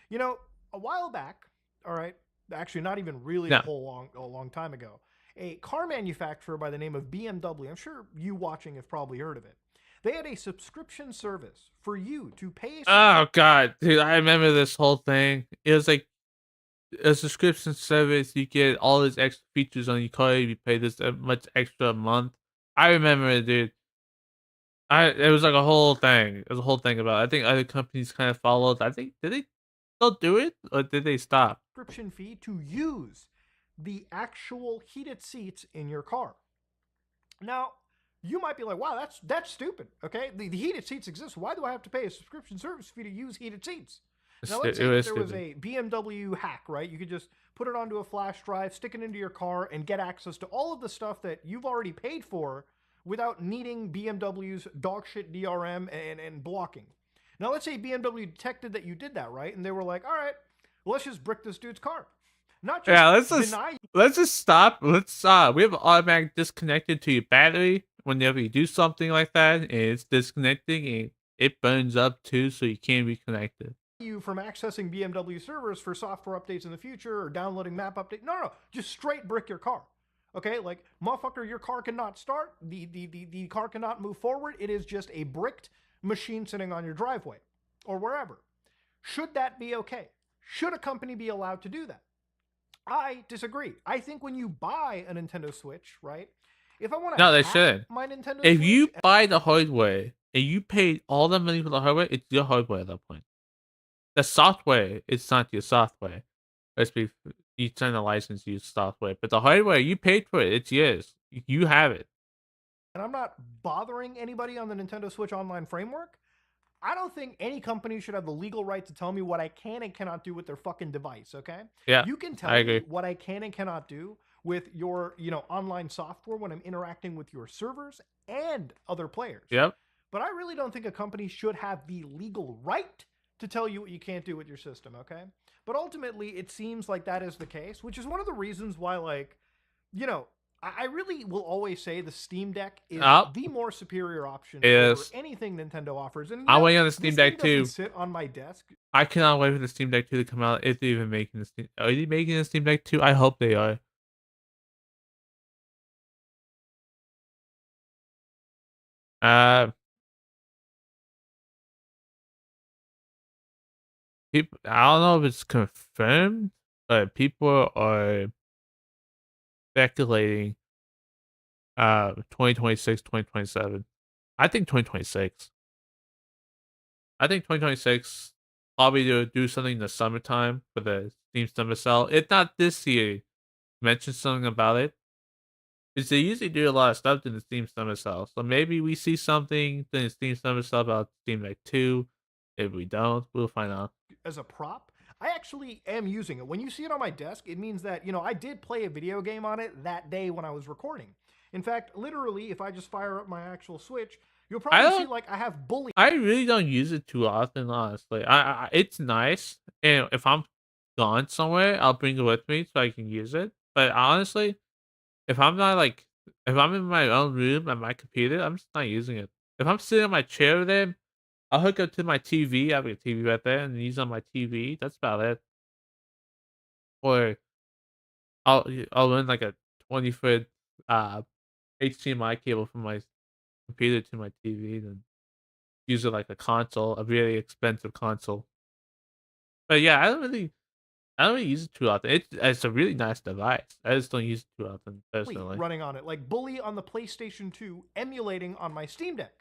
You know, a while back, all right, actually not even really a long time ago, a car manufacturer by the name of BMW, I'm sure you watching have probably heard of it. They had a subscription service for you to pay. Oh god, dude, I remember this whole thing. It was like a subscription service. You get all these extra features on your car if you pay this much extra a month. I remember it, dude. It was like a whole thing. It was a whole thing about it. I think other companies kind of followed. I think did they still do it or did they stop? Subscription fee to use the actual heated seats in your car. Now, you might be like, wow, that's stupid. Okay, the heated seats exist. Why do I have to pay a subscription service fee to use heated seats? Now, let's say there was a BMW hack, right? You could just put it onto a flash drive, stick it into your car, and get access to all of the stuff that you've already paid for without needing BMW's dogshit DRM and blocking. Now, let's say BMW detected that you did that, right? And they were like, all right, well, let's just brick this dude's car. Not just let's just stop. We have automatic disconnected to your battery whenever you do something like that, and it's disconnecting and it burns up too, so you can't reconnect it. You from accessing BMW servers for software updates in the future or downloading map update. No, just straight brick your car. Okay, like, motherfucker, your car cannot start. The car cannot move forward. It is just a bricked machine sitting on your driveway or wherever. Should that be okay? Should a company be allowed to do that? I disagree. I think when you buy a Nintendo Switch, right? If I want to they shouldn't. My Nintendo if Switch, you buy the hardware and you paid all the money for the hardware, it's your hardware at that point. The software, it's not your software. You turn the license to use software, but the hardware, you paid for it. It's yours. You have it. And I'm not bothering anybody on the Nintendo Switch Online framework. I don't think any company should have the legal right to tell me what I can and cannot do with their fucking device, okay? Yeah, you can tell me what I can and cannot do with your, online software when I'm interacting with your servers and other players. Yep. But I really don't think a company should have the legal right to tell you what you can't do with your system, okay? But ultimately, it seems like that is the case, which is one of the reasons why, like, I really will always say the Steam Deck is the more superior option over anything Nintendo offers. And I'm waiting on the Steam Deck too. Sit on my desk. I cannot wait for the Steam Deck 2 to come out. If they're even making the Steam, are they making the Steam Deck 2? I hope they are. I don't know if it's confirmed, but people are speculating 2026, 2027. I think 2026. I think 2026 probably to do something in the summertime for the Steam Summer Sale. If not this year, mention something about it. Because they usually do a lot of stuff in the Steam Summer Sale. So maybe we see something in the Steam Summer Sale about Steam Deck 2. If we don't, we'll find out. As a prop, I actually am using it. When you see it on my desk, it means that, I did play a video game on it that day when I was recording. In fact, literally, if I just fire up my actual Switch, you'll probably see, like, I have Bully. I really don't use it too often, honestly. It's nice, and if I'm gone somewhere, I'll bring it with me so I can use it. But honestly, if I'm in my own room at my computer, I'm just not using it. If I'm sitting on my chair there, I'll hook up to my TV. I have a TV right there and use on my TV. That's about it. Or I'll run like a 20-foot HDMI cable from my computer to my TV and use it like a console, a really expensive console. But yeah, I don't really use it too often. It's a really nice device. I just don't use it too often personally. Running on it, like Bully on the PlayStation 2, emulating on my Steam Deck.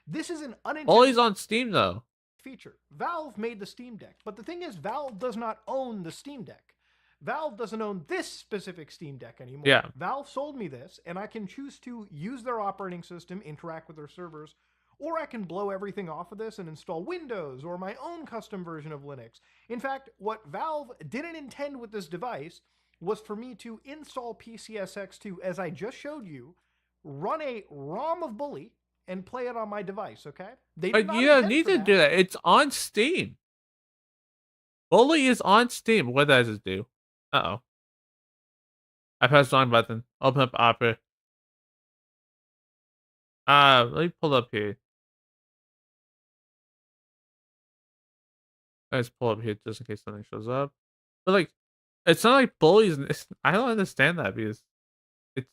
This is an unintended Always on Steam though. Feature. Valve made the Steam Deck, but the thing is, Valve does not own the Steam Deck. Valve doesn't own this specific Steam Deck anymore. Yeah. Valve sold me this, and I can choose to use their operating system, interact with their servers, or I can blow everything off of this and install Windows or my own custom version of Linux. In fact, what Valve didn't intend with this device was for me to install PCSX2, as I just showed you, run a ROM of Bully, and play it on my device, okay? They did But not you don't intend need for to do that. It's on Steam. Bully is on Steam. What does it do? Uh-oh. I pressed the wrong button. Open up Opera. Let me pull up here. Let's pull up here just in case something shows up. But like, it's not like bullies. I don't understand that because it's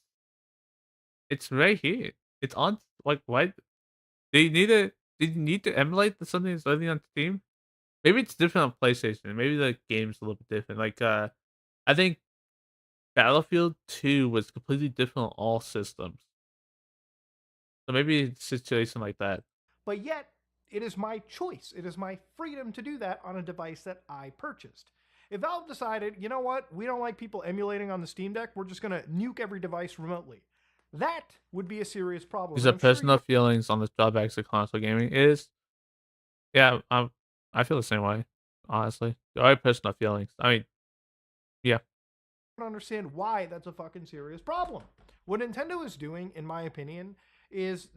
it's right here. It's on. Like, why? They need to. They need to emulate something that's running on Steam. Maybe it's different on PlayStation. Maybe the game's a little bit different. Like, I think Battlefield 2 was completely different on all systems. So maybe it's a situation like that. But yet, it is my choice. It is my freedom to do that on a device that I purchased. If Valve decided, you know what, we don't like people emulating on the Steam Deck, we're just going to nuke every device remotely. That would be a serious problem. These And are I'm sure personal feelings on the drawbacks of console gaming. Is yeah, I feel the same way. Honestly, there are personal feelings. I mean, yeah. don't understand why that's a fucking serious problem. What Nintendo is doing, in my opinion, is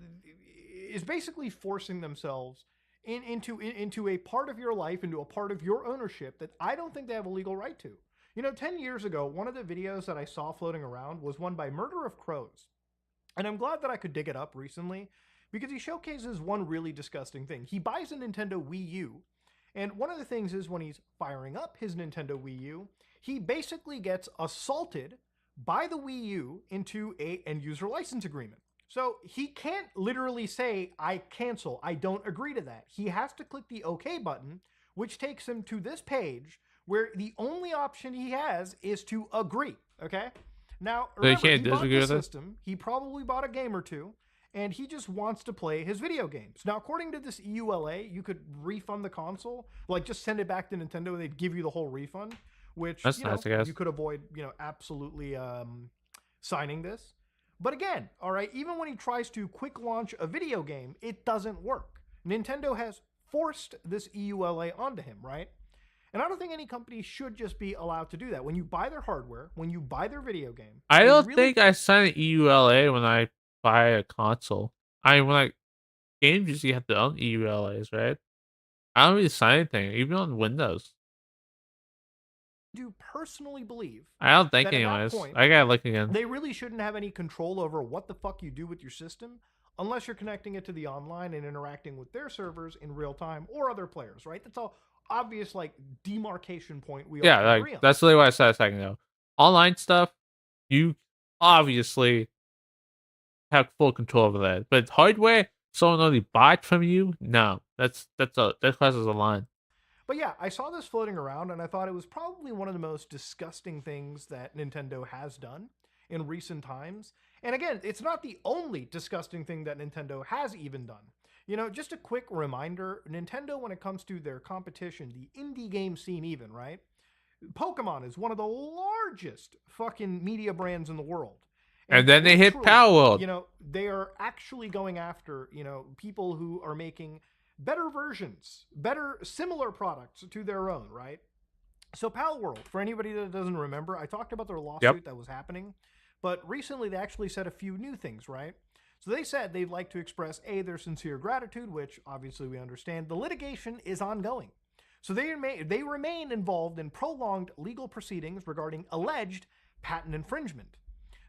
basically forcing themselves into a part of your life, into a part of your ownership that I don't think they have a legal right to. You know, 10 years ago, one of the videos that I saw floating around was one by Murder of Crows. And I'm glad that I could dig it up recently because he showcases one really disgusting thing. He buys a Nintendo Wii U, and one of the things is when he's firing up his Nintendo Wii U, he basically gets assaulted by the Wii U into a end user license agreement. So he can't literally say, I cancel, I don't agree to that. He has to click the OK button, which takes him to this page where the only option he has is to agree, okay? Now, remember, he bought the system, he probably bought a game or two, and he just wants to play his video games. Now, according to this EULA, you could refund the console, like just send it back to Nintendo and they'd give you the whole refund, which, that's you know, nice, I guess. you could avoid, you know, absolutely signing this. But again, all right, even when he tries to quick launch a video game, it doesn't work. Nintendo has forced this EULA onto him, right? And I don't think any company should just be allowed to do that. When you buy their hardware, when you buy their video game, I don't think I sign an EULA when I buy a console. Games usually have their own EULAs, right? I don't really sign anything, even on Windows. Do personally believe I don't think that anyways. Point, I gotta look again. They really shouldn't have any control over what the fuck you do with your system unless you're connecting it to the online and interacting with their servers in real time or other players, right? That's all obvious, like, demarcation point we all agree on. That's really what I said a second ago. Online stuff, you obviously have full control over that. But hardware, someone only bought from you, no. That crosses a line. But yeah, I saw this floating around and I thought it was probably one of the most disgusting things that Nintendo has done in recent times. And again, it's not the only disgusting thing that Nintendo has even done. You know, just a quick reminder, Nintendo, when it comes to their competition, the indie game scene even, right? Pokemon is one of the largest fucking media brands in the world. And then they hit Power World. You know, they are actually going after, you know, people who are making better versions, better similar products to their own, right? So Pal World, for anybody that doesn't remember, I talked about their lawsuit that was happening, but recently they actually said a few new things, right? So they said they'd like to express their sincere gratitude, which obviously we understand. The litigation is ongoing. So they remain involved in prolonged legal proceedings regarding alleged patent infringement.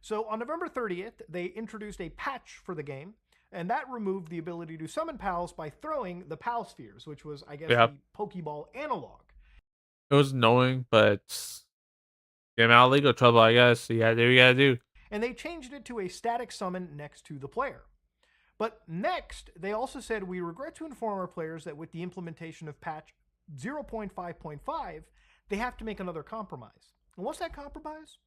So on November 30th, they introduced a patch for the game, and that removed the ability to summon pals by throwing the pal spheres, which was, I guess, the Pokeball analog. It was annoying, but get him out of legal trouble, I guess. You gotta do what you gotta do. And they changed it to a static summon next to the player. But next, they also said, we regret to inform our players that with the implementation of patch 0.5.5, they have to make another compromise. And what's that compromise?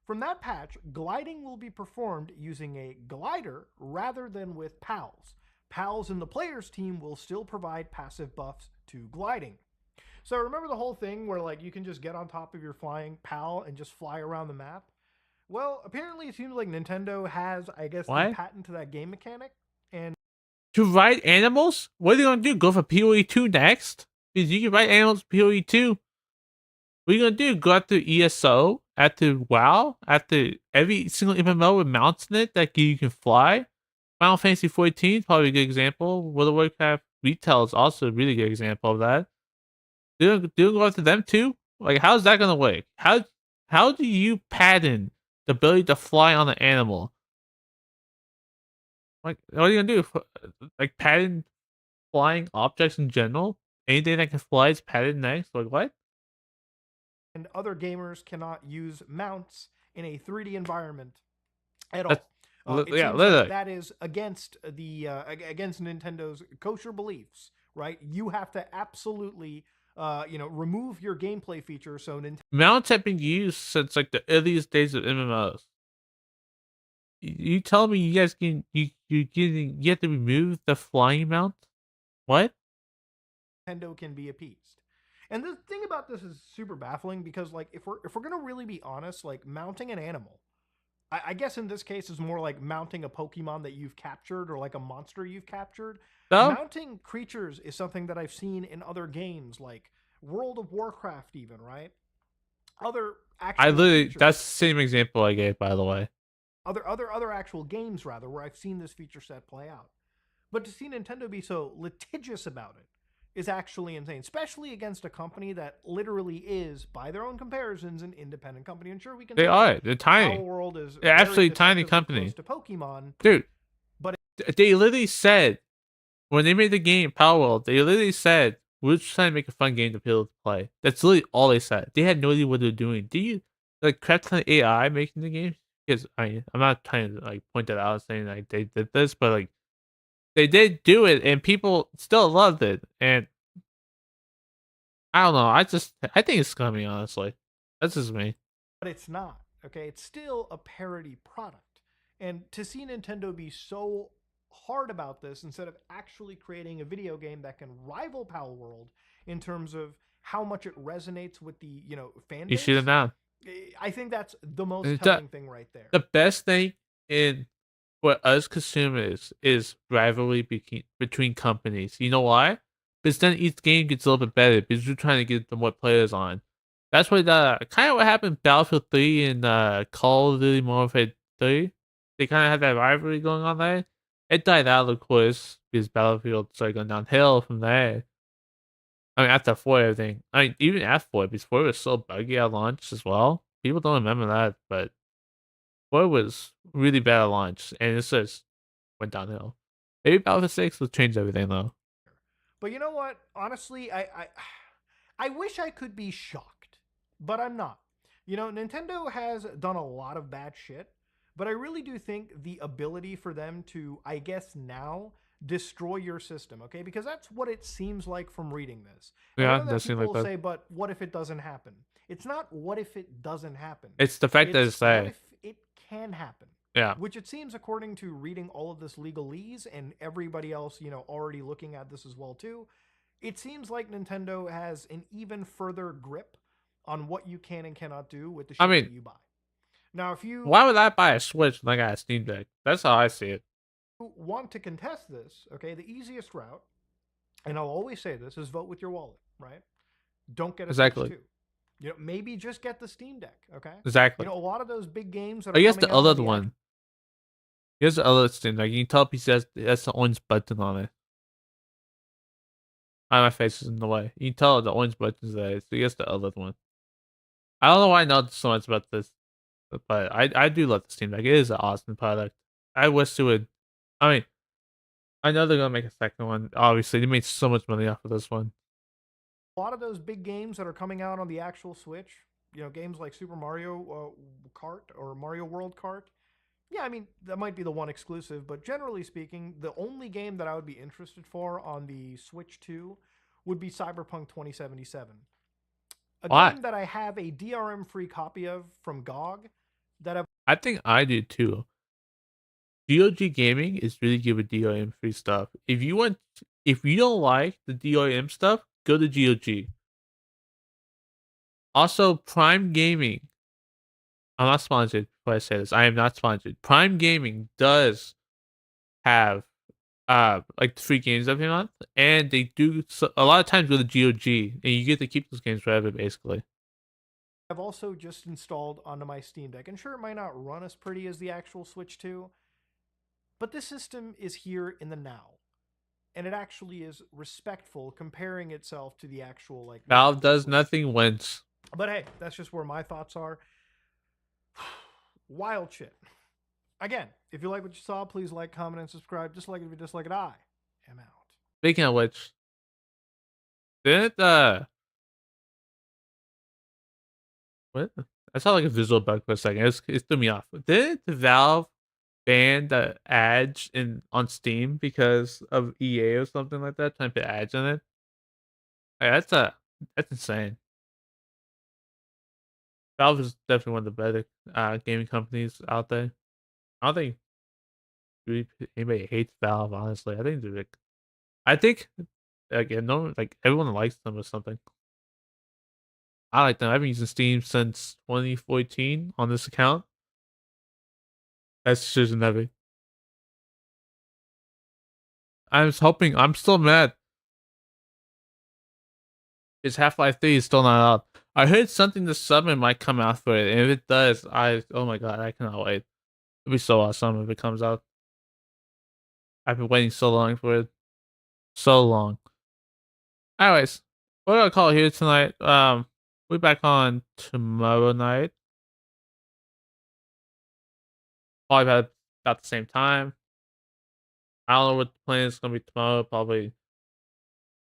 From that patch, gliding will be performed using a glider rather than with pals. Pals in the player's team will still provide passive buffs to gliding. So remember the whole thing where, like, you can just get on top of your flying pal and just fly around the map? Well, apparently it seems like Nintendo has, I guess, the patent to that game mechanic. And to ride animals? What are they gonna do? Go for PoE 2 next? Because you can ride animals PoE 2. What are you gonna do? Go after ESO? After WoW? After every single MMO with mounts in it that you can fly? Final Fantasy 14 is probably a good example. World of Warcraft retail is also a really good example of that. Do you go after them too? Like, how's that gonna work? How do you patent the ability to fly on an animal? Like, what are you gonna do? Like, patent flying objects in general? Anything that can fly is patented next? Like, what? And other gamers cannot use mounts in a 3D environment at That's all. It yeah, seems literally. like that is against the against Nintendo's kosher beliefs, right? You have to absolutely remove your gameplay feature so Nintendo Mounts have been used since like the earliest days of MMOs. You tell me you guys can you have to remove the flying mount? What? can be appeased. And the thing about this is super baffling because like if we're gonna really be honest, like mounting an animal, I guess in this case is more like mounting a Pokemon that you've captured or like a monster you've captured. No? Mounting creatures is something that I've seen in other games like World of Warcraft, even, right? Other actual I literally features, that's the same example I gave, by the way. other actual games rather, where I've seen this feature set play out. But to see Nintendo be so litigious about it is actually insane, especially against a company that literally is, by their own comparisons, an independent company. And sure, we can They say are. They're tiny. Our World is They're very absolutely tiny deceptively company. close to Pokemon, Dude, but they literally said when they made the game Power World, they literally said we're just trying to make a fun game for people to play. That's literally all they said. They had no idea what they're doing. Do you like craft an AI making the game? Because I'm not trying to like point that out saying like they did this, but like they did do it and people still loved it. And I don't know. I think it's scummy, honestly. That's just me. it's not. Okay, it's still a parody product. And to see Nintendo be so hard about this instead of actually creating a video game that can rival Power World in terms of how much it resonates with the fan base, You shoot them down. I think that's the most It's telling thing right there. The best thing in for us consumers is rivalry between companies. You know why? Because then each game gets a little bit better because you're trying to get the more players on. That's what kind of what happened in Battlefield 3 and Call of Duty Modern Warfare 3. They kind of had that rivalry going on there. It died out, of course, because Battlefield started going downhill from there. I mean, after 4, everything. I mean, even after 4, because 4 was so buggy at launch as well. People don't remember that, but 4 was really bad at launch, and it just went downhill. Maybe Battlefield 6 will change everything, though. But you know what? Honestly, I wish I could be shocked, but I'm not. Nintendo has done a lot of bad shit, but I really do think the ability for them to, I guess now, destroy your system, okay? Because that's what it seems like from reading this. And I Yeah, know that does seem like people that. say, but what if it doesn't happen? It's not what if it doesn't happen. It's the fact that it's what there. if it can happen. Yeah. Which it seems, according to reading all of this legalese and everybody else, already looking at this as well too, it seems like Nintendo has an even further grip on what you can and cannot do with the shit that you buy. Now, if you Why would I buy a Switch when I got a Steam Deck? That's how I see it. want to contest this, okay, the easiest route, and I'll always say this, is vote with your wallet, right? Don't get a Switch 2. Maybe just get the Steam Deck, okay? Exactly. A lot of those big games that are I guess coming the out other one. Here's the other Steam Deck. You can tell PC has the orange button on it. My face is in the way. You can tell the orange button's there. So here's the other one. I don't know why I know so much about this, but I do love the Steam Deck. It is an awesome product. I wish it would. I mean, I know they're gonna make a second one. Obviously, they made so much money off of this one. A lot of those big games that are coming out on the actual Switch, games like Super Mario Kart or Mario World Kart. Yeah, I mean, that might be the one exclusive, but generally speaking, the only game that I would be interested for on the Switch 2 would be Cyberpunk 2077. Why? Game that I have a DRM-free copy of from GOG that I think I do too. GOG Gaming is really good with DRM free stuff. If you don't like the DRM stuff, go to GOG. Also, Prime Gaming. I'm not sponsored before I say this. I am not sponsored. Prime Gaming does have like 3 games every month, and they do a lot of times go to GOG, and you get to keep those games forever, basically. I've also just installed onto my Steam Deck, and sure, it might not run as pretty as the actual Switch 2. But this system is here in the now. And it actually is respectful, comparing itself to the actual like Valve does nothing wins. But hey, that's just where my thoughts are. Wild shit. Again, if you like what you saw, please like, comment, and subscribe. Dislike it if you dislike it. I am out. Speaking of which, didn't what? I saw like a visual bug for a second. It threw me off. Didn't Valve ban the ads on Steam because of EA or something like that? Trying to put ads in it. Like, that's insane. Valve is definitely one of the better gaming companies out there. I don't think anybody hates Valve, honestly. I think they're like, no, like everyone likes them or something. I like them. I've been using Steam since 2014 on this account. That's just never. I was hoping. I'm still mad. It's Half-Life 3 is still not out. I heard something this summer might come out for it, and if it does, oh my god, I cannot wait. It'll be so awesome if it comes out. I've been waiting so long for it. So long. Anyways, we're gonna call it here tonight. We'll be back on tomorrow night. Probably about the same time. I don't know what the plan is gonna be tomorrow. Probably